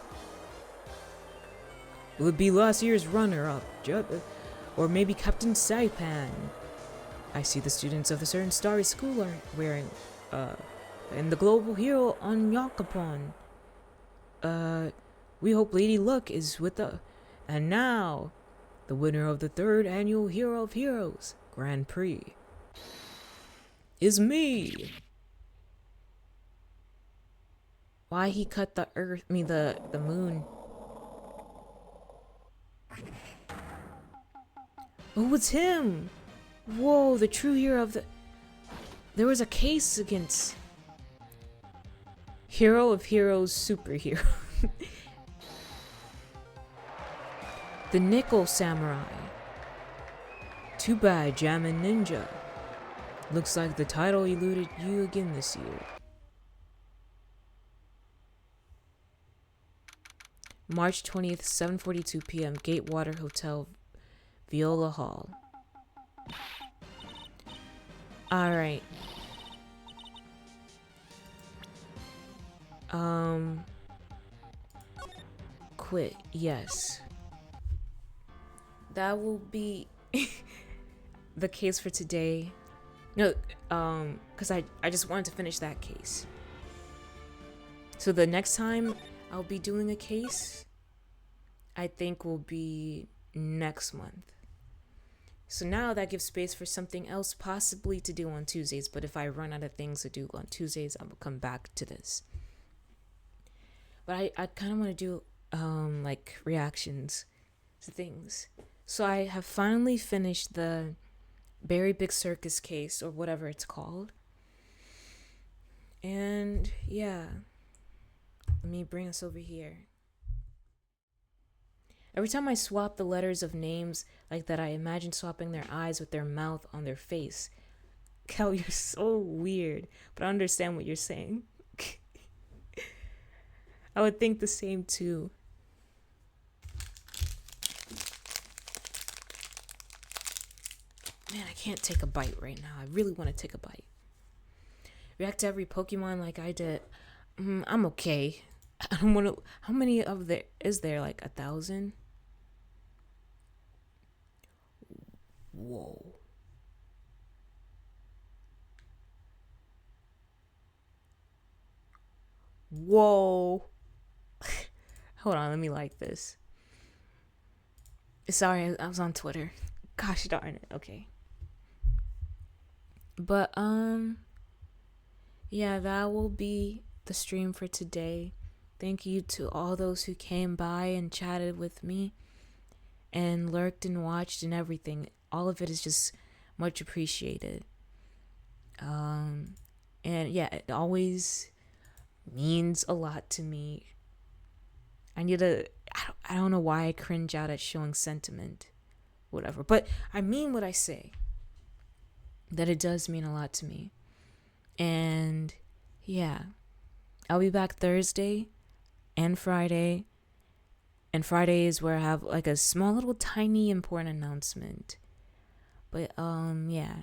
B: Will it be last year's runner-up? Or maybe Captain Saipan? I see the students of the certain starry school are wearing, and the global hero on Yakapon. We hope Lady Luck is with And now, the winner of the 3rd annual Hero of Heroes Grand Prix is me.
A: Why he cut the earth, the moon? Oh, it's him! Whoa, the true hero of the... There was a case against... Hero of Heroes superhero. The Nickel Samurai.
B: Too bad, Jammin' Ninja. Looks like the title eluded you again this year.
A: March 20th, 7:42 p.m. Gatewater Hotel, Viola Hall. Alright. Quit, yes. That will be the case for today. No, because I just wanted to finish that case. So the next time I'll be doing a case, I think will be next month. So now that gives space for something else possibly to do on Tuesdays. But if I run out of things to do on Tuesdays, I will come back to this. But I kind of want to do like reactions to things. So I have finally finished the Berry Big Circus case, or whatever it's called. And yeah, let me bring us over here. Every time I swap the letters of names like that, I imagine swapping their eyes with their mouth on their face. Kel, you're so weird, but I understand what you're saying. I would think the same too. Man, I can't take a bite right now. I really want to take a bite. React to every Pokemon like I did. I'm okay. I don't want to. How many of there is there? Like 1,000? Whoa. Whoa. Hold on, let me like this. Sorry, I was on Twitter. Gosh darn it. Okay. But yeah, that will be the stream for today. Thank you to all those who came by and chatted with me and lurked and watched and everything. All of it is just much appreciated. And yeah, it always means a lot to me. I don't know why I cringe out at showing sentiment, whatever, but I mean what I say, that it does mean a lot to me. And yeah, I'll be back Thursday and Friday. And Friday is where I have like a small little tiny important announcement. But yeah.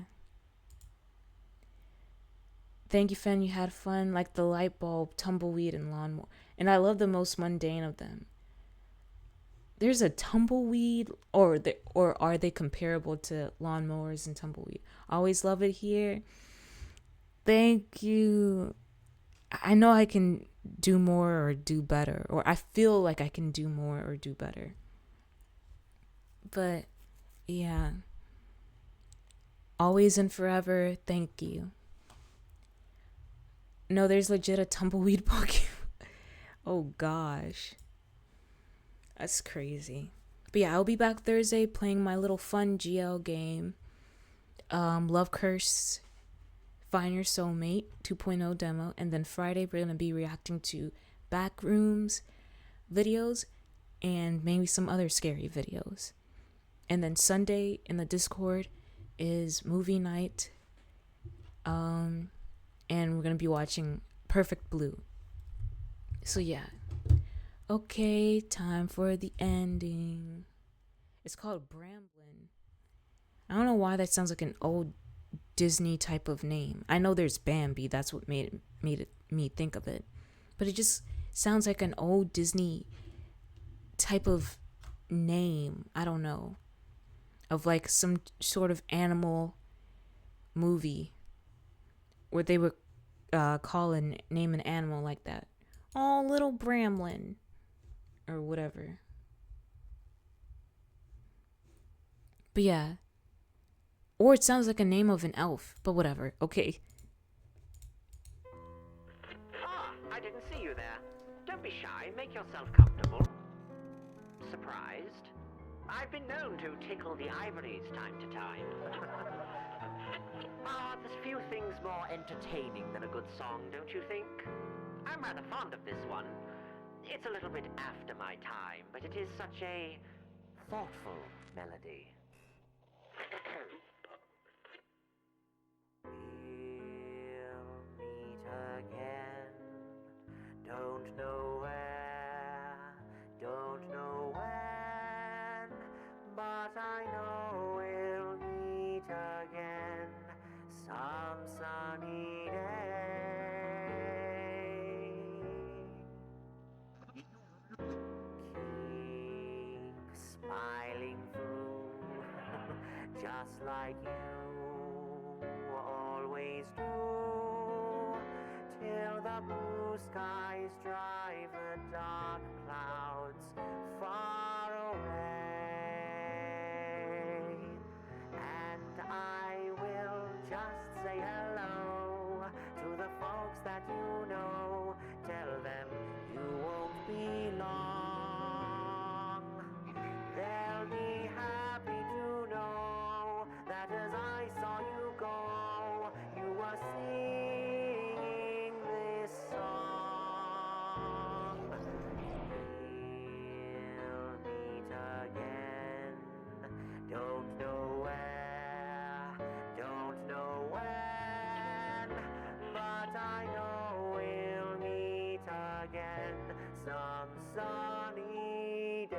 A: Thank you, Fen. You had fun. Like the light bulb, tumbleweed, and lawnmower. And I love the most mundane of them. There's a tumbleweed, or are they comparable to lawnmowers and tumbleweed? Always love it here. Thank you. I know I can do more or do better, or I feel like I can do more or do better. But yeah. Always and forever, thank you. No, there's legit a tumbleweed Pokemon. Oh gosh. That's crazy. But yeah, I'll be back Thursday playing my little fun GL game. Love Curse, Find Your Soulmate 2.0 demo. And then Friday we're going to be reacting to Backrooms videos and maybe some other scary videos. And then Sunday in the Discord is movie night. And we're going to be watching Perfect Blue. So yeah. Okay, time for the ending. It's called Bramblin'. I don't know why that sounds like an old Disney type of name. I know there's Bambi. That's what made me think of it. But it just sounds like an old Disney type of name. I don't know. Of like some sort of animal movie where they would name an animal like that. Oh, little Bramblin'. Or whatever. But yeah. Or it sounds like a name of an elf, but whatever. Okay.
C: Ah, I didn't see you there. Don't be shy, make yourself comfortable. Surprised? I've been known to tickle the ivories time to time. There's few things more entertaining than a good song, don't you think? I'm rather fond of this one. It's a little bit after my time, but it is such a thoughtful melody. We'll meet again. Don't know where, don't know when, but I know we'll meet again some sunny day. Keep smiling through, just like you always do, till the blue skies drive the dark clouds far away. And I will just say hello to the folks that you know. Tell them you won't be long. They'll be happy to know that as I saw you go, you were singing this song. We'll meet again. Don't know where, don't know when, but I know we'll meet again some sunny day.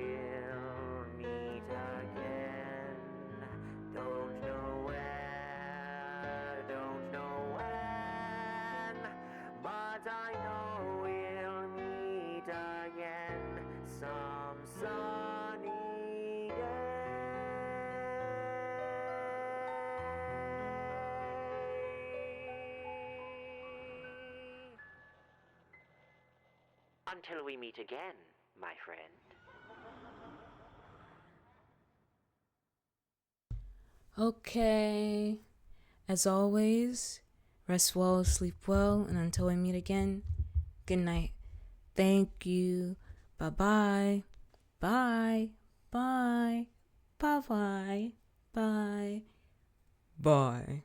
C: We'll meet again. Don't know where, don't know when, but I know we'll meet again some sunny day. Until we meet again, my friend.
A: Okay. As always, rest well, sleep well, and until we meet again, good night. Thank you. Bye-bye. Bye. Bye. Bye-bye. Bye.
B: Bye.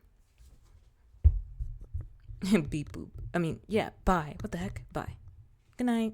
A: Beep boop. I mean, yeah, bye. What the heck? Bye. Good night.